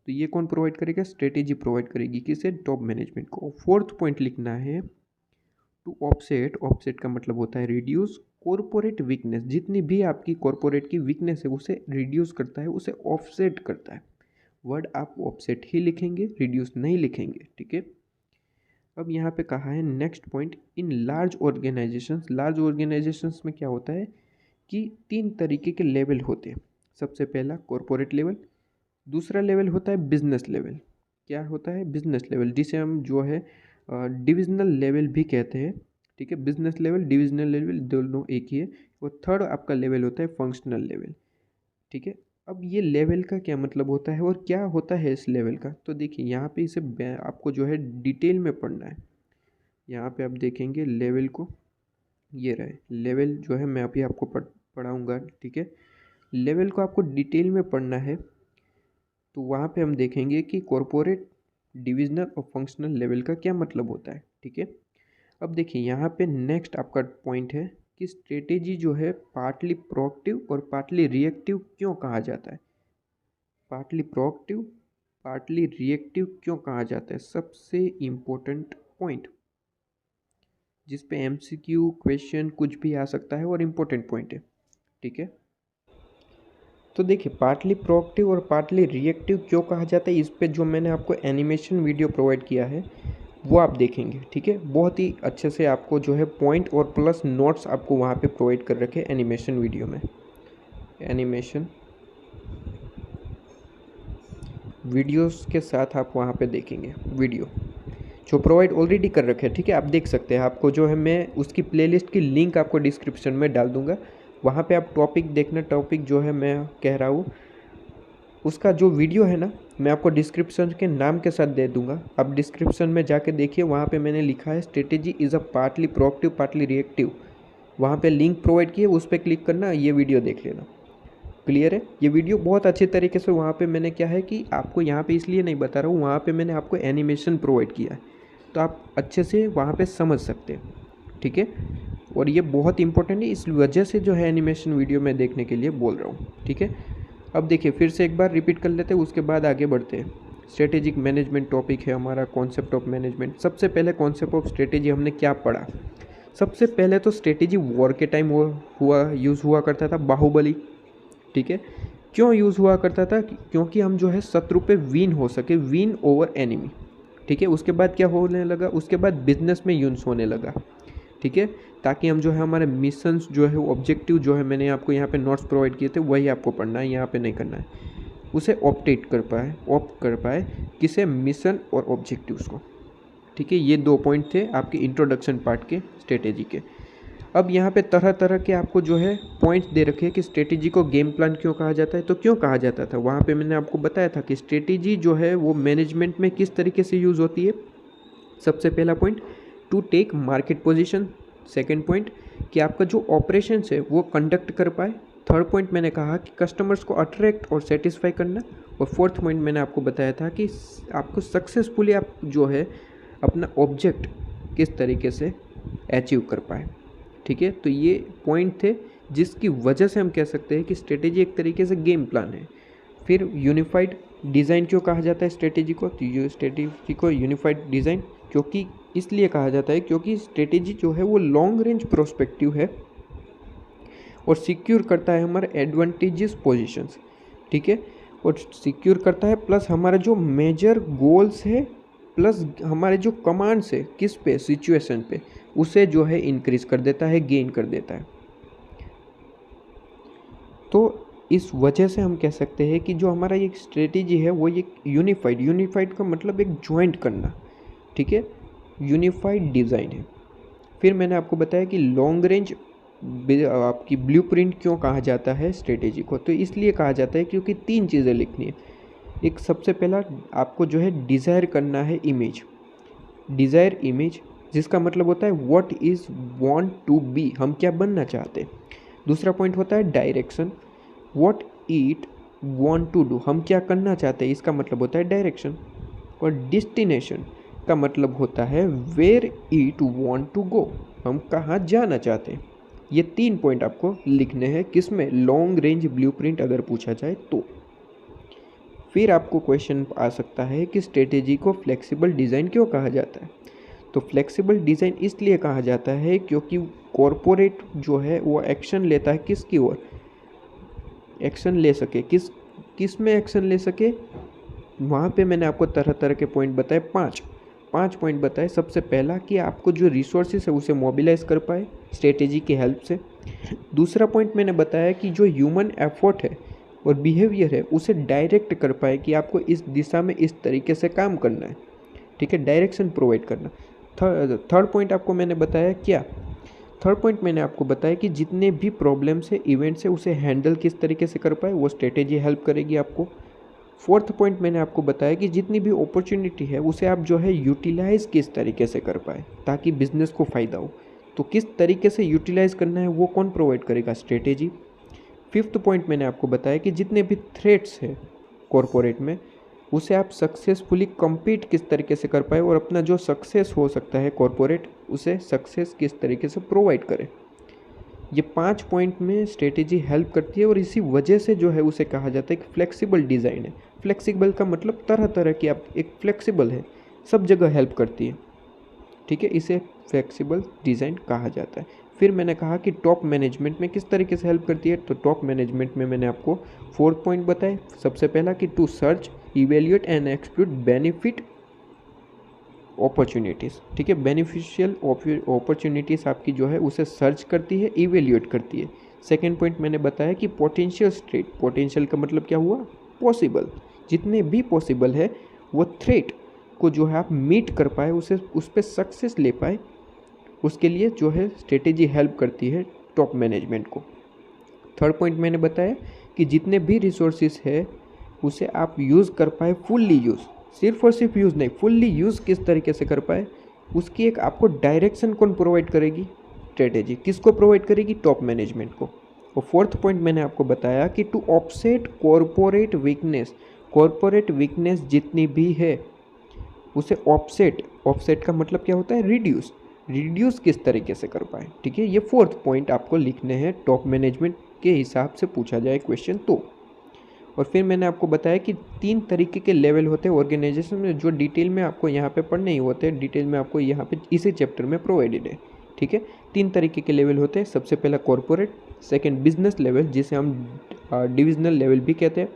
तो ये कौन प्रोवाइड करेगा, स्ट्रेटेजी प्रोवाइड करेगी, किसे, टॉप मैनेजमेंट को। फोर्थ पॉइंट लिखना है टू ऑफसेट, ऑफसेट का मतलब होता है रिड्यूस कॉरपोरेट वीकनेस, जितनी भी आपकी कॉरपोरेट की वीकनेस है उसे रिड्यूस करता है, उसे ऑफसेट करता है। वर्ड आप ऑफसेट ही लिखेंगे, रिड्यूस नहीं लिखेंगे। ठीक है, अब यहाँ पे कहा है next point, in large organisations, large organisations में क्या होता है कि तीन तरीके के लेवल होते हैं। सबसे पहला कॉरपोरेट लेवल, दूसरा लेवल होता है बिजनेस लेवल। क्या होता है, बिजनेस लेवल, जिसे हम जो है डिविजनल लेवल भी कहते हैं। ठीक है, बिजनेस लेवल, डिविजनल लेवल दोनों एक ही है। और थर्ड आपका लेवल होता है फंक्शनल लेवल। ठीक है, अब ये लेवल का क्या मतलब होता है और क्या होता है इस लेवल का, तो देखिए यहाँ पे इसे आपको जो है डिटेल में पढ़ना है। यहाँ पे आप देखेंगे लेवल को, ये रहे लेवल जो है, मैं अभी आपको पढ़ाऊँगा। ठीक है, लेवल को आपको डिटेल में पढ़ना है, तो वहाँ पे हम देखेंगे कि कॉरपोरेट, डिविजनल और फंक्शनल लेवल का क्या मतलब होता है। ठीक है, अब देखिए यहाँ पे नेक्स्ट आपका पॉइंट है कि स्ट्रेटेजी जो है पार्टली प्रोएक्टिव और पार्टली रिएक्टिव क्यों कहा जाता है। पार्टली प्रोएक्टिव, पार्टली रिएक्टिव क्यों कहा जाता है, सबसे इम्पोर्टेंट पॉइंट जिस पे एमसीक्यू क्वेश्चन कुछ भी आ सकता है और इम्पोर्टेंट पॉइंट है। ठीक है, तो देखिए पार्टली प्रोएक्टिव और पार्टली रिएक्टिव क्यों कहा जाता है, इस पे जो मैंने आपको एनिमेशन वीडियो प्रोवाइड किया है वो आप देखेंगे। ठीक है, बहुत ही अच्छे से आपको जो है पॉइंट और प्लस नोट्स आपको वहाँ पे प्रोवाइड कर रखे एनिमेशन वीडियो में। एनिमेशन वीडियोस के साथ आप वहाँ पे देखेंगे वीडियो जो प्रोवाइड ऑलरेडी कर रखे हैं। ठीक है, आप देख सकते हैं, आपको जो है मैं उसकी प्लेलिस्ट की लिंक आपको डिस्क्रिप्शन में डाल दूंगा, वहाँ पे आप टॉपिक देखना। टॉपिक जो है मैं कह रहा हूँ उसका जो वीडियो है ना, मैं आपको डिस्क्रिप्शन के नाम के साथ दे दूंगा, आप डिस्क्रिप्शन में जाके देखिए, वहाँ पे मैंने लिखा है strategy is a partly proactive partly reactive. वहाँ पे लिंक प्रोवाइड किए, उस पर क्लिक करना, ये वीडियो देख लेना। क्लियर है? ये वीडियो बहुत अच्छे तरीके से वहाँ पे मैंने क्या है कि आपको यहाँ पे इसलिए नहीं बता रहा हूँ, वहाँ पे मैंने आपको एनिमेशन प्रोवाइड किया है, तो आप अच्छे से वहाँ पे समझ सकते हैं। ठीक है, और ये बहुत इंपॉर्टेंट है, इस वजह से जो है एनिमेशन वीडियो मैं देखने के लिए बोल रहा हूँ। ठीक है, अब देखिए फिर से एक बार रिपीट कर लेते हैं, उसके बाद आगे बढ़ते हैं। स्ट्रेटेजिक मैनेजमेंट टॉपिक है हमारा, कॉन्सेप्ट ऑफ मैनेजमेंट। सबसे पहले कॉन्सेप्ट ऑफ स्ट्रेटेजी हमने क्या पढ़ा? सबसे पहले तो स्ट्रेटेजी वॉर के टाइम यूज़ हुआ करता था, बाहुबली। ठीक है, क्यों यूज़ हुआ करता था? क्योंकि हम जो है शत्रु पे विन हो सके, विन ओवर एनिमी। ठीक है, उसके बाद क्या होने लगा? उसके बाद बिजनेस में यूज़ होने लगा। ठीक है, ताकि हम जो है हमारे मिशंस जो है, ऑब्जेक्टिव जो है, मैंने आपको यहाँ पे नोट्स प्रोवाइड किए थे, वही आपको पढ़ना है, यहाँ पे नहीं करना है। उसे ऑप्ट कर पाए किसे? मिशन और ऑब्जेक्टिव्स को। ठीक है, ये 2 पॉइंट थे आपके इंट्रोडक्शन पार्ट के स्ट्रेटेजी के। अब यहाँ पे तरह तरह के आपको जो है पॉइंट्स दे रखे हैं कि स्ट्रेटेजी को गेम प्लान क्यों कहा जाता है। तो क्यों कहा जाता था, वहाँ पे मैंने आपको बताया था कि स्ट्रेटेजी जो है वो मैनेजमेंट में किस तरीके से यूज़ होती है। सबसे पहला point, to take market position. Second point, कि आपका जो ऑपरेशंस है वो कंडक्ट कर पाए। थर्ड पॉइंट मैंने कहा कि कस्टमर्स को अट्रैक्ट और सेटिस्फाई करना। और फोर्थ पॉइंट मैंने आपको बताया था कि आपको सक्सेसफुली आप जो है अपना ऑब्जेक्ट किस तरीके से अचीव कर पाए। ठीक है, तो ये पॉइंट थे जिसकी वजह से हम कह सकते हैं कि स्ट्रेटेजी एक तरीके से गेम प्लान है। फिर यूनिफाइड डिज़ाइन क्यों कहा जाता है स्ट्रेटेजी को? तो ये स्ट्रेटेजी को यूनिफाइड डिज़ाइन क्योंकि इसलिए कहा जाता है क्योंकि स्ट्रेटेजी जो है वो लॉन्ग रेंज प्रोस्पेक्टिव है और सिक्योर करता है हमारे एडवांटेजेस पोजीशंस। ठीक है, और सिक्योर करता है, प्लस हमारा जो मेजर गोल्स है, प्लस हमारे जो कमांड्स है किस पे? सिचुएशन पे, उसे जो है इंक्रीज कर देता है, गेन कर देता है। तो इस वजह से हम कह सकते हैं कि जो हमारा एक स्ट्रेटेजी है वो एक यूनिफाइड का मतलब एक ज्वाइंट करना। ठीक है, यूनिफाइड डिज़ाइन है। फिर मैंने आपको बताया कि लॉन्ग रेंज आपकी ब्लूप्रिंट क्यों कहा जाता है स्ट्रेटेजी को? तो इसलिए कहा जाता है क्योंकि 3 चीज़ें लिखनी है। एक सबसे पहला आपको जो है डिज़ायर करना है इमेज, डिज़ायर इमेज, जिसका मतलब होता है what is want to be, हम क्या बनना चाहते हैं। दूसरा पॉइंट होता है direction, what it want to do, हम क्या करना चाहते हैं, इसका मतलब होता है डायरेक्शन। और डेस्टिनेशन का मतलब होता है where it want to go, हम कहाँ जाना चाहते हैं। ये 3 पॉइंट आपको लिखने हैं किसमें? लॉन्ग रेंज ब्लूप्रिंट अगर पूछा जाए तो। फिर आपको क्वेश्चन आ सकता है कि स्ट्रेटेजी को फ्लेक्सिबल डिज़ाइन क्यों कहा जाता है? तो फ्लेक्सिबल डिज़ाइन इसलिए कहा जाता है क्योंकि कॉरपोरेट जो है वो एक्शन लेता है किसकी ओर? एक्शन ले सके, किस में एक्शन ले सके? वहाँ पे मैंने आपको तरह तरह के पॉइंट बताए, 5 पॉइंट बताए। सबसे पहला कि आपको जो रिसोर्सेज है उसे मोबिलाइज कर पाए स्ट्रेटेजी की हेल्प से। दूसरा पॉइंट मैंने बताया कि जो ह्यूमन एफर्ट है और बिहेवियर है उसे डायरेक्ट कर पाए कि आपको इस दिशा में इस तरीके से काम करना है। ठीक है, डायरेक्शन प्रोवाइड करना। थर्ड पॉइंट आपको मैंने बताया क्या? थर्ड पॉइंट मैंने आपको बताया कि जितने भी प्रॉब्लम्स है, इवेंट्स है, उसे हैंडल किस तरीके से कर पाए, वो स्ट्रेटेजी हेल्प करेगी आपको। फोर्थ पॉइंट मैंने आपको बताया कि जितनी भी अपॉर्चुनिटी है उसे आप जो है यूटिलाइज़ किस तरीके से कर पाए ताकि बिजनेस को फ़ायदा हो। तो किस तरीके से यूटिलाइज़ करना है वो कौन प्रोवाइड करेगा? स्ट्रेटेजी। फिफ्थ पॉइंट मैंने आपको बताया कि जितने भी थ्रेट्स है कॉरपोरेट में उसे आप सक्सेसफुली compete किस तरीके से कर पाए और अपना जो सक्सेस हो सकता है कॉरपोरेट, उसे सक्सेस किस तरीके से प्रोवाइड करें। ये 5 पॉइंट में स्ट्रेटेजी हेल्प करती है और इसी वजह से जो है उसे कहा जाता है कि फ्लेक्सिबल डिज़ाइन है। फ्लेक्सिबल का मतलब तरह तरह की, आप एक फ्लेक्सिबल है, सब जगह हेल्प करती है। ठीक है, इसे फ्लेक्सिबल डिज़ाइन कहा जाता है। फिर मैंने कहा कि टॉप मैनेजमेंट में किस तरीके से हेल्प करती है। तो टॉप मैनेजमेंट में मैंने आपको 4 पॉइंट बताए। सबसे पहला कि to search, evaluate and exclude benefit opportunities. ठीक है, बेनिफिशियल अपॉर्चुनिटीज़ आपकी जो है उसे सर्च करती है, इवेल्यूएट करती है। सेकेंड पॉइंट मैंने बताया कि पोटेंशियल थ्रेट, पोटेंशियल का मतलब क्या हुआ? पॉसिबल, जितने भी पॉसिबल है वो थ्रेट को जो है आप मीट कर पाए, उसे उस पर सक्सेस ले पाए, उसके लिए जो है स्ट्रेटेजी हेल्प करती है टॉप मैनेजमेंट को। थर्ड पॉइंट मैंने बताया कि जितने भी रिसोर्सेज है उसे आप यूज़ कर पाए, फुल्ली यूज़, सिर्फ और सिर्फ यूज़ नहीं, फुल्ली यूज़ किस तरीके से कर पाए, उसकी एक आपको डायरेक्शन कौन प्रोवाइड करेगी? स्ट्रेटेजी किसको प्रोवाइड करेगी? टॉप मैनेजमेंट को। और फोर्थ पॉइंट मैंने आपको बताया कि to offset corporate weakness, corporate weakness जितनी भी है उसे ऑफसेट, ऑफसेट का मतलब क्या होता है? रिड्यूस, रिड्यूस किस तरीके से कर पाए। ठीक है, ये फोर्थ पॉइंट आपको लिखने हैं टॉप मैनेजमेंट के हिसाब से पूछा जाए क्वेश्चन तो। और फिर मैंने आपको बताया कि 3 तरीके के लेवल होते हैं ऑर्गेनाइजेशन में, जो डिटेल में आपको यहाँ पे पढ़ने ही होते हैं, डिटेल में आपको यहाँ पे इसी चैप्टर में प्रोवाइडेड है। ठीक है, 3 तरीके के लेवल होते हैं। सबसे पहला कॉरपोरेट, सेकंड बिजनेस लेवल जिसे हम डिविजनल लेवल भी कहते हैं,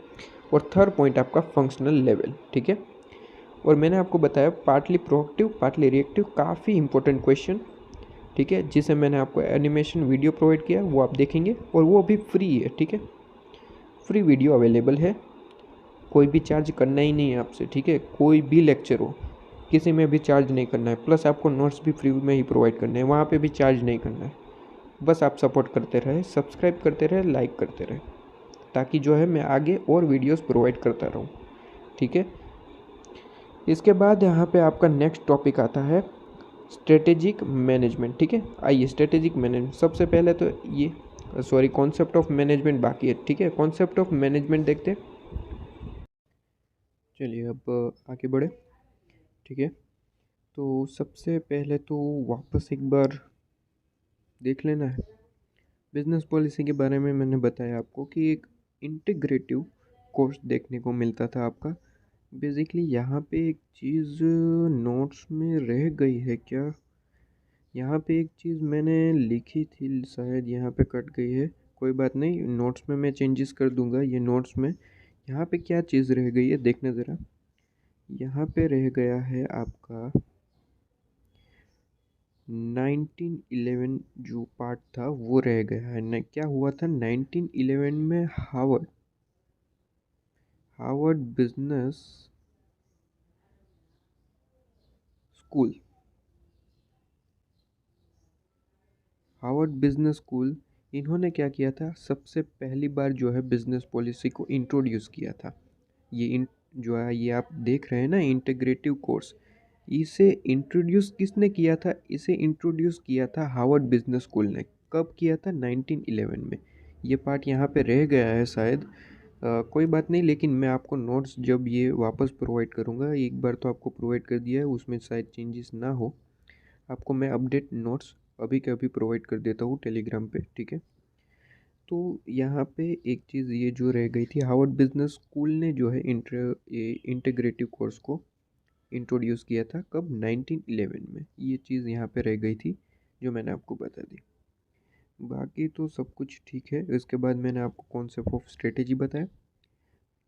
और थर्ड पॉइंट आपका फंक्शनल लेवल। ठीक है, और मैंने आपको बताया पार्टली प्रोएक्टिव पार्टली रिएक्टिव, काफ़ी इंपॉर्टेंट क्वेश्चन। ठीक है, जिसे मैंने आपको एनिमेशन वीडियो प्रोवाइड किया वो आप देखेंगे, और वो भी फ्री है। ठीक है, फ्री वीडियो अवेलेबल है, कोई भी चार्ज करना ही नहीं है आपसे। ठीक है, कोई भी लेक्चर हो किसी में भी चार्ज नहीं करना है, प्लस आपको नोट्स भी फ्री में ही प्रोवाइड करने हैं, वहाँ पे भी चार्ज नहीं करना है। बस आप सपोर्ट करते रहे, सब्सक्राइब करते रहे, लाइक करते रहे, ताकि जो है मैं आगे और वीडियोस प्रोवाइड करता रहूँ। ठीक है, इसके बाद यहाँ पे आपका नेक्स्ट टॉपिक आता है स्ट्रेटेजिक मैनेजमेंट। ठीक है, आइए स्ट्रेटेजिक मैनेजमेंट, सबसे पहले तो ये कॉन्सेप्ट ऑफ मैनेजमेंट बाकी है। ठीक है, कॉन्सेप्ट ऑफ मैनेजमेंट देखते हैं। चलिए अब आगे बढ़े। ठीक है, तो सबसे पहले तो वापस एक बार देख लेना है बिजनेस पॉलिसी के बारे में। मैंने बताया आपको कि एक इंटीग्रेटिव कोर्स देखने को मिलता था आपका। बेसिकली यहाँ पे एक चीज़ नोट्स में रह गई है क्या? यहाँ पे एक चीज़ मैंने लिखी थी, शायद यहाँ पे कट गई है। कोई बात नहीं, नोट्स में मैं चेंजेस कर दूंगा। ये नोट्स में यहाँ पे क्या चीज़ रह गई है देखना ज़रा। यहाँ पे रह गया है आपका 1911 जो पार्ट था वो रह गया है न। क्या हुआ था 1911 में? Harvard Harvard business school, Harvard business school, इन्होंने क्या किया था? सबसे पहली बार जो है बिजनेस पॉलिसी को इंट्रोड्यूस किया था। जो है ये आप देख रहे हैं ना इंटीग्रेटिव कोर्स, इसे इंट्रोड्यूस किसने किया था? इसे इंट्रोड्यूस किया था हार्वर्ड बिजनेस स्कूल ने। कब किया था? 1911 में। ये पार्ट यहाँ पे रह गया है शायद। कोई बात नहीं, लेकिन मैं आपको नोट्स जब ये वापस प्रोवाइड करूँगा, एक बार तो आपको प्रोवाइड कर दिया है, उसमें शायद चेंजेस ना हो, आपको मैं अपडेट नोट्स अभी के अभी प्रोवाइड कर देता हूँ टेलीग्राम पे। ठीक है, तो यहाँ पे एक चीज़ ये जो रह गई थी, हार्वर्ड बिजनेस स्कूल ने जो है इंटीग्रेटिव कोर्स को इंट्रोड्यूस किया था। कब? 1911 में। ये चीज़ यहाँ पे रह गई थी जो मैंने आपको बता दी। बाकी तो सब कुछ ठीक है। इसके बाद मैंने आपको कॉन्सेप्ट ऑफ स्ट्रेटेजी बताया।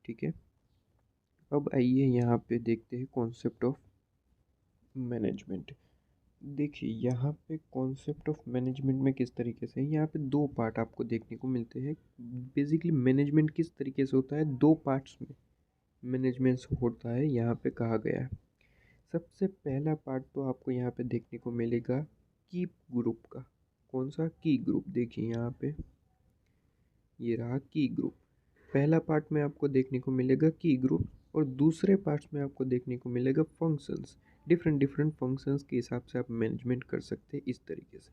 ठीक है, अब आइए यहाँ पे देखते हैं कॉन्सेप्ट ऑफ मैनेजमेंट। देखिए यहाँ पे कॉन्सेप्ट ऑफ मैनेजमेंट में किस तरीके से, यहाँ पे 2 पार्ट आपको देखने को मिलते हैं। बेसिकली मैनेजमेंट किस तरीके से होता है, 2 पार्ट्स में मैनेजमेंट होता है यहाँ पे कहा गया है। सबसे पहला पार्ट तो आपको यहाँ पे देखने को मिलेगा की ग्रुप का। कौन सा? की ग्रुप। देखिए यहाँ पे ये रहा की ग्रुप। पहला पार्ट में आपको देखने को मिलेगा की ग्रुप, और दूसरे पार्ट्स में आपको देखने को मिलेगा फंक्शंस। डिफरेंट डिफरेंट फंक्शंस के हिसाब से आप मैनेजमेंट कर सकते हैं इस तरीके से।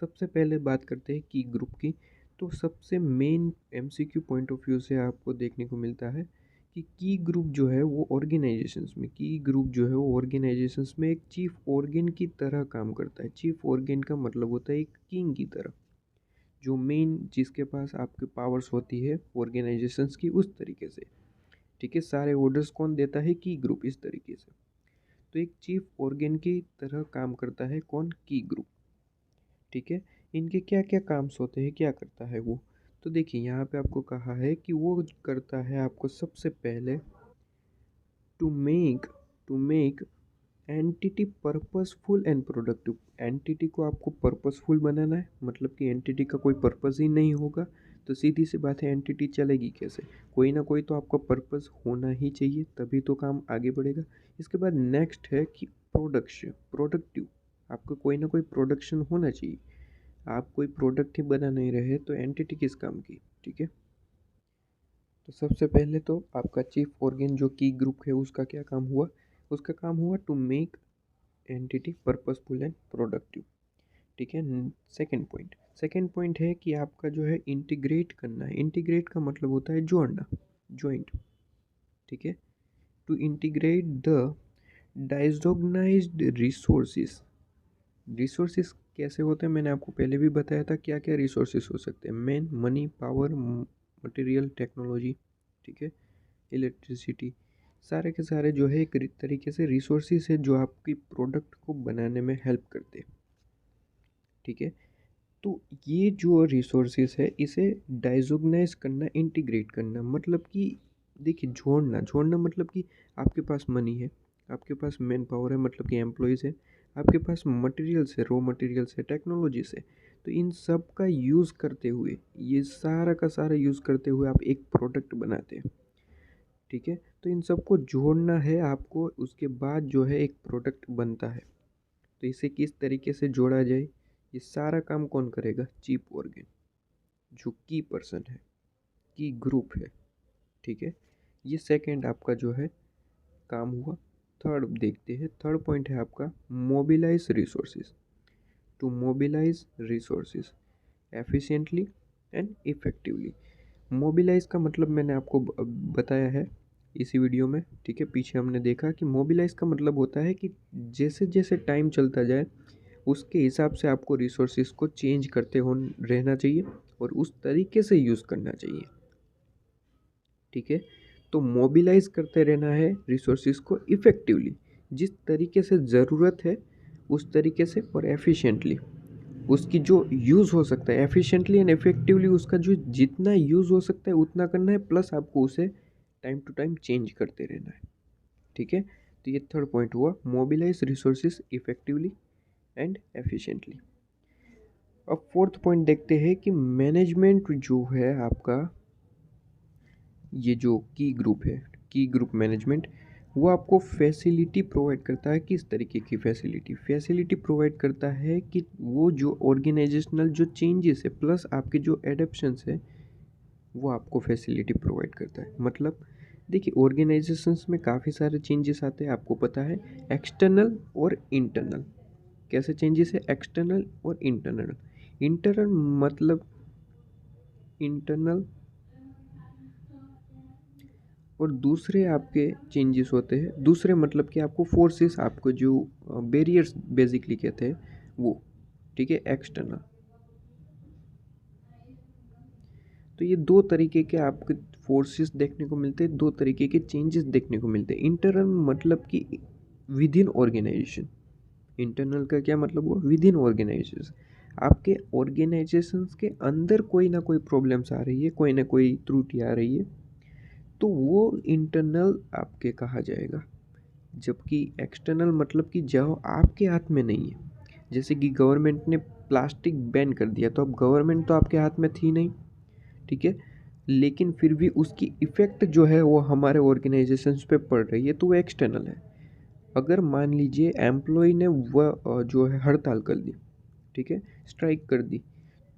सबसे पहले बात करते हैं की ग्रुप की। तो सबसे main MCQ point of view से आपको देखने को मिलता है कि की ग्रुप जो है वो ऑर्गेनाइजेशंस में, की ग्रुप जो है वो ऑर्गेनाइजेशंस में एक चीफ ऑर्गेन की तरह काम करता है। चीफ ऑर्गेन का मतलब होता है एक किंग की तरह, जो मेन जिसके पास आपके पावर्स होती है ऑर्गेनाइजेशंस की, उस तरीके से। ठीक है, सारे ऑर्डर्स कौन देता है? की ग्रुप, इस तरीके से। तो एक चीफ ऑर्गेन की तरह काम करता है कौन? की ग्रुप। ठीक है, इनके क्या क्या काम्स होते हैं, क्या करता है वो? तो देखिए यहाँ पे आपको कहा है कि वो करता है आपको सबसे पहले to make entity purposeful and productive. Entity को आपको पर्पसफुल बनाना है, मतलब कि एंटिटी का कोई पर्पस ही नहीं होगा तो सीधी सी बात है एंटिटी चलेगी कैसे? कोई ना कोई तो आपका पर्पस होना ही चाहिए, तभी तो काम आगे बढ़ेगा। इसके बाद नेक्स्ट है कि प्रोडक्टिव, आपका कोई ना कोई प्रोडक्शन होना चाहिए। आप कोई प्रोडक्ट ही बना नहीं रहे तो एंटिटी किस काम की? ठीक है, तो सबसे पहले तो आपका चीफ ऑर्गेन जो की ग्रुप है उसका क्या काम हुआ? उसका काम हुआ to make entity purposeful and productive. ठीक है। सेकेंड पॉइंट है कि आपका जो है इंटीग्रेट करना है। इंटीग्रेट का मतलब होता है जोड़ना, ज्वाइंट, ठीक है। To integrate the disorganised resources. Resources कैसे होते हैं मैंने आपको पहले भी बताया था, क्या क्या रिसोर्सेज हो सकते हैं। Man, money, power, material, technology, ठीक है, इलेक्ट्रिसिटी, सारे के सारे जो है एक तरीके से रिसोर्सेज है जो आपकी प्रोडक्ट को बनाने में हेल्प करते हैं, ठीक है। तो ये जो रिसोर्सेज है इसे डाइजोगनाइज करना, इंटीग्रेट करना, मतलब कि देखिए जोड़ना मतलब कि आपके पास मनी है, आपके पास मैन पावर है मतलब कि एम्प्लॉयज़ है, आपके पास मटेरियल्स है, रॉ मटेरियल्स है, टेक्नोलॉजीज है। तो इन सब का यूज़ करते हुए, ये सारा का सारा यूज़ करते हुए आप एक प्रोडक्ट बनाते हैं, ठीक है। तो इन सबको जोड़ना है आपको, उसके बाद जो है एक प्रोडक्ट बनता है। तो इसे किस तरीके से जोड़ा जाए, ये सारा काम कौन करेगा, चीप ऑर्गन, जो की पर्सन है, की ग्रुप है, ठीक है। ये सेकंड आपका जो है काम हुआ। थर्ड देखते हैं, थर्ड पॉइंट है आपका mobilise resources. To mobilise resources efficiently and effectively. Mobilise का मतलब मैंने आपको बताया है इसी वीडियो में, ठीक है। पीछे हमने देखा कि मोबिलाइज का मतलब होता है कि जैसे जैसे टाइम चलता जाए उसके हिसाब से आपको रिसोर्सेज को चेंज करते हो रहना चाहिए और उस तरीके से यूज़ करना चाहिए, ठीक है। तो मोबिलाइज करते रहना है रिसोर्सेज को इफ़ेक्टिवली, जिस तरीके से ज़रूरत है उस तरीके से, और एफिशिएंटली उसकी जो यूज़ हो सकता है, एफिशिएंटली एंड इफेक्टिवली उसका जो जितना यूज़ हो सकता है उतना करना है, प्लस आपको उसे टाइम टू टाइम चेंज करते रहना है, ठीक है। तो ये थर्ड पॉइंट हुआ, mobilise resources effectively and efficiently. अब फोर्थ पॉइंट देखते हैं कि मैनेजमेंट जो है आपका, ये जो की ग्रुप है, की ग्रुप मैनेजमेंट, वो आपको फैसिलिटी प्रोवाइड करता है। किस तरीके की फैसिलिटी प्रोवाइड करता है कि वो जो ऑर्गेनाइजेशनल जो चेंजेस है प्लस आपके जो एडेप्शंस है वो आपको फैसिलिटी प्रोवाइड करता है। मतलब देखिए ऑर्गेनाइजेशंस में काफ़ी सारे चेंजेस आते हैं, आपको पता है, एक्सटर्नल और इंटरनल। कैसे चेंजेस है, एक्सटर्नल और इंटरनल। इंटरनल मतलब इंटरनल, और दूसरे आपके चेंजेस होते हैं, दूसरे मतलब कि आपको फोर्सेस, आपको जो बैरियर्स बेसिकली कहते हैं वो, ठीक है, एक्सटर्नल। तो ये दो तरीके के आपके फोर्सेस देखने को मिलते हैं, दो तरीके के चेंजेस देखने को मिलते हैं। इंटरनल मतलब कि विद इन ऑर्गेनाइजेशन, इंटरनल का क्या मतलब हुआ, विद इन ऑर्गेनाइजेशन। आपके ऑर्गेनाइजेशंस के अंदर कोई ना कोई प्रॉब्लम्स आ रही है, कोई ना कोई त्रुटि आ रही है, तो वो इंटरनल आपके कहा जाएगा। जबकि एक्सटर्नल मतलब कि जो आपके हाथ में नहीं है, जैसे कि गवर्नमेंट ने प्लास्टिक बैन कर दिया, तो अब गवर्नमेंट तो आपके हाथ में थी नहीं, ठीक है, लेकिन फिर भी उसकी इफ़ेक्ट जो है वो हमारे ऑर्गेनाइजेशंस पे पड़ रही है, तो वो एक्सटर्नल है। अगर मान लीजिए एम्प्लॉय ने वह जो है हड़ताल कर दी, ठीक है, स्ट्राइक कर दी,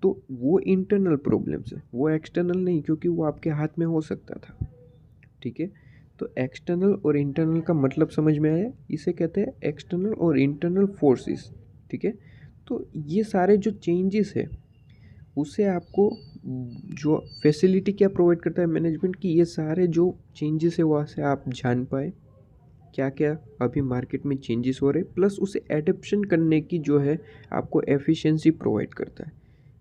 तो वो इंटरनल प्रॉब्लम्स है, वो एक्सटर्नल नहीं, क्योंकि वो आपके हाथ में हो सकता था, ठीक है। तो एक्सटर्नल और इंटरनल का मतलब समझ में आया, इसे कहते हैं एक्सटर्नल और इंटरनल फोर्सेस, ठीक है। तो ये सारे जो चेंजेस है उसे आपको जो फैसिलिटी क्या प्रोवाइड करता है मैनेजमेंट की, ये सारे जो चेंजेस है वहाँ से आप जान पाए क्या क्या अभी मार्केट में चेंजेस हो रहे, प्लस उसे एडप्शन करने की जो है आपको एफिशिएंसी प्रोवाइड करता है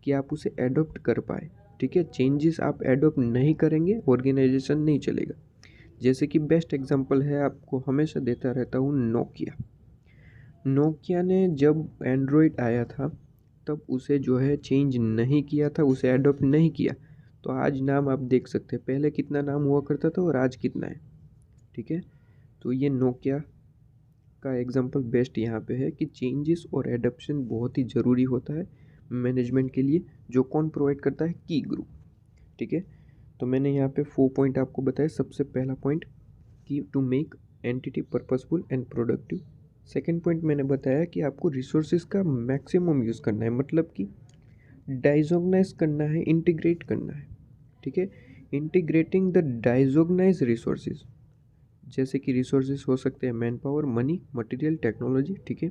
कि आप उसे एडोप्ट कर पाए, ठीक है। चेंजेस आप एडोप्ट नहीं करेंगे ऑर्गेनाइजेशन नहीं चलेगा। जैसे कि बेस्ट एग्जांपल है, आपको हमेशा देता रहता हूँ, नोकिया। नोकिया ने जब एंड्रॉयड आया था तब उसे जो है चेंज नहीं किया था, उसे एडोप्ट नहीं किया, तो आज नाम आप देख सकते हैं, पहले कितना नाम हुआ करता था और आज कितना है, ठीक है। तो ये नोकिया का एग्जांपल बेस्ट यहाँ पे है कि चेंजेस और एडप्शन बहुत ही ज़रूरी होता है मैनेजमेंट के लिए, जो कौन प्रोवाइड करता है, की ग्रुप, ठीक है। तो मैंने यहाँ पे 4 पॉइंट आपको बताया। सबसे पहला पॉइंट कि to make entity purposeful and productive. Second point मैंने बताया कि आपको रिसोर्सेज का मैक्सिमम यूज़ करना है, मतलब कि डाइजोगनाइज करना है, इंटीग्रेट करना है, ठीक है। इंटीग्रेटिंग द डाइजोगनाइज रिसोर्सेज, जैसे कि रिसोर्सेज हो सकते हैं man power, money, material, technology, ठीक है।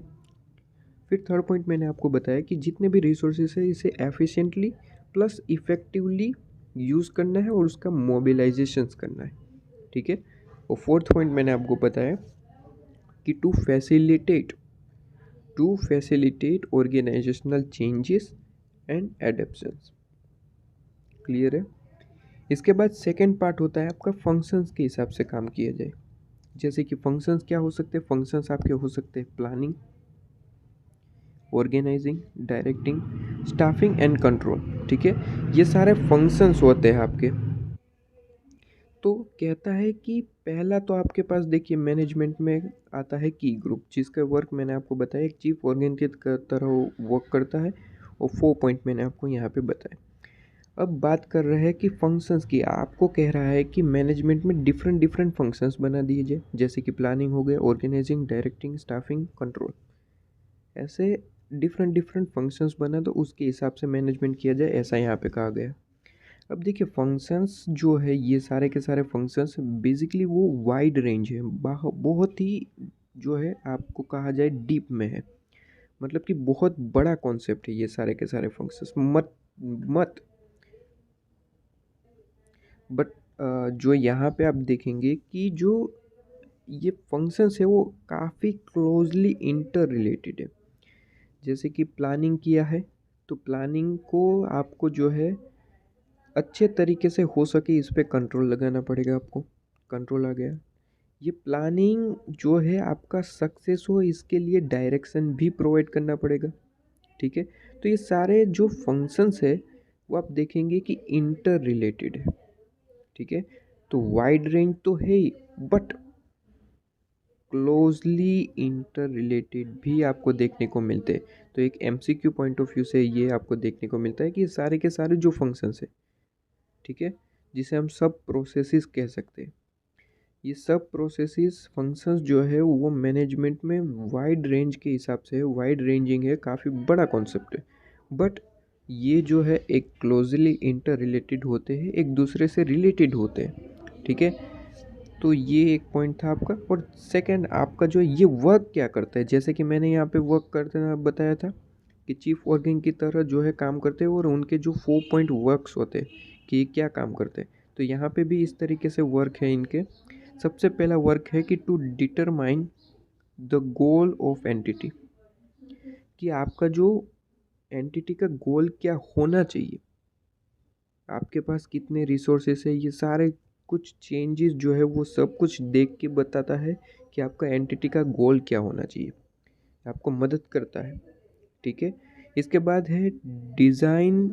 फिर थर्ड पॉइंट मैंने आपको बताया कि जितने भी रिसोर्सेज है इसे एफिशिएंटली प्लस इफ़ेक्टिवली यूज़ करना है और उसका मोबिलाइजेशंस करना है, ठीक है। और फोर्थ पॉइंट मैंने आपको बताया कि to facilitate organisational changes and adaptations. Clear है। इसके बाद सेकेंड पार्ट होता है आपका फंक्शंस के हिसाब से काम किया जाए। जैसे कि फंक्शंस क्या हो सकते हैं, फंक्शंस आपके हो सकते हैं planning, organising, directing, staffing and control, ठीक है। ये सारे फंक्शंस होते हैं आपके। तो कहता है कि पहला तो आपके पास देखिए मैनेजमेंट में आता है की ग्रुप, जिसका वर्क मैंने आपको बताया एक चीफ ऑर्गेन की तरह वर्क करता है, और 4 पॉइंट मैंने आपको यहाँ पे बताया। अब बात कर रहे हैं कि फंक्शंस की, आपको कह रहा है कि मैनेजमेंट में डिफरेंट डिफरेंट फंक्शंस बना दीजिए, जैसे कि प्लानिंग हो गया, ऑर्गेनाइजिंग, डायरेक्टिंग, स्टाफिंग, कंट्रोल, ऐसे डिफरेंट डिफरेंट फंक्शंस बना दो, उसके हिसाब से मैनेजमेंट किया जाए, ऐसा यहाँ पे कहा गया। अब देखिए फंक्शंस जो है ये सारे के सारे फंक्शंस बेसिकली वो वाइड रेंज है, बहुत ही जो है आपको कहा जाए डीप में है, मतलब कि बहुत बड़ा कॉन्सेप्ट है ये सारे के सारे फंक्शंस। मत मत बट जो यहाँ पे आप देखेंगे कि जो ये फंक्शंस है वो काफ़ी क्लोजली इंटर रिलेटेड है। जैसे कि प्लानिंग किया है तो प्लानिंग को आपको जो है अच्छे तरीके से हो सके इस पे कंट्रोल लगाना पड़ेगा आपको। कंट्रोल आ गया। ये प्लानिंग जो है आपका सक्सेस हो इसके लिए डायरेक्शन भी प्रोवाइड करना पड़ेगा, ठीक है। तो ये सारे जो फंक्शंस है वो आप देखेंगे कि इंटर रिलेटेड है, ठीक है। तो वाइड रेंज तो है ही, बट क्लोजली इंटर रिलेटेड भी आपको देखने को मिलते हैं। तो एक एमसीक्यू पॉइंट ऑफ व्यू से ये आपको देखने को मिलता है कि सारे के सारे जो फंक्शंस है, ठीक है, जिसे हम सब प्रोसेसेस कह सकते हैं, ये सब प्रोसेसेस फंक्शंस जो है वो मैनेजमेंट में वाइड रेंज के हिसाब से है, वाइड रेंजिंग है, काफ़ी बड़ा कॉन्सेप्ट है। बट ये जो है एक क्लोजली इंटर रिलेटेड होते हैं, एक दूसरे से रिलेटेड होते हैं, ठीक है। तो ये एक पॉइंट था आपका। और सेकंड आपका जो ये वर्क क्या करता है, जैसे कि मैंने यहाँ पे वर्क करते हुए बताया था कि चीफ ऑर्गेन की तरह जो है काम करते हैं, और उनके जो 4 पॉइंट वर्क्स होते हैं कि क्या काम करते हैं, तो यहाँ पे भी इस तरीके से वर्क है इनके। सबसे पहला वर्क है कि to determine the goal of entity, कि आपका जो एंटिटी का गोल क्या होना चाहिए, आपके पास कितने रिसोर्सेस है, ये सारे कुछ चेंजेस जो है वो सब कुछ देख के बताता है कि आपका एंटिटी का गोल क्या होना चाहिए, आपको मदद करता है, ठीक है। इसके बाद है design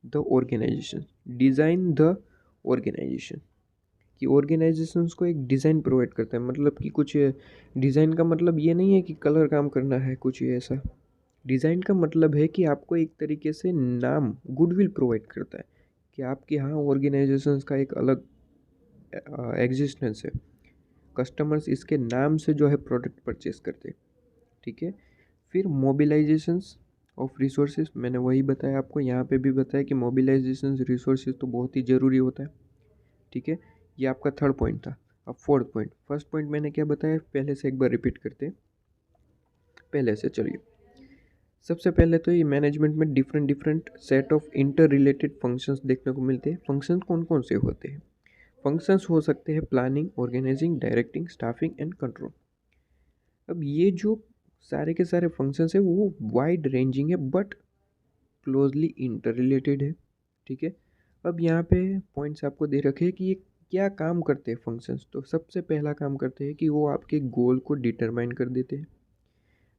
the organisation. Design the organisation, कि ऑर्गेनाइजेशंस को एक डिज़ाइन प्रोवाइड करता है, मतलब कि कुछ डिज़ाइन का मतलब ये नहीं है कि कलर काम करना है कुछ ऐसा। डिज़ाइन का मतलब है कि आपको एक तरीके से नाम गुडविल प्रोवाइड करता है कि आपके यहाँ ऑर्गेनाइजेशंस का एक अलग एग्जिस्टेंस है, कस्टमर्स इसके नाम से जो है प्रोडक्ट परचेस करते हैं, ठीक है। फिर मोबिलाइजेशंस ऑफ रिसोर्सेज, मैंने वही बताया आपको, यहाँ पे भी बताया कि मोबिलाइजेशंस रिसोर्सेज तो बहुत ही ज़रूरी होता है, ठीक है। ये आपका थर्ड पॉइंट था। अब फोर्थ पॉइंट, फर्स्ट पॉइंट मैंने क्या बताया पहले से एक बार रिपीट करते हैं पहले से, चलिए। सबसे पहले तो ये मैनेजमेंट में different different set of inter related functions देखने को मिलते हैं। फंक्शंस कौन कौन से होते हैं, फंक्शंस हो सकते हैं planning, organising, directing, staffing and control. अब ये जो सारे के सारे फंक्शंस है वो वाइड रेंजिंग है, बट क्लोजली इंटर रिलेटेड है, ठीक है। अब यहाँ पे पॉइंट्स आपको दे रखे हैं कि ये क्या काम करते हैं फंक्शंस। तो सबसे पहला काम करते हैं कि वो आपके गोल को डिटरमाइन कर देते हैं।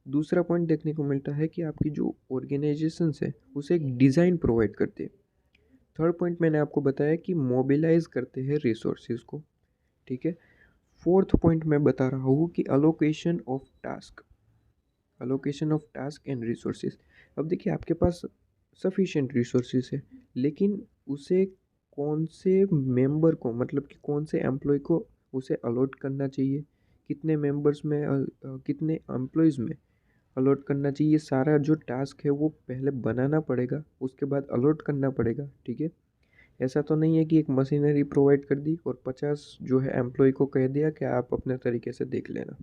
दूसरा पॉइंट देखने को मिलता है कि आपकी जो ऑर्गेनाइजेशंस है उसे एक डिज़ाइन प्रोवाइड करते हैं। थर्ड पॉइंट मैंने आपको बताया कि मोबिलाइज करते हैं रिसोर्सेज को, ठीक है। फोर्थ पॉइंट मैं बता रहा हूँ कि allocation of task and resources. अब देखिए आपके पास सफिशिएंट रिसोर्सेज है, लेकिन उसे कौन से मेंबर को, मतलब कि कौन से एम्प्लॉय को उसे अलॉट करना चाहिए, कितने मेंबर्स में कितने एम्प्लॉयज़ में अलॉट करना चाहिए, ये सारा जो टास्क है वो पहले बनाना पड़ेगा, उसके बाद अलॉट करना पड़ेगा, ठीक है। ऐसा तो नहीं है कि एक मशीनरी प्रोवाइड कर दी और 50 जो है एम्प्लॉय को कह दिया कि आप अपने तरीके से देख लेना,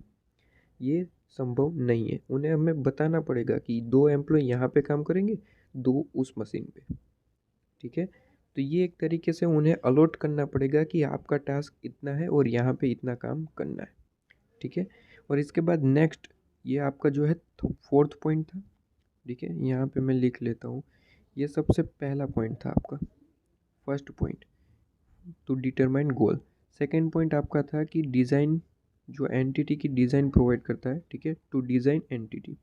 ये संभव नहीं है। उन्हें हमें बताना पड़ेगा कि 2 एम्प्लॉय यहाँ पे काम करेंगे, 2 उस मशीन पे, ठीक है। तो ये एक तरीके से उन्हें अलॉट करना पड़ेगा कि आपका टास्क इतना है और यहाँ पे इतना काम करना है, ठीक है। और इसके बाद नेक्स्ट, ये आपका जो है फोर्थ पॉइंट था, ठीक है। यहाँ पे मैं लिख लेता हूँ, ये सबसे पहला पॉइंट था आपका, first point, to determine goal. Second point आपका था कि डिज़ाइन, जो एंटिटी की डिज़ाइन प्रोवाइड करता है, ठीक है, to design entity.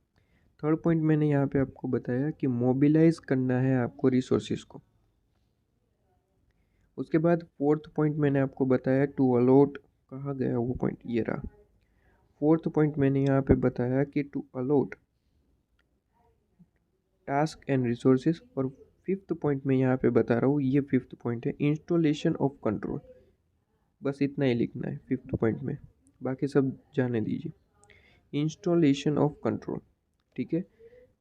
Third point मैंने यहाँ पे आपको बताया कि मोबिलाइज करना है आपको रिसोर्सेज को। उसके बाद फोर्थ पॉइंट मैंने आपको बताया टू अलॉट, कहाँ गया वो पॉइंट, ये रहा। फोर्थ पॉइंट मैंने यहाँ पे बताया कि to allot task and resources. और फिफ्थ पॉइंट मैं यहाँ पे बता रहा हूँ, ये फिफ्थ पॉइंट है, इंस्टॉलेशन ऑफ कंट्रोल। बस इतना ही लिखना है फिफ्थ पॉइंट में, बाकी सब जाने दीजिए। इंस्टॉलेशन ऑफ कंट्रोल, ठीक है।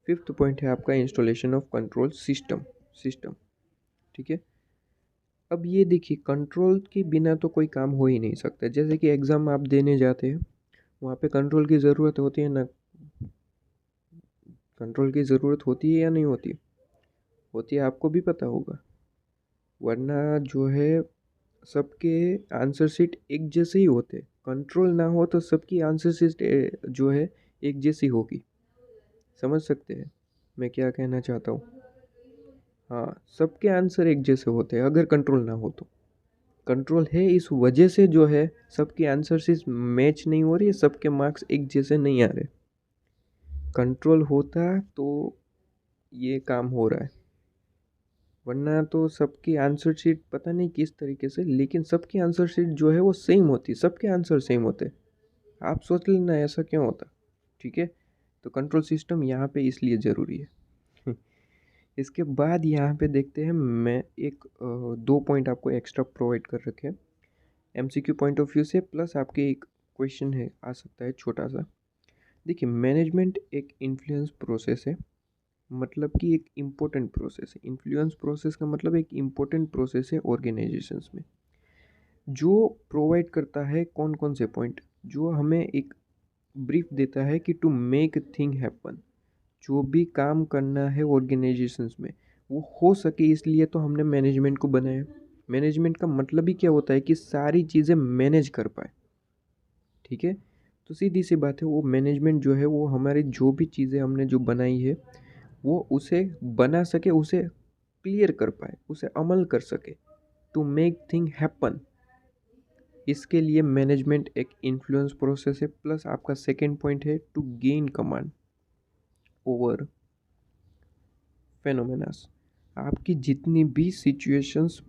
फिफ्थ पॉइंट है आपका इंस्टॉलेशन ऑफ कंट्रोल सिस्टम, ठीक है। अब ये देखिए, कंट्रोल के बिना तो कोई काम हो ही नहीं सकता। जैसे कि एग्ज़ाम आप देने जाते हैं, वहाँ पे कंट्रोल की ज़रूरत होती है ना, कंट्रोल की ज़रूरत होती है या नहीं होती, होती है, आपको भी पता होगा। वरना जो है सबके आंसर शीट एक जैसे ही होते, कंट्रोल ना हो तो सबकी आंसर शीट जो है एक जैसी होगी। समझ सकते हैं मैं क्या कहना चाहता हूँ? हाँ, सबके आंसर एक जैसे होते हैं अगर कंट्रोल ना हो तो। कंट्रोल है, इस वजह से जो है सबकी आंसर शीट मैच नहीं हो रही है, सबके मार्क्स एक जैसे नहीं आ रहे। कंट्रोल होता तो ये काम हो रहा है, वरना तो सबकी आंसर शीट पता नहीं किस तरीके से, लेकिन सबकी आंसर शीट जो है वो सेम होती, सबके आंसर सेम होते। आप सोच लेना ऐसा क्यों होता, ठीक है। तो कंट्रोल सिस्टम यहाँ पे इसलिए ज़रूरी है। इसके बाद यहाँ पे देखते हैं, मैं एक दो पॉइंट आपको एक्स्ट्रा प्रोवाइड कर रखे हैं एमसीक्यू पॉइंट ऑफ व्यू से, प्लस आपके एक क्वेश्चन है आ सकता है छोटा सा। देखिए, मैनेजमेंट एक इन्फ्लुएंस प्रोसेस है, मतलब कि एक इम्पोर्टेंट प्रोसेस है। इन्फ्लुएंस प्रोसेस का मतलब एक इम्पोर्टेंट प्रोसेस है ऑर्गेनाइजेशंस में, जो प्रोवाइड करता है कौन कौन से पॉइंट, जो हमें एक ब्रीफ देता है कि टू मेक थिंग हैपन। जो भी काम करना है ऑर्गेनाइजेशंस में वो हो सके, इसलिए तो हमने मैनेजमेंट को बनाया। मैनेजमेंट का मतलब ही क्या होता है कि सारी चीज़ें मैनेज कर पाए, ठीक है। तो सीधी सी बात है, वो मैनेजमेंट जो है वो हमारी जो भी चीज़ें हमने जो बनाई है वो उसे बना सके, उसे क्लियर कर पाए, उसे अमल कर सके, टू मेक थिंग हैपन। इसके लिए मैनेजमेंट एक इन्फ्लुएंस प्रोसेस है। प्लस आपका सेकेंड पॉइंट है टू गेन कमांड ओवर फेनोमेनास। आपकी जितनी भी सिचुएशंस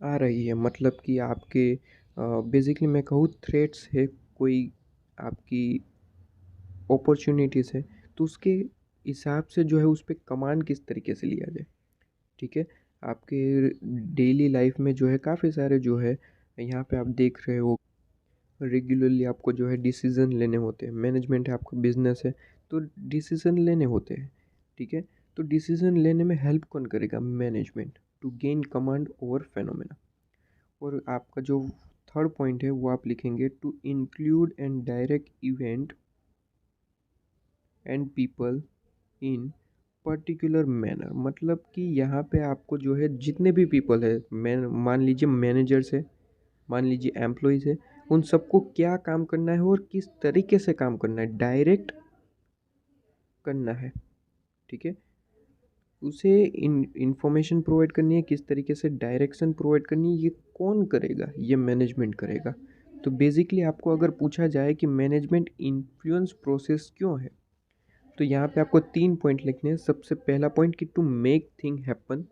आ रही है, मतलब कि आपके बेसिकली मैं कहूँ थ्रेट्स है, कोई आपकी अपॉर्चुनिटीज़ है, तो उसके हिसाब से जो है उस पर कमांड किस तरीके से लिया जाए, ठीक है। आपके डेली लाइफ में जो है काफ़ी सारे जो है, यहाँ पे आप देख रहे हो रेगुलरली आपको जो है डिसीज़न लेने होते हैं। मैनेजमेंट है, आपका बिजनेस है, तो डिसीज़न लेने होते हैं, ठीक है। तो डिसीज़न लेने में हेल्प कौन करेगा? Management, to gain command over phenomena. और आपका जो थर्ड पॉइंट है वो आप लिखेंगे to include and direct event and people in particular manner. मतलब कि यहाँ पे आपको जो है जितने भी पीपल है, मान लीजिए मैनेजर्स है, मान लीजिए एम्प्लॉयज़ है, उन सबको क्या काम करना है और किस तरीके से काम करना है, डायरेक्ट करना है, ठीक है। उसे इंफॉर्मेशन प्रोवाइड करनी है, किस तरीके से डायरेक्शन प्रोवाइड करनी है, ये कौन करेगा? ये मैनेजमेंट करेगा। तो बेसिकली आपको अगर पूछा जाए कि मैनेजमेंट इन्फ्लुएंस प्रोसेस क्यों है, तो यहाँ पे आपको 3 पॉइंट लिखने हैं। सबसे पहला पॉइंट कि to make thing happen.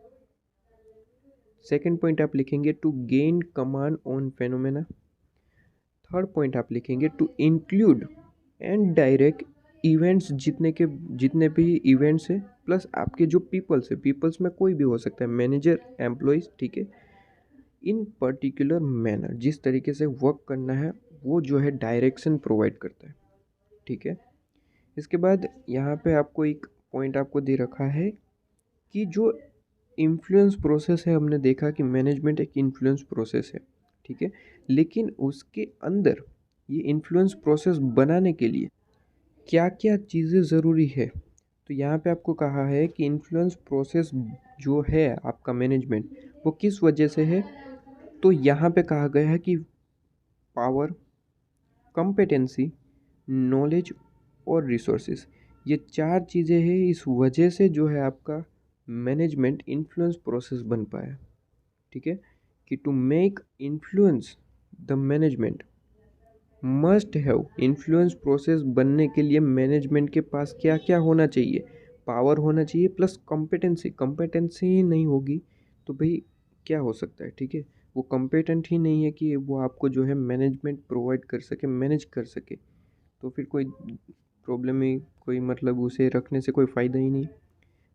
Second point आप लिखेंगे to gain command on phenomena. Third point आप लिखेंगे to include and direct events, जितने भी इवेंट्स है, प्लस आपके जो पीपल्स है, पीपल्स में कोई भी हो सकता है, मैनेजर, एम्प्लॉयज़, ठीक है, इन पर्टिकुलर मैनर, जिस तरीके से वर्क करना है वो जो है डायरेक्शन प्रोवाइड करता है, ठीक है। इसके बाद यहाँ पे आपको एक पॉइंट आपको दे रखा है कि जो इन्फ्लुएंस प्रोसेस है, हमने देखा कि मैनेजमेंट एक इन्फ्लुएंस प्रोसेस है, ठीक है, लेकिन उसके अंदर ये इन्फ्लुएंस प्रोसेस बनाने के लिए क्या क्या चीज़ें ज़रूरी है। तो यहाँ पे आपको कहा है कि इन्फ्लुएंस प्रोसेस जो है आपका मैनेजमेंट, वो किस वजह से है। तो यहाँ पे कहा गया है कि पावर, कॉम्पिटेंसी, नॉलेज और रिसोर्सेज, ये चार चीज़ें हैं। इस वजह से जो है आपका मैनेजमेंट इन्फ्लुएंस प्रोसेस बन पाया। ठीक है, कि to make influence the management must have, influence process बनने के लिए मैनेजमेंट के पास क्या क्या होना चाहिए। पावर होना चाहिए प्लस कॉम्पिटेंसी। कॉम्पिटेंसी ही नहीं होगी तो भाई क्या हो सकता है। ठीक है, वो कॉम्पिटेंट ही नहीं है कि वो आपको जो है मैनेजमेंट प्रोवाइड कर सके, मैनेज कर सके, तो फिर कोई प्रॉब्लम ही, कोई मतलब उसे रखने से कोई फ़ायदा ही नहीं।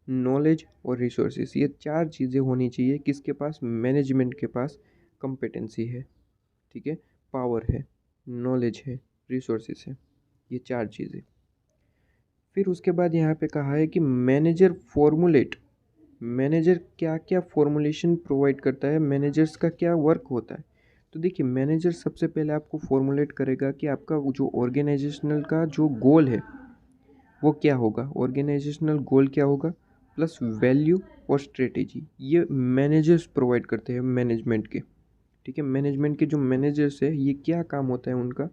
नॉलेज और रिसोर्सेज, ये चार चीज़ें होनी चाहिए किसके पास, मैनेजमेंट के पास। कॉम्पिटेंसी है, ठीक है, पावर है, नॉलेज है, रिसोर्सेज है, ये चार चीज़ें। फिर उसके बाद यहाँ पे कहा है कि मैनेजर फॉर्मुलेट, मैनेजर क्या क्या फॉर्मुलेशन प्रोवाइड करता है, मैनेजर्स का क्या वर्क होता है। तो देखिए, मैनेजर सबसे पहले आपको फॉर्मुलेट करेगा कि आपका जो ऑर्गेनाइजेशनल का जो गोल है वो क्या होगा, ऑर्गेनाइजेशनल गोल क्या होगा, प्लस वैल्यू और स्ट्रेटेजी, ये मैनेजर्स प्रोवाइड करते हैं मैनेजमेंट के। ठीक है, मैनेजमेंट के जो मैनेजर्स है, ये क्या काम होता है उनका,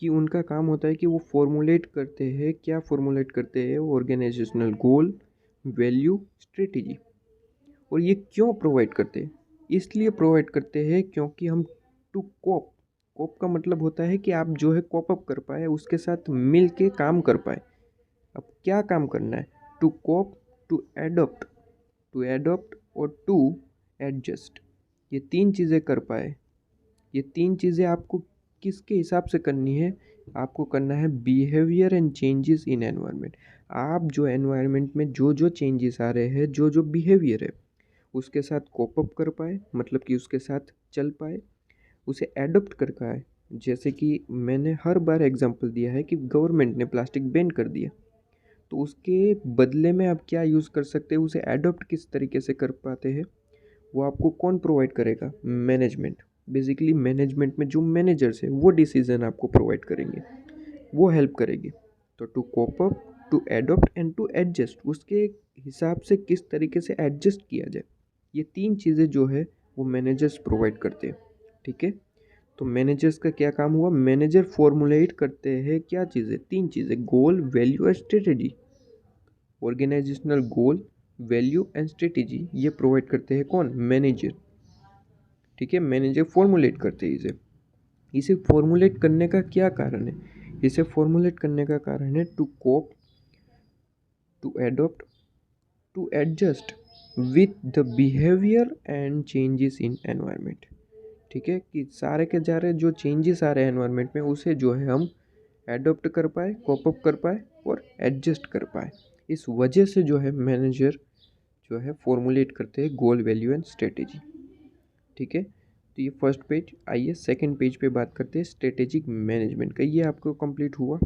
कि उनका काम होता है कि वो फॉर्मुलेट करते हैं, क्या फॉर्मुलेट करते हैं, ऑर्गेनाइजेशनल गोल, वैल्यू, स्ट्रेटेजी। और ये क्यों प्रोवाइड करते हैं, इसलिए प्रोवाइड करते हैं क्योंकि हम टू कोप, कोप का मतलब होता है कि आप जो है कोप अप कर पाए, उसके साथ मिल के काम कर पाए। अब क्या काम करना है, to cope, to adopt, to adopt और टू एडजस्ट, ये तीन चीज़ें कर पाए। ये तीन चीज़ें आपको किसके हिसाब से करनी है, आपको करना है behaviour and changes in environment. आप जो एनवायरनमेंट में जो जो चेंजेस आ रहे हैं, जो जो बिहेवियर है, उसके साथ कोप अप कर पाए, मतलब कि उसके साथ चल पाए, उसे एडोप्ट कर पाए। जैसे कि मैंने हर बार एग्जांपल दिया है कि गवर्नमेंट ने प्लास्टिक बैन कर दिया, तो उसके बदले में आप क्या यूज़ कर सकते हैं, उसे एडोप्ट किस तरीके से कर पाते हैं, वो आपको कौन प्रोवाइड करेगा, मैनेजमेंट। बेसिकली मैनेजमेंट में जो मैनेजर्स है वो डिसीजन आपको प्रोवाइड करेंगे, वो हेल्प करेंगे। तो to cope up, to adopt and to adjust, उसके हिसाब से किस तरीके से एडजस्ट किया जाए, ये तीन चीज़ें जो है वो मैनेजर्स प्रोवाइड करते हैं। ठीक है, तो मैनेजर्स का क्या काम हुआ, मैनेजर फॉर्मुलेट करते हैं क्या चीज़ें, तीन चीज़ें, गोल, वैल्यू और strategy. Organisational goal, value and strategy, ये प्रोवाइड करते हैं कौन, मैनेजर। ठीक है, मैनेजर फॉर्मुलेट करते हैं इसे। इसे फॉर्मुलेट करने का क्या कारण है, इसे फॉर्मुलेट करने का कारण है to cope, to adopt, to adjust with the behaviour and changes in environment. ठीक है, कि सारे के सारे जो चेंजेस आ रहे हैं एनवायरनमेंट में, उसे जो है हम एडोप्ट कर पाए, कोप अप कर पाए और एडजस्ट कर पाए। इस वजह से जो है मैनेजर जो है फॉर्मुलेट करते हैं गोल, वैल्यू एंड स्ट्रेटेजी। ठीक है, तो ये फर्स्ट पेज। आइए सेकंड पेज पे बात करते हैं स्ट्रेटेजिक मैनेजमेंट का, ये आपको कंप्लीट हुआ।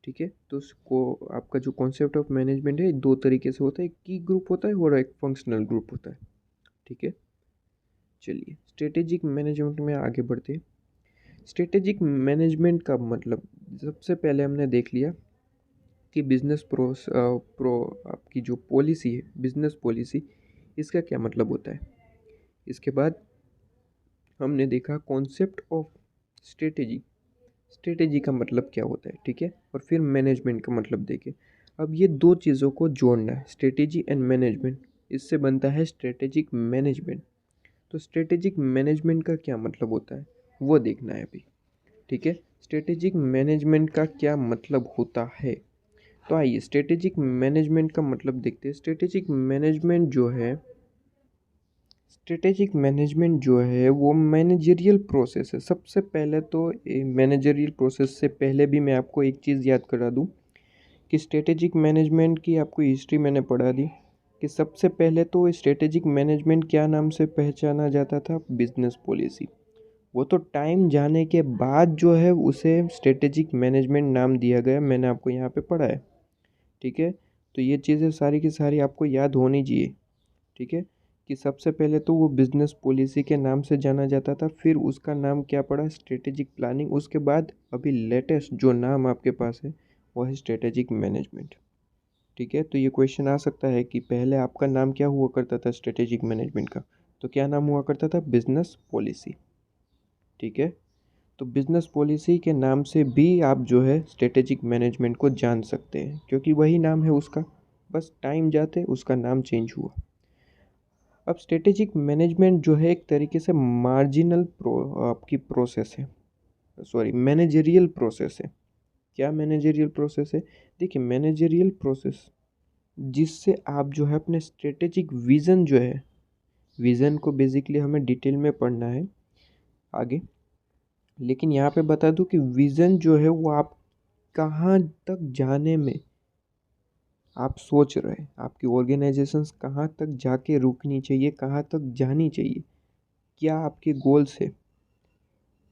ठीक है, तो उसको आपका जो कॉन्सेप्ट ऑफ मैनेजमेंट है दो तरीके से होता है, एक की ग्रुप होता है और एक फंक्शनल ग्रुप होता है। ठीक है, चलिए स्ट्रेटेजिक मैनेजमेंट में आगे बढ़ते हैं। स्ट्रेटेजिक मैनेजमेंट का मतलब, सबसे पहले हमने देख लिया कि बिजनेस आपकी जो पॉलिसी है, बिजनेस पॉलिसी, इसका क्या मतलब होता है। इसके बाद हमने देखा कॉन्सेप्ट ऑफ स्ट्रेटेजी, स्ट्रेटेजी का मतलब क्या होता है। ठीक है, और फिर मैनेजमेंट का मतलब देखें। अब ये दो चीज़ों को जोड़ना है, स्ट्रेटेजी एंड मैनेजमेंट, इससे बनता है स्ट्रेटेजिक मैनेजमेंट। तो स्ट्रेटेजिक मैनेजमेंट का क्या मतलब होता है वो देखना है अभी। ठीक है, स्ट्रेटेजिक मैनेजमेंट का क्या मतलब होता है, तो आइए स्ट्रेटेजिक मैनेजमेंट का मतलब देखते हैं। स्ट्रेटेजिक मैनेजमेंट जो है वो मैनेजरियल प्रोसेस है। सबसे पहले तो मैनेजरियल प्रोसेस से पहले भी मैं आपको एक चीज़ याद करा दूं कि स्ट्रेटेजिक मैनेजमेंट की आपको हिस्ट्री मैंने पढ़ा दी, कि सबसे पहले तो स्ट्रेटेजिक मैनेजमेंट क्या नाम से पहचाना जाता था, बिजनेस पॉलिसी। वो तो टाइम जाने के बाद जो है उसे स्ट्रेटेजिक मैनेजमेंट नाम दिया गया, मैंने आपको यहाँ पे पढ़ा है। ठीक है, तो ये चीज़ें सारी की सारी आपको याद होनी चाहिए। ठीक है, कि सबसे पहले तो वो बिजनेस पॉलिसी के नाम से जाना जाता था, फिर उसका नाम क्या पड़ा, स्ट्रेटेजिक प्लानिंग। उसके बाद अभी लेटेस्ट जो नाम आपके पास है वो है स्ट्रेटेजिक मैनेजमेंट। ठीक है, तो ये क्वेश्चन आ सकता है कि पहले आपका नाम क्या हुआ करता था स्ट्रेटेजिक मैनेजमेंट का, तो क्या नाम हुआ करता था, बिजनेस पॉलिसी। ठीक है, तो बिजनेस पॉलिसी के नाम से भी आप जो है स्ट्रेटेजिक मैनेजमेंट को जान सकते हैं, क्योंकि वही नाम है उसका, बस टाइम जाते उसका नाम चेंज हुआ। अब स्ट्रेटेजिक मैनेजमेंट जो है एक तरीके से मार्जिनल आपकी प्रोसेस है, सॉरी मैनेजरियल प्रोसेस है। क्या मैनेजरियल प्रोसेस है, देखिए मैनेजरियल प्रोसेस जिससे आप जो है अपने स्ट्रेटेजिक विज़न जो है, विज़न को बेसिकली हमें डिटेल में पढ़ना है आगे, लेकिन यहाँ पे बता दूँ कि विज़न जो है वो आप कहाँ तक जाने में आप सोच रहे हैं, आपकी ऑर्गेनाइजेशंस कहाँ तक जाके रुकनी चाहिए, कहाँ तक जानी चाहिए, क्या आपके गोल्स है,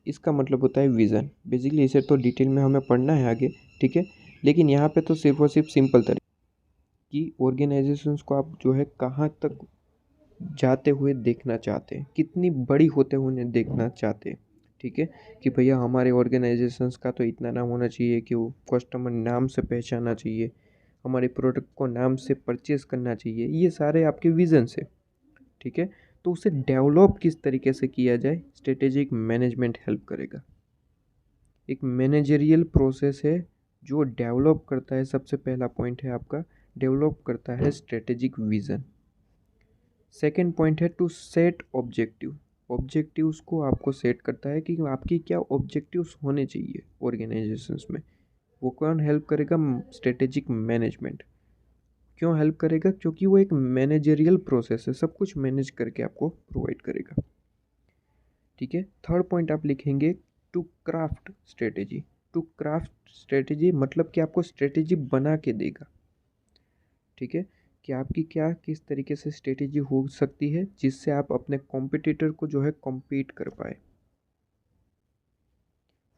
इसका मतलब होता है विज़न। बेसिकली इसे तो डिटेल में हमें पढ़ना है आगे, ठीक है, लेकिन यहाँ पे तो सिर्फ और सिर्फ सिंपल तरीके कि ऑर्गेनाइजेशंस को आप जो है कहाँ तक जाते हुए देखना चाहते हैं, कितनी बड़ी होते हुए उन्हें देखना चाहते हैं। ठीक है, कि भैया हमारे ऑर्गेनाइजेशंस का तो इतना नाम होना चाहिए कि वो कस्टमर नाम से पहचानना चाहिए, हमारे प्रोडक्ट को नाम से परचेस करना चाहिए, ये सारे आपके विजन से। ठीक है, तो उसे डेवलप किस तरीके से किया जाए, स्ट्रेटेजिक मैनेजमेंट हेल्प करेगा। एक मैनेजरियल प्रोसेस है जो डेवलप करता है, सबसे पहला पॉइंट है आपका, डेवलप करता है स्ट्रेटेजिक विज़न। सेकेंड पॉइंट है टू सेट ऑब्जेक्टिव, ऑब्जेक्टिव्स को आपको सेट करता है कि आपकी क्या ऑब्जेक्टिव्स होने चाहिए ऑर्गेनाइजेशंस में। वो कौन हेल्प करेगा, स्ट्रेटेजिक मैनेजमेंट। क्यों हेल्प करेगा, क्योंकि वो एक मैनेजरियल प्रोसेस है, सब कुछ मैनेज करके आपको प्रोवाइड करेगा। ठीक है, थर्ड पॉइंट आप लिखेंगे to craft strategy. To craft strategy मतलब कि आपको स्ट्रेटेजी बना के देगा। ठीक है, कि आपकी क्या किस तरीके से स्ट्रेटेजी हो सकती है जिससे आप अपने कॉम्पिटिटर को जो है कॉम्पीट कर पाए।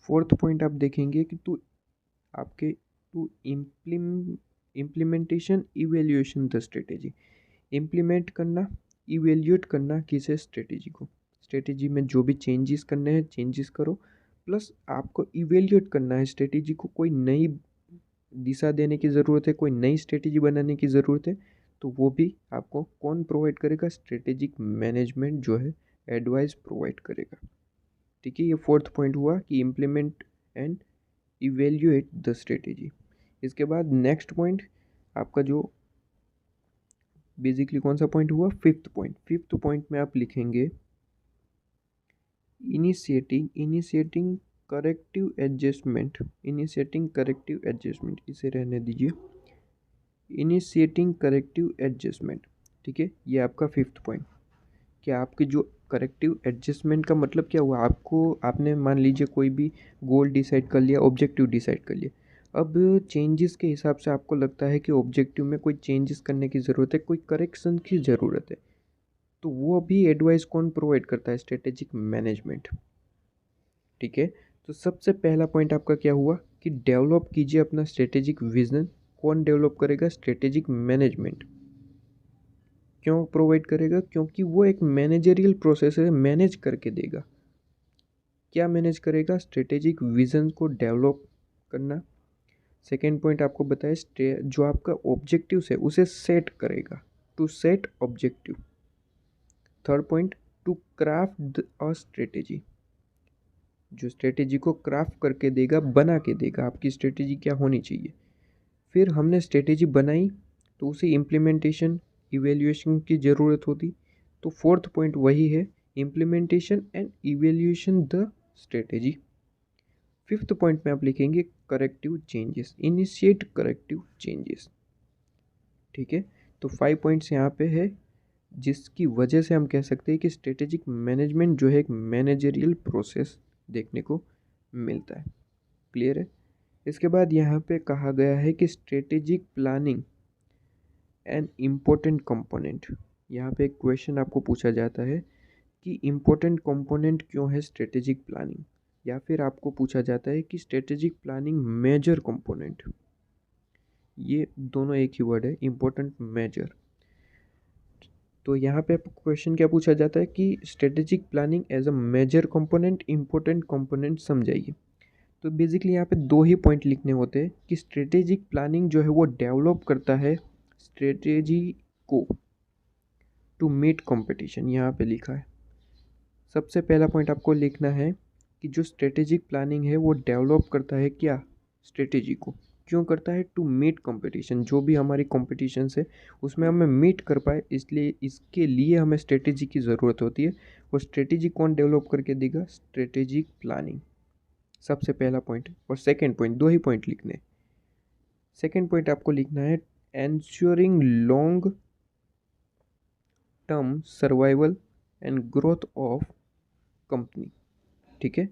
फोर्थ पॉइंट आप देखेंगे कि to implementation evaluation the strategy. Implement करना, इवेल्यूएट करना किसे, स्ट्रेटेजी को। स्ट्रेटेजी में जो भी चेंजेस करने हैं चेंजेस करो, प्लस आपको इवेल्यूएट करना है स्ट्रेटेजी को, कोई नई दिशा देने की ज़रूरत है, कोई नई स्ट्रेटेजी बनाने की ज़रूरत है, तो वो भी आपको कौन प्रोवाइड करेगा, स्ट्रेटेजिक मैनेजमेंट जो है एडवाइस प्रोवाइड करेगा। ठीक है, ये फोर्थ पॉइंट हुआ कि implement and evaluate the strategy. इसके बाद नेक्स्ट पॉइंट आपका जो बेसिकली कौन सा पॉइंट हुआ, फिफ्थ पॉइंट। फिफ्थ पॉइंट में आप लिखेंगे initiating corrective adjustment. Initiating corrective adjustment, इसे रहने दीजिए, इनिशिएटिंग करेक्टिव एडजस्टमेंट। ठीक है, ये आपका फिफ्थ पॉइंट। क्या आपके जो करेक्टिव एडजस्टमेंट का मतलब क्या हुआ, आपने मान लीजिए कोई भी गोल डिसाइड कर लिया, ऑब्जेक्टिव डिसाइड कर लिया, अब चेंजेस के हिसाब से आपको लगता है कि ऑब्जेक्टिव में कोई चेंजेस करने की ज़रूरत है, कोई करेक्शन की ज़रूरत है, तो वो भी एडवाइस कौन प्रोवाइड करता है, स्ट्रेटेजिक मैनेजमेंट। ठीक है, तो सबसे पहला पॉइंट आपका क्या हुआ कि डेवलप कीजिए अपना स्ट्रेटेजिक विजन। कौन डेवलप करेगा, स्ट्रेटेजिक मैनेजमेंट। क्यों प्रोवाइड करेगा, क्योंकि वो एक मैनेजरियल प्रोसेस है, मैनेज करके देगा। क्या मैनेज करेगा, स्ट्रेटेजिक विजन को डेवलप करना। सेकेंड पॉइंट आपको बताया जो आपका ऑब्जेक्टिव है उसे सेट करेगा, to set objective. Third point to craft a strategy, जो स्ट्रेटेजी को क्राफ्ट करके देगा, बना के देगा, आपकी स्ट्रेटेजी क्या होनी चाहिए। फिर हमने स्ट्रेटेजी बनाई तो उसे इम्प्लीमेंटेशन इवेल्युएशन की ज़रूरत होती, तो फोर्थ पॉइंट वही है, implementation and evaluation the strategy. Fifth point में आप लिखेंगे corrective changes, initiate corrective changes. ठीक है, तो 5 पॉइंट्स यहाँ पे है जिसकी वजह से हम कह सकते हैं कि स्ट्रेटेजिक मैनेजमेंट जो है एक मैनेजरियल प्रोसेस देखने को मिलता है। क्लियर है। इसके बाद यहाँ पे कहा गया है कि strategic planning an important component. यहाँ पे एक क्वेश्चन आपको पूछा जाता है कि इम्पोर्टेंट कंपोनेंट क्यों है स्ट्रेटेजिक प्लानिंग, या फिर आपको पूछा जाता है कि स्ट्रेटेजिक प्लानिंग मेजर कंपोनेंट। ये दोनों एक ही वर्ड है, इम्पोर्टेंट मेजर। तो यहाँ पे क्वेश्चन क्या पूछा जाता है कि strategic planning as a major component, important component समझाइए। तो बेसिकली यहाँ पे दो ही पॉइंट लिखने होते हैं कि स्ट्रेटेजिक प्लानिंग जो है वो डेवलप करता है स्ट्रेटेजी को टू मीट कंपटीशन, यहाँ पे लिखा है। सबसे पहला पॉइंट आपको लिखना है कि जो स्ट्रेटेजिक प्लानिंग है वो डेवलप करता है क्या, स्ट्रेटेजी को। क्यों करता है? टू मीट कंपटीशन, जो भी हमारी कंपटीशन है उसमें हमें मीट कर पाए, इसलिए इसके लिए हमें स्ट्रेटेजी की ज़रूरत होती है। और स्ट्रेटेजी कौन डेवलप करके देगा? स्ट्रेटेजिक प्लानिंग, सबसे पहला पॉइंट। और सेकेंड पॉइंट, दो ही पॉइंट लिखने। सेकेंड पॉइंट आपको लिखना है ensuring long term survival and growth of company. ठीक है,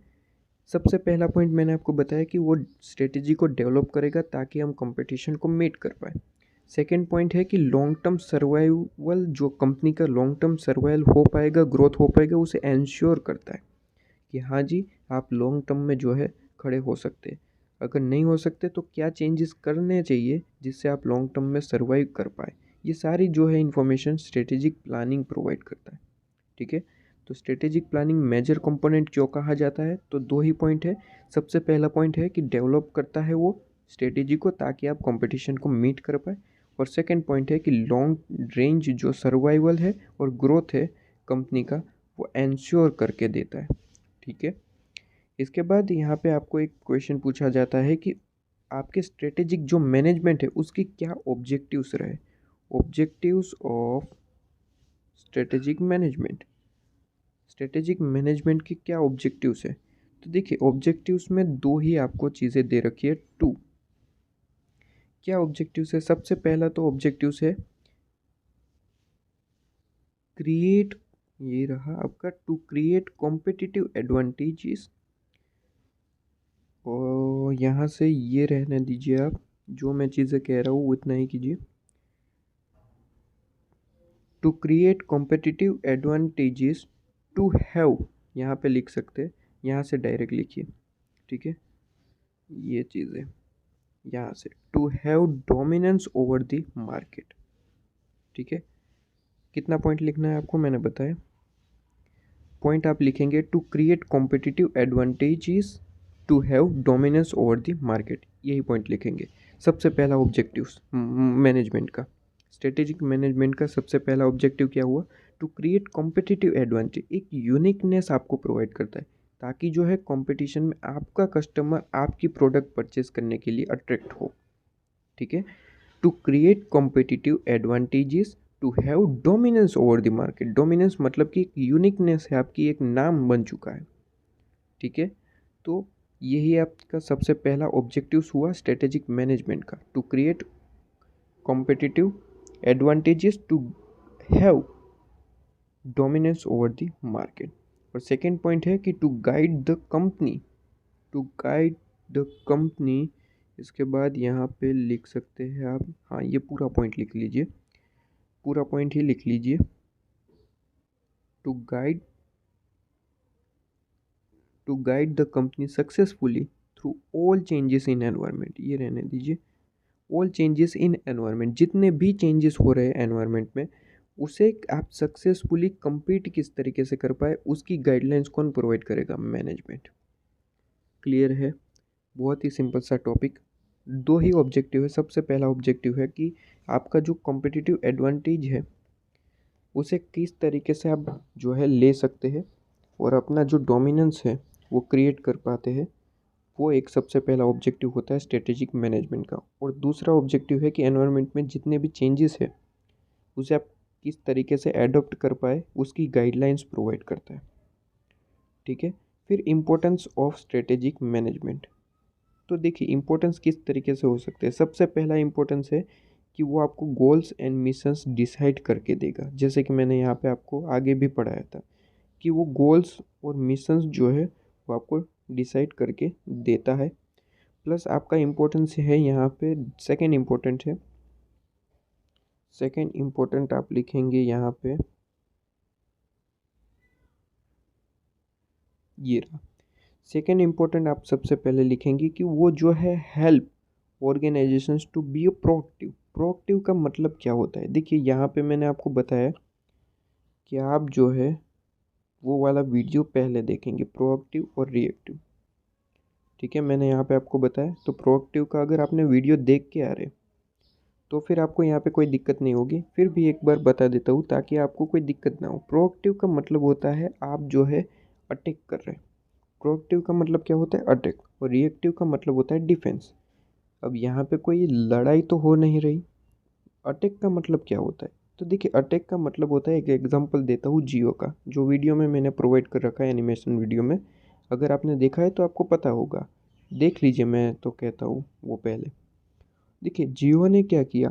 सबसे पहला पॉइंट मैंने आपको बताया कि वो स्ट्रेटेजी को डेवलप करेगा ताकि हम कंपटीशन को मीट कर पाए। सेकेंड पॉइंट है कि लॉन्ग टर्म सर्वाइवल, जो कंपनी का लॉन्ग टर्म सर्वाइवल हो पाएगा, ग्रोथ हो पाएगा, उसे एंश्योर करता है कि हाँ जी आप लॉन्ग टर्म में जो है खड़े हो सकते हैं। अगर नहीं हो सकते तो क्या चेंजेस करने चाहिए जिससे आप लॉन्ग टर्म में सर्वाइव कर पाए। ये सारी जो है इन्फॉर्मेशन स्ट्रेटेजिक प्लानिंग प्रोवाइड करता है। ठीक है, तो स्ट्रेटेजिक प्लानिंग मेजर कंपोनेंट क्यों कहा जाता है? तो दो ही पॉइंट है। सबसे पहला पॉइंट है कि डेवलप करता है वो स्ट्रेटेजी को ताकि आप कंपटीशन को मीट कर पाए। और सेकंड पॉइंट है कि लॉन्ग रेंज जो सर्वाइवल है और ग्रोथ है कंपनी का, वो एंश्योर करके देता है। ठीक है, इसके बाद यहाँ पे आपको एक क्वेश्चन पूछा जाता है कि आपके स्ट्रेटेजिक जो मैनेजमेंट है उसकी क्या ऑब्जेक्टिव्स रहे। Objectives of strategic management, strategic management की क्या ऑब्जेक्टिव्स है? तो देखिए ऑब्जेक्टिव्स में दो ही आपको चीज़ें दे रखी है, टू। क्या ऑब्जेक्टिव्स है? सबसे पहला तो ऑब्जेक्टिव्स है क्रिएट, ये रहा आपका, टू क्रिएट कॉम्पिटिटिव एडवांटेजेस। और यहाँ से ये रहने दीजिए, आप जो मैं चीज़ें कह रहा हूँ उतना ही कीजिए। To create competitive advantages, to have, यहाँ पे लिख सकते हैं, यहाँ से डायरेक्ट लिखिए। ठीक है, ये चीज़ें यहाँ से, to have dominance over the market. ठीक है, कितना पॉइंट लिखना है आपको मैंने बताया। पॉइंट आप लिखेंगे to create competitive advantages, to have dominance over the market, यही पॉइंट लिखेंगे। सबसे पहला ऑब्जेक्टिव मैनेजमेंट का, स्ट्रेटेजिक मैनेजमेंट का सबसे पहला ऑब्जेक्टिव क्या हुआ? टू क्रिएट कॉम्पिटिटिव एडवांटेज, एक यूनिकनेस आपको प्रोवाइड करता है ताकि जो है कंपटीशन में आपका कस्टमर आपकी प्रोडक्ट परचेज करने के लिए अट्रैक्ट हो। ठीक है, to create competitive advantages, to have dominance over the market. Dominance मतलब कि एक यूनिकनेस है, आपकी एक नाम बन चुका है। ठीक है, तो यही आपका सबसे पहला ऑब्जेक्टिव हुआ स्ट्रेटेजिक मैनेजमेंट का, to create competitive advantages, to have dominance over the market. और सेकेंड पॉइंट है कि to guide the company, to guide the company. इसके बाद यहाँ पे लिख सकते हैं आप, हाँ ये पूरा पॉइंट लिख लीजिए, पूरा पॉइंट ही लिख लीजिए। To guide the company successfully through all changes in environment, ये रहने दीजिए। ऑल चेंजेस इन एनवायरनमेंट, जितने भी चेंजेस हो रहे हैं एनवायरनमेंट में उसे आप सक्सेसफुली compete किस तरीके से कर पाए, उसकी गाइडलाइंस कौन प्रोवाइड करेगा? मैनेजमेंट। क्लियर है? बहुत ही सिंपल सा टॉपिक। दो ही ऑब्जेक्टिव है। सबसे पहला ऑब्जेक्टिव है कि आपका जो कॉम्पिटिटिव एडवांटेज है उसे किस तरीके से आप जो है ले सकते हैं और अपना जो डोमिनेंस है वो क्रिएट कर पाते हैं। वो एक सबसे पहला ऑब्जेक्टिव होता है स्ट्रेटेजिक मैनेजमेंट का। और दूसरा ऑब्जेक्टिव है कि एनवायरनमेंट में जितने भी चेंजेस है उसे आप किस तरीके से एडॉप्ट कर पाए, उसकी गाइडलाइंस प्रोवाइड करता है। ठीक है, फिर इम्पोर्टेंस ऑफ स्ट्रेटेजिक मैनेजमेंट। तो देखिए इम्पोर्टेंस किस तरीके से हो सकते हैं। सबसे पहला इम्पोर्टेंस है कि वो आपको गोल्स एंड मिशंस डिसाइड करके देगा, जैसे कि मैंने यहाँ पे आपको आगे भी पढ़ाया था कि वो गोल्स और मिशंस जो है वो आपको डिसाइड करके देता है। प्लस आपका इम्पोर्टेंस है यहाँ पे, सेकेंड इम्पोर्टेंट है, सेकेंड इम्पोर्टेंट आप लिखेंगे यहाँ पे, ये रहा। सेकेंड इम्पोर्टेंट आप सबसे पहले लिखेंगे कि वो जो है help organisations to be a proactive. Proactive का मतलब क्या होता है? देखिए यहाँ पे मैंने आपको बताया कि आप जो है वो वाला वीडियो पहले देखेंगे, प्रोएक्टिव और रिएक्टिव। ठीक है, मैंने यहाँ पे आपको बताया। तो प्रोएक्टिव का अगर आपने वीडियो देख के आ रहे तो फिर आपको यहाँ पे कोई दिक्कत नहीं होगी। फिर भी एक बार बता देता हूँ ताकि आपको कोई दिक्कत ना हो। प्रोएक्टिव का मतलब होता है आप जो है अटैक कर रहे हैं। प्रोएक्टिव का मतलब क्या होता है? अटैक। और रिएक्टिव का मतलब होता है डिफेंस। अब यहाँ पे कोई लड़ाई तो हो नहीं रही। अटैक का मतलब क्या होता है? तो देखिए, अटैक का मतलब होता है, एक एग्जांपल देता हूँ जियो का, जो वीडियो में मैंने प्रोवाइड कर रखा है एनिमेशन वीडियो में। अगर आपने देखा है तो आपको पता होगा, देख लीजिए, मैं तो कहता हूँ वो पहले। देखिए, जियो ने क्या किया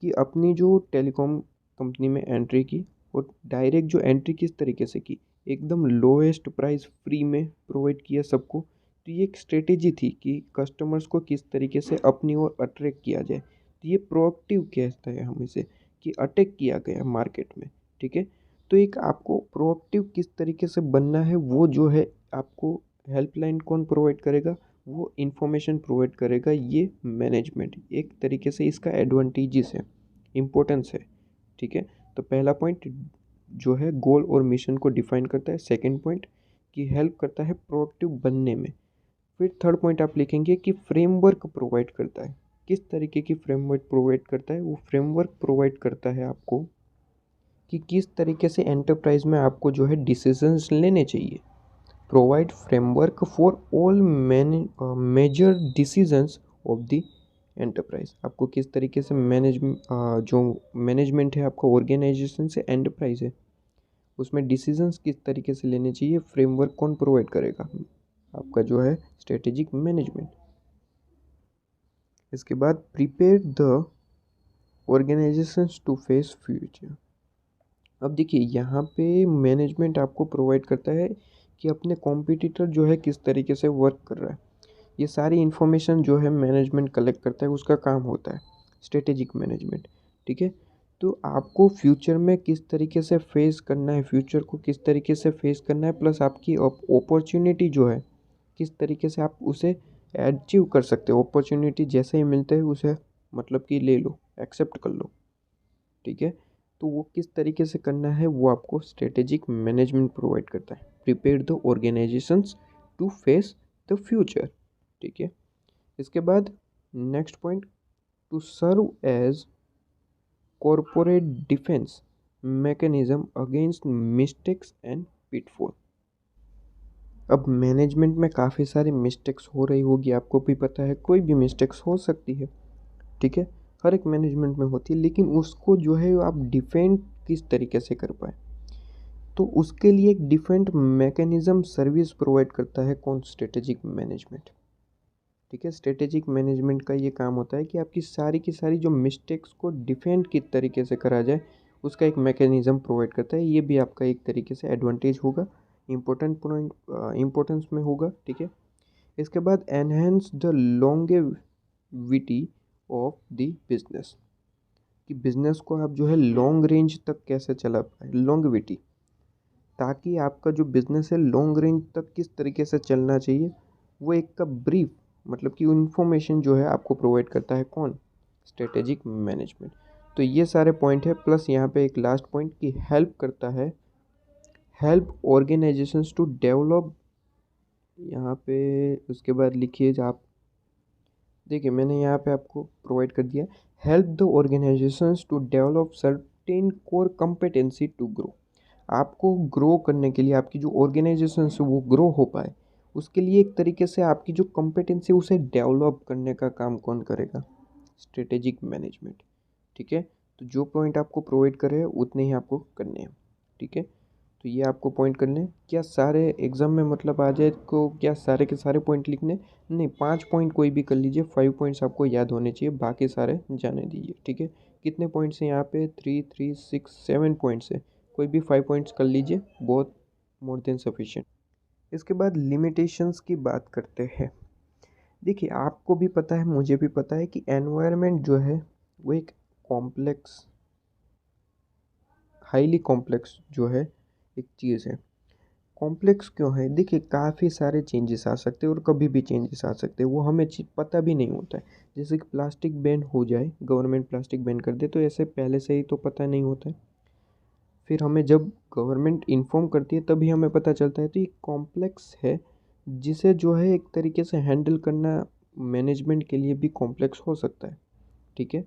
कि अपनी जो टेलीकॉम कंपनी में एंट्री की, और डायरेक्ट जो एंट्री किस तरीके से की, एकदम लोएस्ट प्राइस फ्री में प्रोवाइड किया सबको। तो ये एक स्ट्रेटेजी थी कि कस्टमर्स को किस तरीके से अपनी ओर अट्रैक्ट किया जाए। तो ये प्रोएक्टिव कहता है हम इसे, कि अटैक किया गया मार्केट में। ठीक है, तो एक आपको प्रोएक्टिव किस तरीके से बनना है, वो जो है आपको हेल्पलाइन कौन प्रोवाइड करेगा? वो इन्फॉर्मेशन प्रोवाइड करेगा ये मैनेजमेंट। एक तरीके से इसका एडवांटेजेस है, इम्पोर्टेंस है। ठीक है, तो पहला पॉइंट जो है गोल और मिशन को डिफाइन करता है। सेकंड पॉइंट कि हेल्प करता है प्रोएक्टिव बनने में। फिर थर्ड पॉइंट आप लिखेंगे कि फ्रेमवर्क प्रोवाइड करता है। किस तरीके की फ्रेमवर्क प्रोवाइड करता है? वो फ्रेमवर्क प्रोवाइड करता है आपको कि किस तरीके से एंटरप्राइज में आपको जो है डिसीजंस लेने चाहिए। Provide framework for all major decisions of the enterprise. आपको किस तरीके से जो मैनेजमेंट है आपका ऑर्गेनाइजेशन से एंटरप्राइज है, उसमें डिसीजंस किस तरीके से लेने चाहिए, फ्रेमवर्क कौन प्रोवाइड करेगा? आपका जो है स्ट्रेटेजिक मैनेजमेंट। इसके बाद prepare the organisations to face future. अब देखिए, यहाँ पे मैनेजमेंट आपको प्रोवाइड करता है कि अपने कॉम्पिटिटर जो है किस तरीके से वर्क कर रहा है। ये सारी इन्फॉर्मेशन जो है मैनेजमेंट कलेक्ट करता है, उसका काम होता है स्ट्रेटेजिक मैनेजमेंट। ठीक है, तो आपको फ्यूचर में किस तरीके से फेस करना है, फ्यूचर को किस तरीके से फेस करना है, प्लस आपकी अपॉर्चुनिटी जो है किस तरीके से आप उसे अचीव कर सकते हो। अपॉर्चुनिटी जैसे ही मिलते हैं उसे मतलब कि ले लो, एक्सेप्ट कर लो। ठीक है, तो वो किस तरीके से करना है वो आपको स्ट्रेटेजिक मैनेजमेंट प्रोवाइड करता है। Prepare the organisations to face the future. ठीक है, इसके बाद next point, to serve as corporate defence mechanism against mistakes and pitfall. अब मैनेजमेंट में काफ़ी सारी मिस्टेक्स हो रही होगी, आपको भी पता है, कोई भी मिस्टेक्स हो सकती है। ठीक है, हर एक मैनेजमेंट में होती है, लेकिन उसको जो है आप डिफेंड किस तरीके से कर पाए, तो उसके लिए एक डिफेंड मैकेनिज्म सर्विस प्रोवाइड करता है कौन? Strategic management. ठीक है, स्ट्रेटेजिक मैनेजमेंट का ये काम होता है कि आपकी सारी की सारी जो मिस्टेक्स को डिफेंड किस तरीके से करा जाए, उसका एक मैकेनिज्म प्रोवाइड करता है। ये भी आपका एक तरीके से एडवांटेज होगा, इम्पोर्टेंट पॉइंट इम्पोर्टेंस में होगा। ठीक है, इसके बाद enhance the longevity of the business, कि बिजनेस को आप जो है लॉन्ग रेंज तक कैसे चला पाए, लॉन्गेविटी, ताकि आपका जो बिजनेस है लॉन्ग रेंज तक किस तरीके से चलना चाहिए, वो एक का ब्रीफ मतलब कि इन्फॉर्मेशन जो है आपको प्रोवाइड करता है कौन? Strategic management. तो ये सारे पॉइंट है, प्लस यहाँ पे एक लास्ट पॉइंट कि हेल्प करता है, हेल्प ऑर्गेनाइजेशंस टू डेवलप। यहाँ पे उसके बाद लिखिए आप, देखिए मैंने यहाँ पे आपको प्रोवाइड कर दिया, help the organisations to develop certain core competency to grow. आपको ग्रो करने के लिए, आपकी जो ऑर्गेनाइजेशन है वो ग्रो हो पाए, उसके लिए एक तरीके से आपकी जो कॉम्पिटेंसी उसे डेवलप करने का काम कौन करेगा? Strategic management. ठीक है, तो जो पॉइंट आपको प्रोवाइड करे उतने ही आपको करने हैं। ठीक है, तो ये आपको पॉइंट करने हैं। क्या सारे एग्जाम में मतलब आ जाए को क्या सारे के सारे पॉइंट लिखने? नहीं, 5 पॉइंट कोई भी कर लीजिए, 5 पॉइंट्स आपको याद होने चाहिए, बाकी सारे जाने दीजिए। ठीक है, कितने पॉइंट्स हैं यहाँ पे? 3 3 6 7 पॉइंट्स है, कोई भी 5 पॉइंट्स कर लीजिए, बहुत मोर देन सफिशिएंट। इसके बाद लिमिटेशंस की बात करते हैं। देखिए, आपको भी पता है, मुझे भी पता है कि एनवायरनमेंट जो है वो एक कॉम्प्लेक्स, हाईली कॉम्प्लेक्स जो है एक चीज़ है। कॉम्प्लेक्स क्यों है? देखिए, काफ़ी सारे चेंजेस आ सकते हैं और कभी भी चेंजेस आ सकते हैं, वो हमें पता भी नहीं होता है। जैसे कि प्लास्टिक बैन हो जाए, गवर्नमेंट प्लास्टिक बैन कर दे, तो ऐसे पहले से ही तो पता नहीं होता है। फिर हमें जब गवर्नमेंट इन्फॉर्म करती है तभी हमें पता चलता है। तो ये कॉम्प्लेक्स है, जिसे जो है एक तरीके से हैंडल करना मैनेजमेंट के लिए भी कॉम्प्लेक्स हो सकता है। ठीक है,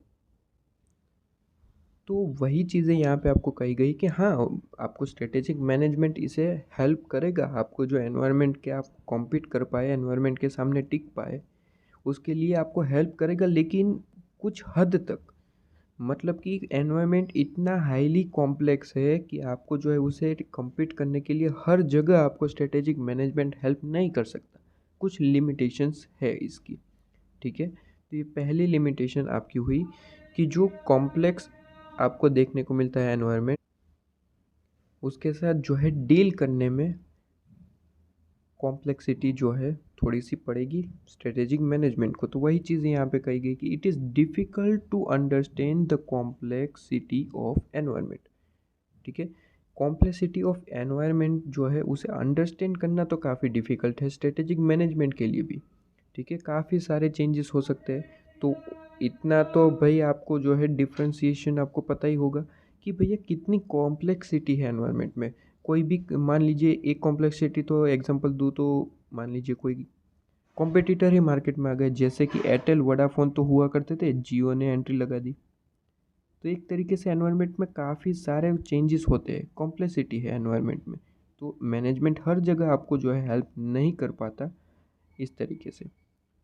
तो वही चीज़ें यहाँ पे आपको कही गई कि हाँ, आपको स्ट्रेटेजिक मैनेजमेंट इसे हेल्प करेगा, आपको जो एनवायरनमेंट के आप कॉम्पीट कर पाए, एनवायरनमेंट के सामने टिक पाए, उसके लिए आपको हेल्प करेगा, लेकिन कुछ हद तक। मतलब कि एनवायरनमेंट इतना हाईली कॉम्प्लेक्स है कि आपको जो है उसे कम्पीट करने के लिए हर जगह आपको स्ट्रेटेजिक मैनेजमेंट हेल्प नहीं कर सकता, कुछ लिमिटेशंस है इसकी। ठीक है, तो ये पहली लिमिटेशन आपकी हुई कि जो कॉम्प्लेक्स आपको देखने को मिलता है एनवायरनमेंट, उसके साथ जो है डील करने में कॉम्प्लेक्सिटी जो है थोड़ी सी पड़ेगी स्ट्रेटेजिक मैनेजमेंट को। तो वही चीज़ यहाँ पे कही गई कि it is difficult to understand the complexity of environment. ठीक है, कॉम्प्लेक्सिटी ऑफ एनवायरनमेंट जो है उसे अंडरस्टैंड करना तो काफ़ी डिफ़िकल्ट है स्ट्रेटेजिक मैनेजमेंट के लिए भी। ठीक है, काफ़ी सारे चेंजेस हो सकते हैं। तो इतना तो भाई आपको जो है डिफ्रेंसिएशन आपको पता ही होगा कि भैया कितनी कॉम्प्लेक्सिटी है एनवायरनमेंट में। कोई भी मान लीजिए एक कॉम्प्लेक्सिटी, तो एग्जांपल दूँ तो मान लीजिए कोई कॉम्पिटिटर ही मार्केट में आ गए, जैसे कि एयरटेल वोडाफोन तो हुआ करते थे, जियो ने एंट्री लगा दी। तो एक तरीके से एनवायरनमेंट में काफ़ी सारे चेंजेस होते हैं, कॉम्प्लेक्सिटी है एनवायरनमेंट में। तो मैनेजमेंट हर जगह आपको जो है हेल्प नहीं कर पाता इस तरीके से।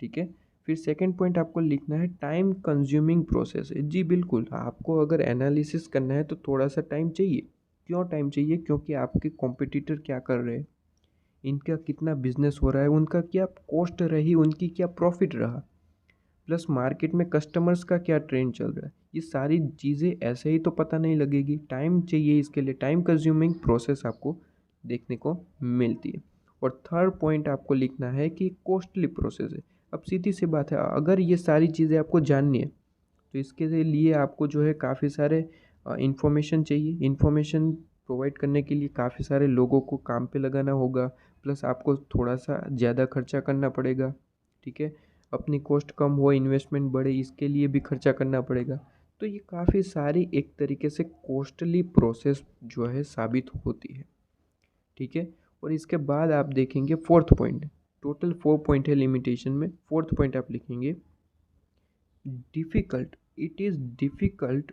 ठीक है, फिर सेकंड पॉइंट आपको लिखना है टाइम कंज्यूमिंग प्रोसेस है। जी बिल्कुल, आपको अगर एनालिसिस करना है तो थोड़ा सा टाइम चाहिए। क्यों टाइम चाहिए? क्योंकि आपके कॉम्पिटिटर क्या कर रहे हैं, इनका कितना बिजनेस हो रहा है, उनका क्या कॉस्ट रही, उनकी क्या प्रॉफिट रहा, प्लस मार्केट में कस्टमर्स का क्या ट्रेंड चल रहा है। ये सारी चीज़ें ऐसे ही तो पता नहीं लगेगी, टाइम चाहिए इसके लिए। टाइम कंज्यूमिंग प्रोसेस आपको देखने को मिलती है। और थर्ड पॉइंट आपको लिखना है कि कॉस्टली प्रोसेस है। अब सीधी सी बात है, अगर ये सारी चीज़ें आपको जाननी है तो इसके लिए आपको जो है काफ़ी सारे इंफॉर्मेशन चाहिए। इंफॉर्मेशन प्रोवाइड करने के लिए काफ़ी सारे लोगों को काम पे लगाना होगा, प्लस आपको थोड़ा सा ज़्यादा खर्चा करना पड़ेगा। ठीक है, अपनी कॉस्ट कम हो, इन्वेस्टमेंट बढ़े, इसके लिए भी खर्चा करना पड़ेगा। तो ये काफ़ी सारी एक तरीके से कॉस्टली प्रोसेस जो है साबित होती है। ठीक है, और इसके बाद आप देखेंगे फोर्थ पॉइंट। टोटल 4 पॉइंट है लिमिटेशन में, फोर्थ पॉइंट आप लिखेंगे difficult. It is difficult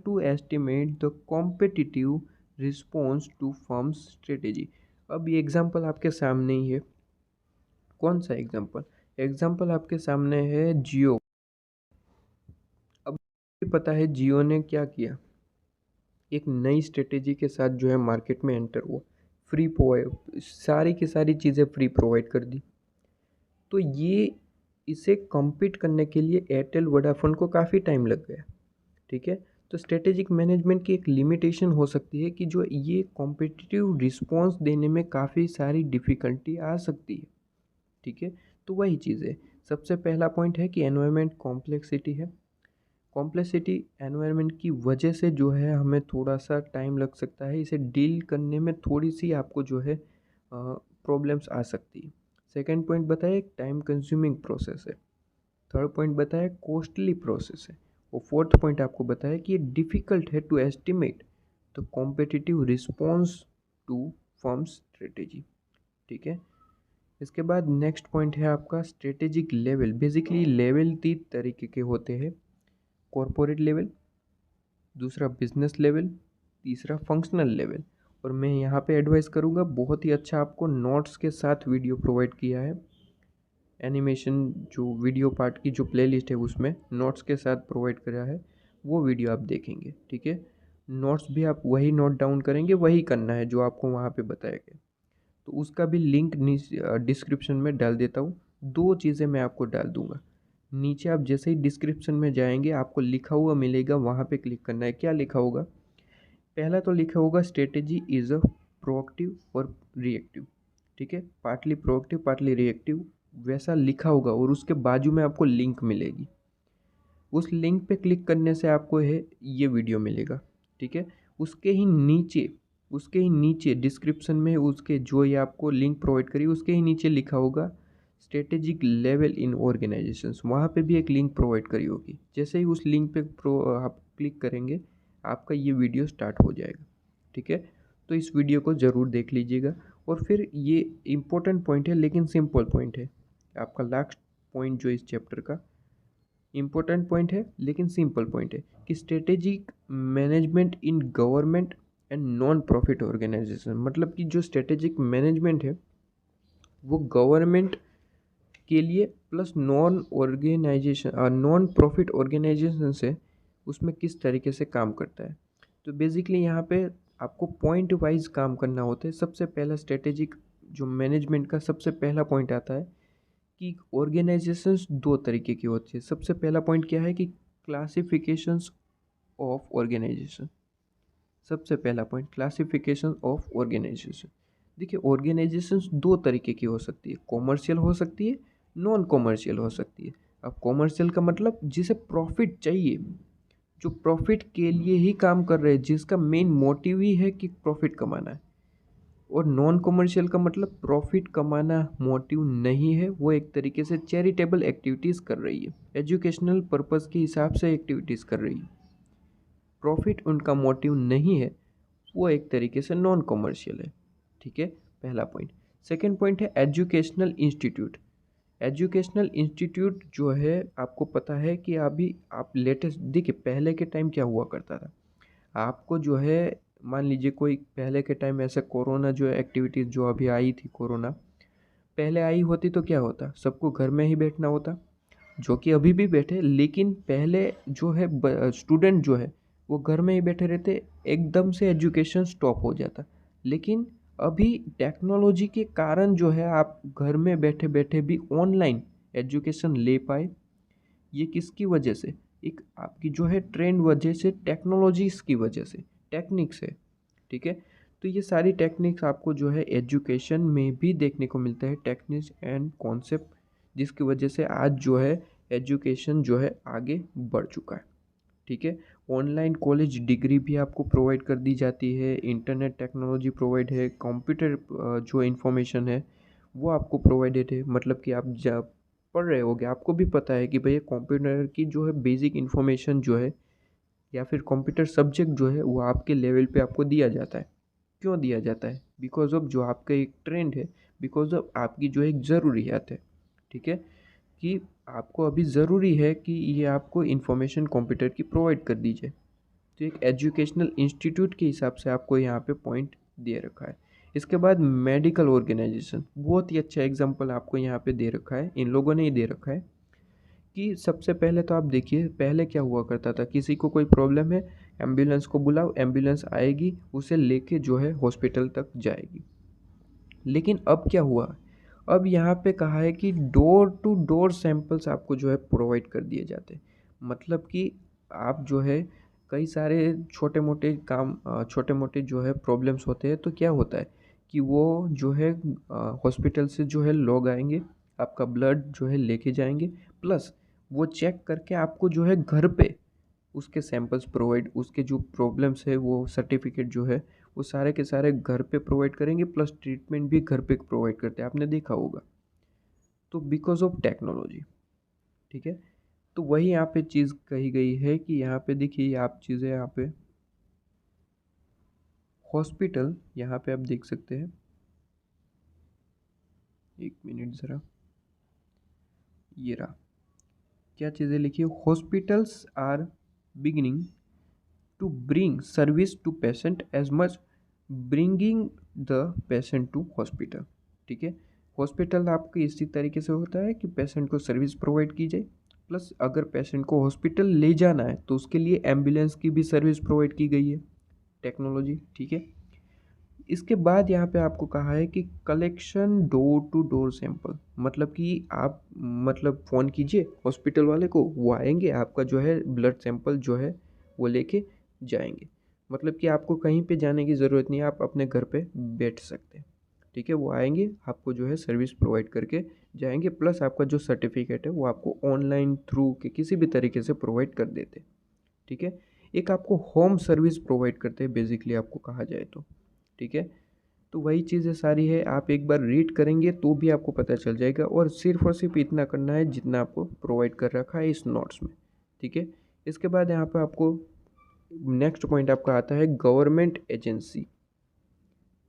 to estimate the competitive response to firm's strategy. अब ये एग्जांपल आपके सामने ही है। कौन सा एग्जांपल? एग्जांपल आपके सामने है जियो। अब पता है जियो ने क्या किया, एक नई स्ट्रेटेजी के साथ जो है मार्केट में एंटर हुआ। फ्री प्रोवाइड, सारी की सारी चीज़ें फ्री प्रोवाइड कर दी। तो ये इसे कम्पीट करने के लिए एयरटेल वोडाफोन को काफ़ी टाइम लग गया। ठीक है, तो स्ट्रेटेजिक मैनेजमेंट की एक लिमिटेशन हो सकती है कि जो ये कॉम्पिटिटिव रिस्पॉन्स देने में काफ़ी सारी डिफ़िकल्टी आ सकती है। ठीक है, तो वही चीज़ है। सबसे पहला पॉइंट है कि एनवायरनमेंट कॉम्प्लेक्सिटी है। कॉम्प्लेक्सिटी एनवायरनमेंट की वजह से जो है हमें थोड़ा सा टाइम लग सकता है, इसे डील करने में थोड़ी सी आपको जो है प्रॉब्लम्स आ सकती है। सेकेंड पॉइंट बताया एक टाइम कंज्यूमिंग प्रोसेस है। थर्ड पॉइंट बताया कॉस्टली प्रोसेस है। और फोर्थ पॉइंट आपको बताया कि ये डिफ़िकल्ट है to estimate the competitive response to firm strategy. ठीक है, इसके बाद नेक्स्ट पॉइंट है आपका स्ट्रेटेजिक लेवल। बेसिकली लेवल 3 तरीके के होते हैं, कॉरपोरेट लेवल, दूसरा बिजनेस लेवल, तीसरा फंक्शनल लेवल। और मैं यहाँ पे एडवाइस करूँगा, बहुत ही अच्छा आपको नोट्स के साथ वीडियो प्रोवाइड किया है। एनिमेशन जो वीडियो पार्ट की जो प्लेलिस्ट है उसमें नोट्स के साथ प्रोवाइड करा है, वो वीडियो आप देखेंगे। ठीक है, नोट्स भी आप वही नोट डाउन करेंगे, वही करना है जो आपको वहाँ पे बताया गया। तो उसका भी लिंक डिस्क्रिप्शन में डाल देता हूँ। दो चीज़ें मैं आपको डाल दूँगा नीचे। आप जैसे ही डिस्क्रिप्शन में जाएंगे आपको लिखा हुआ मिलेगा, वहाँ पे क्लिक करना है। क्या लिखा होगा? पहला तो लिखा होगा स्ट्रेटेजी इज़ अ प्रोएक्टिव और रिएक्टिव। ठीक है, पार्टली प्रोएक्टिव पार्टली रिएक्टिव, वैसा लिखा होगा। और उसके बाजू में आपको लिंक मिलेगी, उस लिंक पे क्लिक करने से आपको है ये वीडियो मिलेगा। ठीक है, उसके ही नीचे डिस्क्रिप्शन में उसके जो ये आपको लिंक प्रोवाइड करी उसके ही नीचे लिखा होगा स्ट्रेटेजिक लेवल इन ऑर्गेनाइजेशंस, वहाँ पे भी एक लिंक प्रोवाइड करी होगी। जैसे ही उस लिंक पे आप क्लिक करेंगे आपका ये वीडियो स्टार्ट हो जाएगा। ठीक है, तो इस वीडियो को ज़रूर देख लीजिएगा। और फिर ये इम्पोर्टेंट पॉइंट है लेकिन सिंपल पॉइंट है, आपका लास्ट पॉइंट जो इस चैप्टर का इम्पोर्टेंट पॉइंट है लेकिन सिंपल पॉइंट है कि strategic management in government and non profit organisation. मतलब कि जो स्ट्रेटेजिक मैनेजमेंट है वो गवर्नमेंट के लिए प्लस नॉन प्रॉफिट ऑर्गेनाइजेशन से उसमें किस तरीके से काम करता है। तो बेसिकली यहाँ पे आपको पॉइंट वाइज काम करना होता है। सबसे पहला स्ट्रेटेजिक जो मैनेजमेंट का सबसे पहला पॉइंट आता है कि ऑर्गेनाइजेशंस दो तरीके की होती है। सबसे पहला पॉइंट क्या है कि क्लासिफिकेशंस ऑफ ऑर्गेनाइजेशन। सबसे पहला पॉइंट क्लासिफिकेशन ऑफ ऑर्गेनाइजेशन। देखिए ऑर्गेनाइजेशंस दो तरीके की हो सकती है, कॉमर्शियल हो सकती है, नॉन कॉमर्शियल हो सकती है। अब कॉमर्शियल का मतलब जिसे प्रॉफिट चाहिए, जो प्रॉफिट के लिए ही काम कर रहे हैं, जिसका मेन मोटिव ही है कि प्रॉफिट कमाना है। और नॉन कॉमर्शियल का मतलब प्रॉफिट कमाना मोटिव नहीं है, वो एक तरीके से चैरिटेबल एक्टिविटीज़ कर रही है, एजुकेशनल पर्पस के हिसाब से एक्टिविटीज़ कर रही है, प्रॉफिट उनका मोटिव नहीं है, वो एक तरीके से नॉन कॉमर्शियल है। ठीक है, पहला पॉइंट। सेकेंड पॉइंट है एजुकेशनल इंस्टीट्यूट। एजुकेशनल इंस्टीट्यूट जो है आपको पता है कि अभी आप लेटेस्ट देखिए, पहले के टाइम क्या हुआ करता था, आपको जो है मान लीजिए कोई पहले के टाइम ऐसे कोरोना जो एक्टिविटीज़ जो अभी आई थी, कोरोना पहले आई होती तो क्या होता, सबको घर में ही बैठना होता, जो कि अभी भी बैठे, लेकिन पहले जो है स्टूडेंट जो है वो घर में ही बैठे रहते, एकदम से एजुकेशन स्टॉप हो जाता। लेकिन अभी टेक्नोलॉजी के कारण जो है आप घर में बैठे बैठे भी ऑनलाइन एजुकेशन ले पाए। ये किसकी वजह से, एक आपकी जो है ट्रेंड वजह से, टेक्नोलॉजीज़ की वजह से, टेक्निक्स है। ठीक है, तो ये सारी टेक्निक्स आपको जो है एजुकेशन में भी देखने को मिलता है, टेक्निक्स एंड कॉन्सेप्ट, जिसकी वजह से आज जो है एजुकेशन जो है आगे बढ़ चुका है। ठीक है, ऑनलाइन कॉलेज डिग्री भी आपको प्रोवाइड कर दी जाती है, इंटरनेट टेक्नोलॉजी प्रोवाइड है, कंप्यूटर जो इंफॉर्मेशन है वो आपको प्रोवाइडेड है। मतलब कि आप जब पढ़ रहे होगे आपको भी पता है कि भैया कंप्यूटर की जो है बेसिक इन्फॉर्मेशन जो है या फिर कंप्यूटर सब्जेक्ट जो है वो आपके लेवल पे आपको दिया जाता है। क्यों दिया जाता है, बिकॉज ऑफ जो आपका एक ट्रेंड है, बिकॉज ऑफ आपकी जो एक ज़रूरियात है। ठीक है, कि आपको अभी ज़रूरी है कि ये आपको इन्फॉर्मेशन कंप्यूटर की प्रोवाइड कर दी जाए। तो एक एजुकेशनल इंस्टीट्यूट के हिसाब से आपको यहाँ पे पॉइंट दे रखा है। इसके बाद मेडिकल ऑर्गेनाइजेशन, बहुत ही अच्छा एग्जांपल आपको यहाँ पे दे रखा है, इन लोगों ने ही दे रखा है कि सबसे पहले तो आप देखिए पहले क्या हुआ करता था, किसी को कोई प्रॉब्लम है, एम्बुलेंस को बुलाओ, एम्बुलेंस आएगी, उसे लेके जो है हॉस्पिटल तक जाएगी। लेकिन अब क्या हुआ, अब यहाँ पे कहा है कि डोर टू डोर सैंपल्स आपको जो है प्रोवाइड कर दिए जाते हैं। मतलब कि आप जो है कई सारे छोटे मोटे काम, छोटे मोटे जो है प्रॉब्लम्स होते हैं, तो क्या होता है कि वो जो है हॉस्पिटल से जो है लोग आएंगे, आपका ब्लड जो है लेके जाएंगे, प्लस वो चेक करके आपको जो है घर पे उसके सैंपल्स प्रोवाइड, उसके जो प्रॉब्लम्स है वो सर्टिफिकेट जो है वो सारे के सारे घर पे प्रोवाइड करेंगे, प्लस ट्रीटमेंट भी घर पे प्रोवाइड करते हैं, आपने देखा होगा। तो बिकॉज ऑफ टेक्नोलॉजी। ठीक है, तो वही यहाँ पे चीज़ कही गई है कि यहाँ पे देखिए आप चीज़ें यहाँ पे हॉस्पिटल, यहाँ पे आप देख सकते हैं, एक मिनट ज़रा, ये रहा क्या चीज़ें लिखी है, hospitals are beginning to bring service to patient as much bringing the patient to hospital। ठीक है, हॉस्पिटल आपको इसी तरीके से होता है कि पेशेंट को सर्विस प्रोवाइड की जाए, प्लस अगर पेशेंट को हॉस्पिटल ले जाना है तो उसके लिए एम्बुलेंस की भी सर्विस प्रोवाइड की गई है, टेक्नोलॉजी। ठीक है, इसके बाद यहाँ पे आपको कहा है कि collection door to door sample, मतलब कि आप मतलब फ़ोन कीजिए हॉस्पिटल वाले को, वो आएंगे, आपका जो है ब्लड सैंपल जो है वो लेके जाएंगे। मतलब कि आपको कहीं पे जाने की ज़रूरत नहीं है, आप अपने घर पे बैठ सकते हैं। ठीक है, वो आएंगे, आपको जो है सर्विस प्रोवाइड करके जाएंगे, प्लस आपका जो सर्टिफिकेट है वो आपको ऑनलाइन थ्रू के किसी भी तरीके से प्रोवाइड कर देते। ठीक है, एक आपको होम सर्विस प्रोवाइड करते हैं बेसिकली आपको कहा जाए तो। ठीक है, तो वही चीज़ें सारी है, आप एक बार रीड करेंगे तो भी आपको पता चल जाएगा, और सिर्फ इतना करना है जितना आपको प्रोवाइड कर रखा है इस नोट्स में। ठीक है, इसके बाद यहाँ पे आपको नेक्स्ट पॉइंट आपका आता है गवर्नमेंट एजेंसी।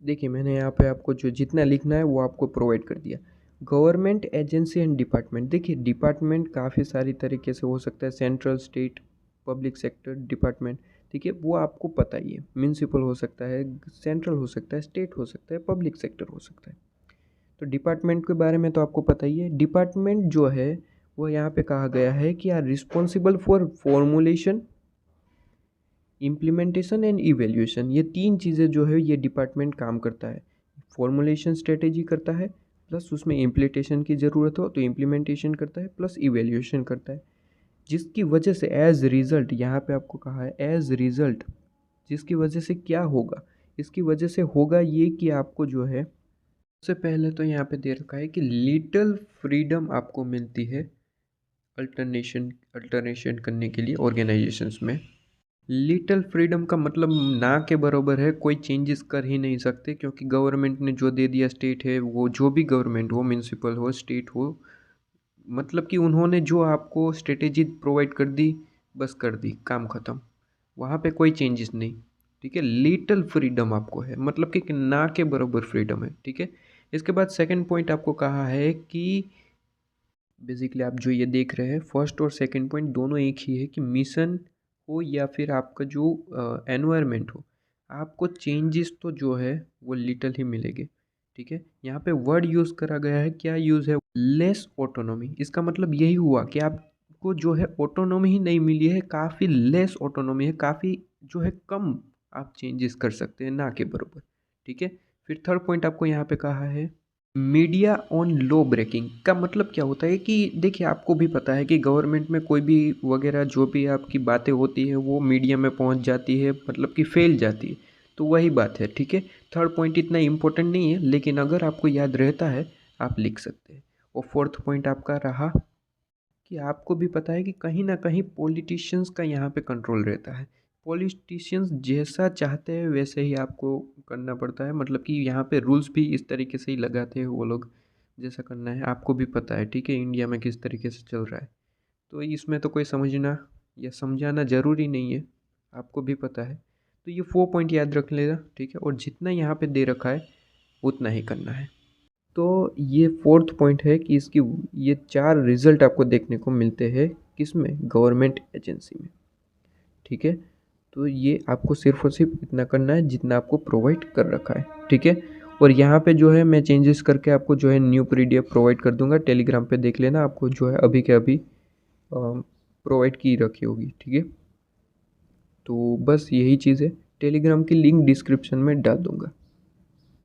देखिए मैंने यहाँ पे आपको जो जितना लिखना है वो आपको प्रोवाइड कर दिया। गवर्नमेंट एजेंसी एंड डिपार्टमेंट, देखिए डिपार्टमेंट काफ़ी सारी तरीके से हो सकता है, central, state, public sector department, ठीक है, वो आपको पता ही है। म्यूनसिपल हो सकता है, सेंट्रल हो सकता है, स्टेट हो सकता है, पब्लिक सेक्टर हो सकता है। तो डिपार्टमेंट के बारे में तो आपको पता ही है। डिपार्टमेंट जो है वो यहाँ पे कहा गया है कि are responsible for formulation, implementation and evaluation, ये तीन चीज़ें जो है ये डिपार्टमेंट काम करता है। फॉर्मुलेशन स्ट्रेटेजी करता है, प्लस उसमें इम्प्लीमेंटेशन की ज़रूरत हो तो इम्प्लीमेंटेशन करता है, प्लस इवेल्यूएशन करता है। जिसकी वजह से एज रिज़ल्ट, यहाँ पे आपको कहा है एज रिज़ल्ट, जिसकी वजह से क्या होगा, इसकी वजह से होगा ये कि आपको जो है सबसे पहले तो यहाँ पे दे रखा है कि लिटिल फ्रीडम आपको मिलती है अल्टरनेशन करने के लिए ऑर्गेनाइजेशंस में। लिटिल फ्रीडम का मतलब ना के बराबर है, कोई चेंजेस कर ही नहीं सकते, क्योंकि गवर्नमेंट ने जो दे दिया, स्टेट है वो, जो भी गवर्नमेंट हो, म्यूनसिपल हो, स्टेट हो, मतलब कि उन्होंने जो आपको स्ट्रेटेजी प्रोवाइड कर दी, बस कर दी, काम ख़त्म, वहाँ पे कोई चेंजेस नहीं। ठीक है, लिटिल फ्रीडम आपको है, मतलब कि ना के बराबर फ्रीडम है। ठीक है, इसके बाद सेकंड पॉइंट आपको कहा है कि बेसिकली आप जो ये देख रहे हैं, फर्स्ट और सेकंड पॉइंट दोनों एक ही है कि मिशन हो या फिर आपका जो एनवायरनमेंट हो, आपको चेंजेस तो जो है वो लिटिल ही मिलेंगे। ठीक है, यहाँ पे वर्ड यूज़ करा गया है, क्या यूज़ है, लेस ऑटोनॉमी। इसका मतलब यही हुआ कि आपको जो है ऑटोनॉमी ही नहीं मिली है, काफ़ी लेस ऑटोनॉमी है, काफ़ी जो है कम आप चेंजेस कर सकते हैं, ना के बराबर। ठीक है, फिर थर्ड पॉइंट आपको यहाँ पे कहा है मीडिया ऑन लॉ ब्रेकिंग। का मतलब क्या होता है कि देखिए आपको भी पता है कि गवर्नमेंट में कोई भी वगैरह जो भी आपकी बातें होती है वो मीडिया में पहुंच जाती है, मतलब कि फैल जाती है। तो वही बात है। ठीक है, थर्ड पॉइंट इतना इम्पोर्टेंट नहीं है, लेकिन अगर आपको याद रहता है आप लिख सकते हैं। और फोर्थ पॉइंट आपका रहा कि आपको भी पता है कि कहीं ना कहीं पॉलिटिशियंस का यहाँ पे कंट्रोल रहता है। पॉलिटिशियंस जैसा चाहते हैं वैसे ही आपको करना पड़ता है, मतलब कि यहाँ पे रूल्स भी इस तरीके से ही लगाते हैं वो लोग, जैसा करना है आपको भी पता है। ठीक है, इंडिया में किस तरीके से चल रहा है, तो इसमें तो कोई समझना या समझाना ज़रूरी नहीं है, आपको भी पता है। तो ये 4 पॉइंट याद रख लेना। ठीक है, और जितना यहाँ पे दे रखा है उतना ही करना है। तो ये फोर्थ पॉइंट है कि इसकी ये 4 रिजल्ट आपको देखने को मिलते हैं किस में, गवर्नमेंट एजेंसी में। ठीक है, तो ये आपको सिर्फ और सिर्फ इतना करना है जितना आपको प्रोवाइड कर रखा है। ठीक है, और यहाँ पे जो है मैं चेंजेस करके आपको जो है न्यू पीडीएफ प्रोवाइड कर दूंगा, टेलीग्राम पे देख लेना, आपको जो है अभी के अभी प्रोवाइड की रखी होगी। ठीक है, तो बस यही चीज़ है, टेलीग्राम की लिंक डिस्क्रिप्शन में डाल दूंगा।